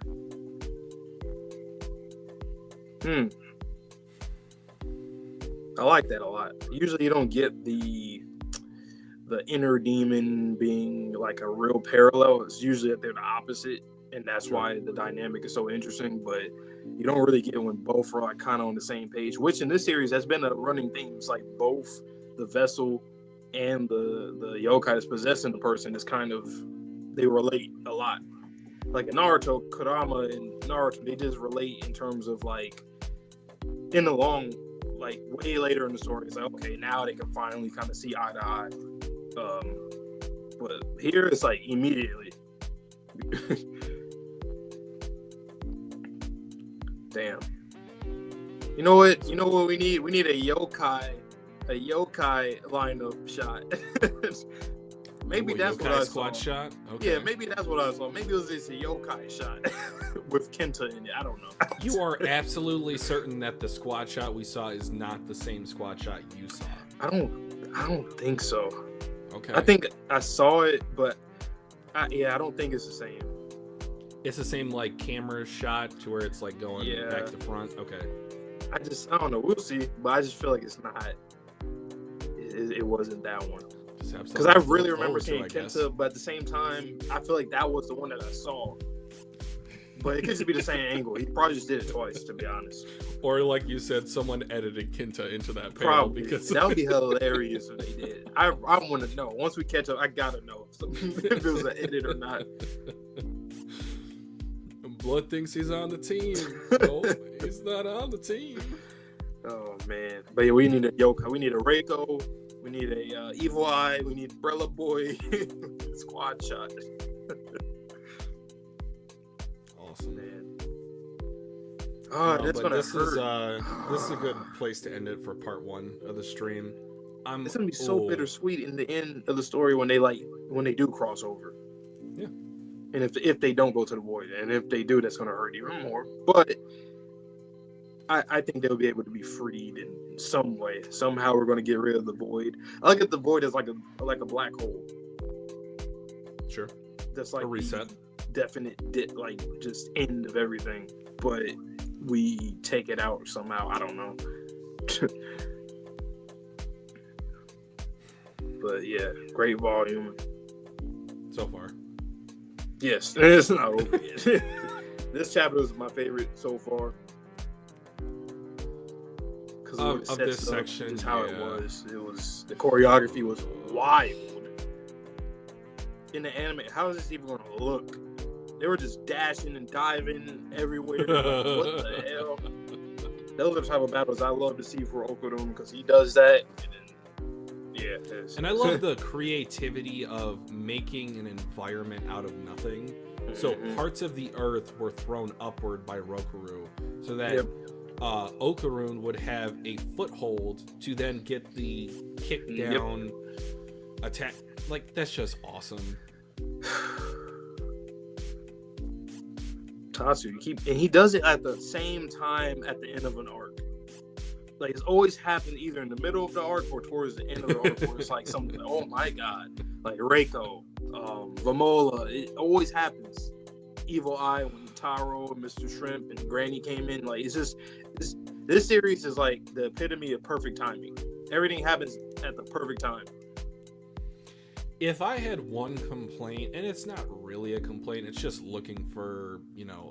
I like that a lot. Usually you don't get the inner demon being like a real parallel. It's usually that they're the opposite, and that's why the dynamic is so interesting. But you don't really get when both are like kind of on the same page, which in this series has been a running theme. It's like both the vessel and the yokai that's possessing the person is kind of, they relate a lot. Like in Naruto, Kurama and Naruto, they just relate in terms of like in the long, like way later in the story, it's like, okay, now they can finally kind of see eye to eye. But here it's like immediately. Damn. You know what we need? We need a yokai lineup shot. Maybe that's what I saw. Squad shot? Okay. Yeah, maybe that's what I saw. Maybe it was just a yokai shot with Kenta in it. I don't know. You are absolutely certain that the squad shot we saw is not the same squad shot you saw? I don't think so. Okay. I think I saw it, but I don't think it's the same. It's the same like camera shot to where it's like going back to front. Okay. I don't know. We'll see, but I just feel like it's not. It wasn't that one. Because I really remember seeing Kenta, but at the same time, I feel like that was the one that I saw. But it could just be the same angle. He probably just did it twice, to be honest. Or like you said, someone edited Kenta into that panel. Probably. Because that would be hilarious if they did. I want to know. Once we catch up, I gotta know if it was an edit or not. Blood thinks he's on the team. No, he's not on the team. Oh man! But yeah, we need a yokai. We need a Reiko. We need a Evil Eye. We need Umbrella Boy. Squad shot. Awesome, man. Oh, that's gonna hurt. This is a good place to end it for part 1 of the stream. It's gonna be so bittersweet in the end of the story when they do crossover. Yeah. And if they don't go to the void, and if they do, that's gonna hurt even more. But I think they'll be able to be freed in some way. Somehow we're going to get rid of the void. I look at the void as like a black hole. Sure. That's like a reset. Definite like just end of everything. But we take it out somehow. I don't know. But yeah, great volume. So far. Yes, it's not over yet. This chapter is my favorite so far. Of this section, is how it was. It was, the choreography was wild. In the anime, how is this even going to look? They were just dashing and diving everywhere. What the hell? Those are the type of battles I love to see for Okarun, because he does that. And I love the creativity of making an environment out of nothing. So parts of the earth were thrown upward by Rokurou, so that Okarun would have a foothold to then get the kick down attack. Like, that's just awesome. Tatsu, and he does it at the same time at the end of an arc. Like, it's always happened either in the middle of the arc or towards the end of the arc, where it's like something like, oh my god, like Reiko, Vamola, it always happens. Evil Eye when Taro and Mr. Shrimp and Granny came in, like, it's just this series is like the epitome of perfect timing. Everything happens at the perfect time. If I had one complaint, and it's not really a complaint, it's just looking for,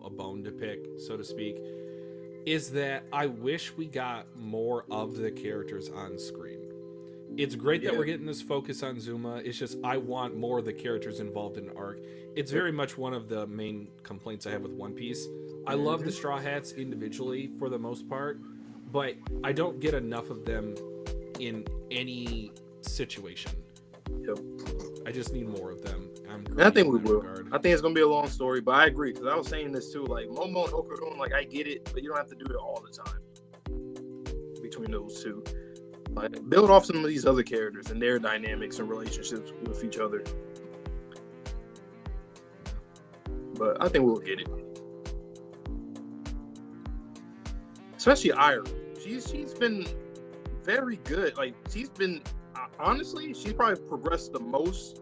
a bone to pick, so to speak, is that I wish we got more of the characters on screen. It's great that we're getting this focus on Zuma. It's just I want more of the characters involved in an arc. It's very much one of the main complaints I have with One Piece. I love the Straw Hats individually for the most part, but I don't get enough of them in any situation. Yep. I just need more of them. I'm And I think we in that will. regard. I think it's gonna be a long story, but I agree because I was saying this too. Like Momo and Okarun, like I get it, but you don't have to do it all the time between those two. Like build off some of these other characters and their dynamics and relationships with each other. But I think we'll get it. Especially Ira. She's been very good. Like she's been honestly, she's probably progressed the most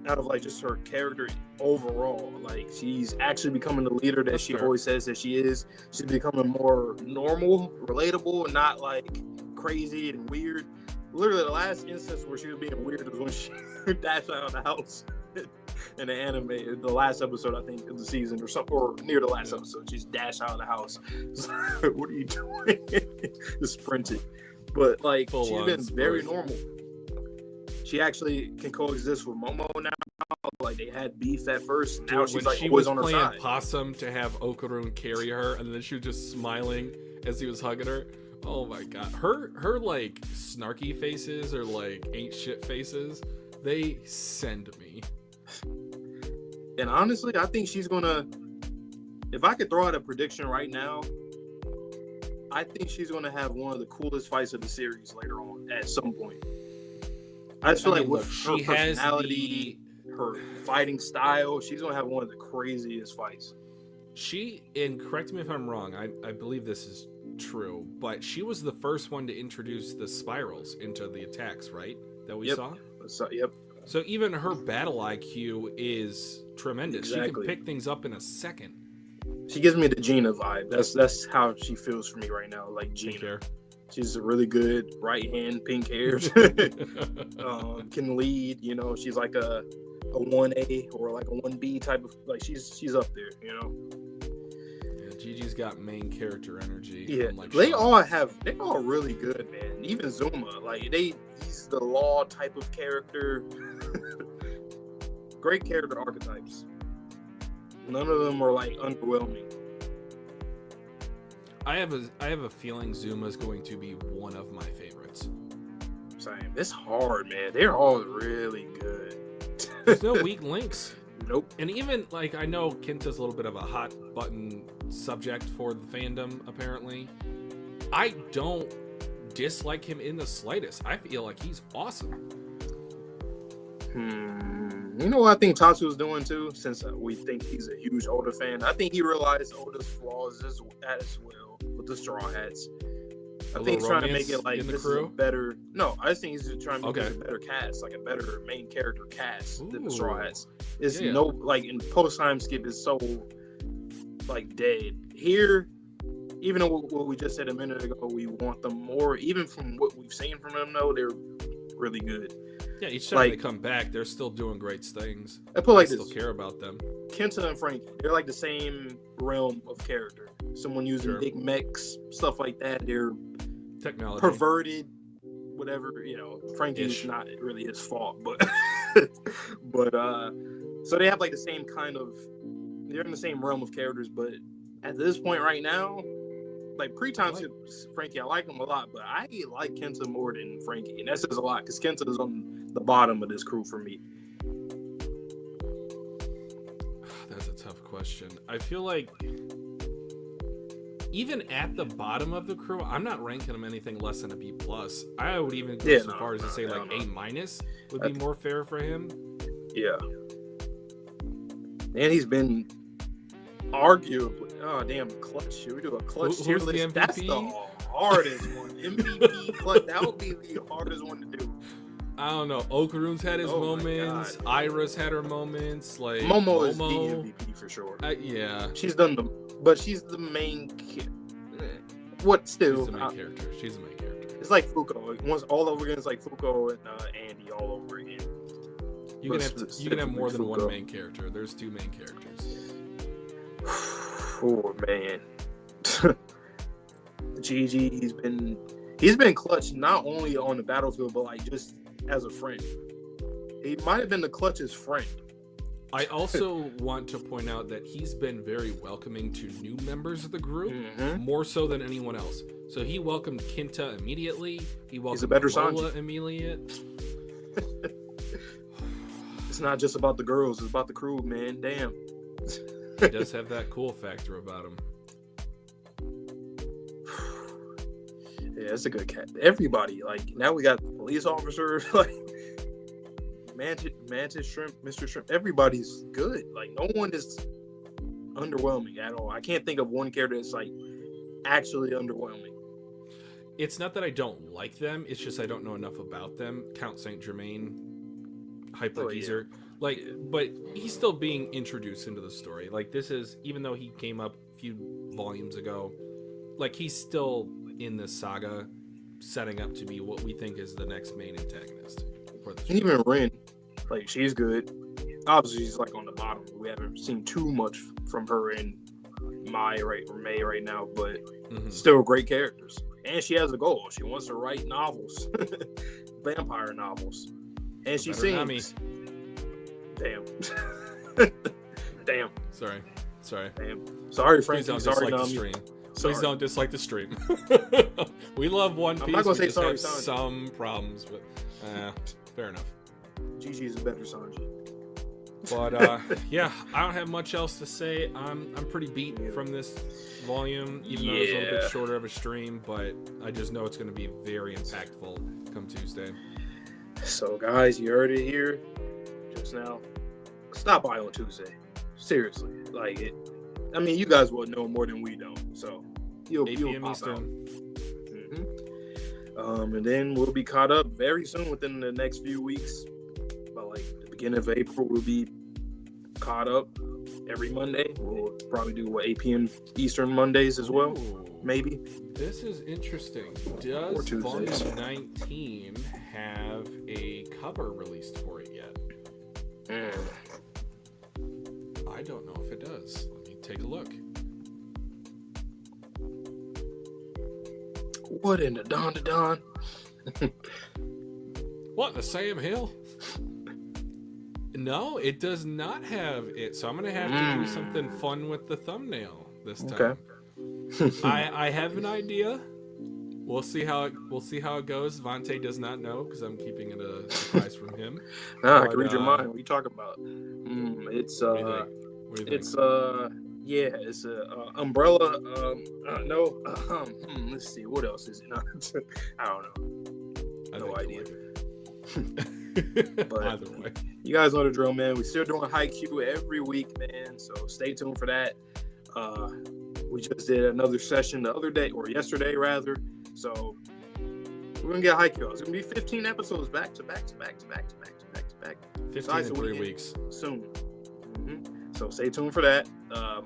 out of like just her character overall. Like she's actually becoming the leader that That's she fair. always says that she is. She's becoming more normal, relatable, and not like crazy and weird. Literally, the last instance where she was being weird was when she dashed out of the house in the anime. The last episode, I think, of the season or something, or near the last episode, she's dashed out of the house. What are you doing? Just sprinted. But like, Full she's on been very sprint. normal. She actually can coexist with Momo now. Like they had beef at first. Now Dude, she's when like she always was on her playing side. possum to have Okarun carry her, and then she was just smiling as he was hugging her. Oh my god, her like snarky faces or like ain't shit faces, they send me. And honestly, I think she's gonna. If I could throw out a prediction right now, I think she's gonna have one of the coolest fights of the series later on at some point. I just feel like with her she has personality, her fighting style, she's gonna have one of the craziest fights. and correct me if I'm wrong, I believe this is true, but she was the first one to introduce the spirals into the attacks, right? That we Yep. saw? So, yep. So even her battle IQ is tremendous. She Exactly. can pick things up in a second. She gives me the Gina vibe. That's how she feels for me right now. Like Take Gina. care. She's a really good right hand, pink haired. Can lead. You know, she's like a 1A or like a 1B type of like she's up there. You know. Yeah, Gigi's got main character energy. Yeah, unlike they're Sean. all really good, man. Even Zuma, like he's the law type of character. Great character archetypes. None of them are like underwhelming. I have a feeling Zuma's going to be one of my favorites. Same. It's hard, man. They're all really good. There's no weak links. Nope. And even like I know Kinta's a little bit of a hot button subject for the fandom, apparently. I don't dislike him in the slightest. I feel like he's awesome. You know what I think Tatsu's doing too, since we think he's a huge Oda fan? I think he realized Oda's flaws as well with the Straw Hats. I think he's trying to make it like in the this crew? is a better. No, I just think he's just trying to make Okay. this a better cast, like a better main character cast than the Ooh. Straw Hats. It's Yeah. no like in post time skip is so like dead here. Even though what we just said a minute ago, we want them more. Even from what we've seen from them, though, they're really good. Yeah, each time Like- they come back, they're still doing great things. I put like I still this: care about them. Kenta and Frankie, they're like the same realm of character. Someone using Sure. big mechs, stuff like that. They're Technology. perverted, whatever. You know, Frankie's Ish. not really his fault, but so they have like the same kind of. They're in the same realm of characters, but at this point right now, like pre-time skip Frankie, I like him a lot, but I like Kenta more than Frankie, and that says a lot because Kenta is on the bottom of this crew for me. That's a tough question. I feel like even at the bottom of the crew, I'm not ranking them anything less than a B plus. I would even go so far as to say like A minus would be more fair for him. Yeah. And he's been arguably, oh damn, clutch. Should we do a clutch Who's tier the list? MVP? That's the hardest one. MVP clutch. That would be the hardest one to do. I don't know. Okarun's had his Oh my moments. God. Ira's had her moments. Like Momo is the MVP for sure. Yeah. She's done but she's the main. What still? She's the main character. She's the main character. It's like Fuko. Once all over again, it's like Fuko and Andy all over again. You can have more than one Fuko. main character. There's two main characters. Oh man, Gigi, he's been clutch not only on the battlefield but like just as a friend. He might have been the clutchest friend. I also want to point out that he's been very welcoming to new members of the group, more so than anyone else. So he welcomed Kinta immediately. He welcomed He's a better Lola Sanji. immediate. This It's not just about the girls; it's about the crew, man. Damn. He does have that cool factor about him. Yeah, it's a good cat. Everybody, like, now we got police officers, like Mantis Shrimp, Mr. Shrimp. Everybody's good. Like, no one is underwhelming at all. I can't think of one character that's like actually underwhelming. It's not that I don't like them, it's just I don't know enough about them. Count Saint Germain, Hyper Geezer. Like, but he's still being introduced into the story. Like, this is, even though he came up a few volumes ago, like, he's still in this saga, setting up to be what we think is the next main antagonist for the show. Even Rin, like, she's good. Obviously, she's like on the bottom. We haven't seen too much from her in May right now, but still great characters. And she has a goal. She wants to write novels, vampire novels, and she sings. Damn. Damn. Sorry. Damn. Sorry, Frankie. Please don't Sorry, dislike the Nami. stream. Sorry. Please don't dislike the stream. We love One Piece. I'm not gonna say we just sorry, have Sanji. some problems, but fair enough. Gigi is a better Sanji. But yeah, I don't have much else to say. I'm pretty beat from this volume, even though it's a little bit shorter of a stream. But I just know it's going to be very impactful come Tuesday. So, guys, you heard it here just now. Stop by on Tuesday. Seriously, like it. I mean, you guys will know more than we don't. So you'll 8 you'll p.m. pop Eastern. out. And then we'll be caught up very soon within the next few weeks. By like the beginning of April, we'll be caught up every Monday. We'll probably do 8 p.m. Eastern Mondays as well. Ooh, Maybe. this is interesting. Or Does Tuesdays. Volume 19 have a cover released for it yet? I don't know if it does. Let me take a look. What in the Dandadan? What, the Sam Hill? No, it does not have it. So I'm going to have to do something fun with the thumbnail this time. Okay. I have an idea. We'll see how it goes. Vontae does not know because I'm keeping it a surprise from him. I can read your mind. What are you talking about? It's What do you think? it's it's a umbrella. No. Let's see. What else is it? I don't know. No idea. But Either way, you guys know the drill, man. We're still doing Haikyuu every week, man. So stay tuned for that. We just did another session the other day, or yesterday rather. So we're gonna get Haikyuu. It's gonna be 15 episodes back to back. 15 in 3 weeks. Soon. So stay tuned for that.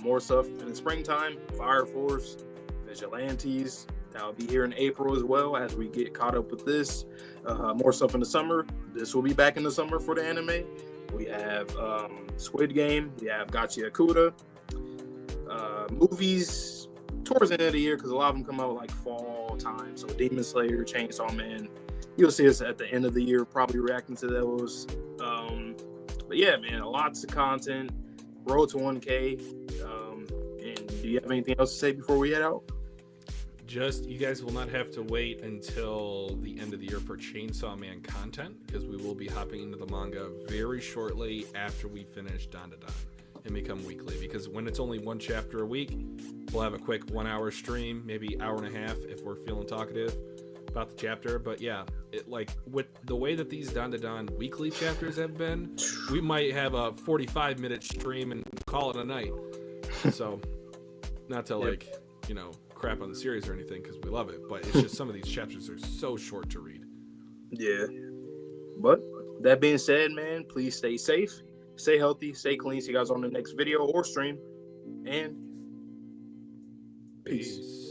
More stuff in the springtime. Fire Force, Vigilantes. That'll be here in April as well as we get caught up with this. More stuff in the summer. This will be back in the summer for the anime. We have Squid Game. We have Gachiakuta. Movies towards the end of the year because a lot of them come out like fall time. So Demon Slayer, Chainsaw Man. You'll see us at the end of the year probably reacting to those. But yeah, man, lots of content. Road to 1K. And do you have anything else to say before we head out? Just, you guys will not have to wait until the end of the year for Chainsaw Man content because we will be hopping into the manga very shortly after we finish Dandadan and become weekly. Because when it's only one chapter a week, we'll have a quick 1 hour stream, maybe hour and a half if we're feeling talkative about the chapter. But yeah, it, like with the way that these Dandadan weekly chapters have been, we might have a 45-minute stream and call it a night. So, not to like, you know, crap on the series or anything because we love it, but it's just some of these chapters are so short to read. Yeah. But that being said, man, please stay safe, stay healthy, stay clean. See you guys on the next video or stream. And peace.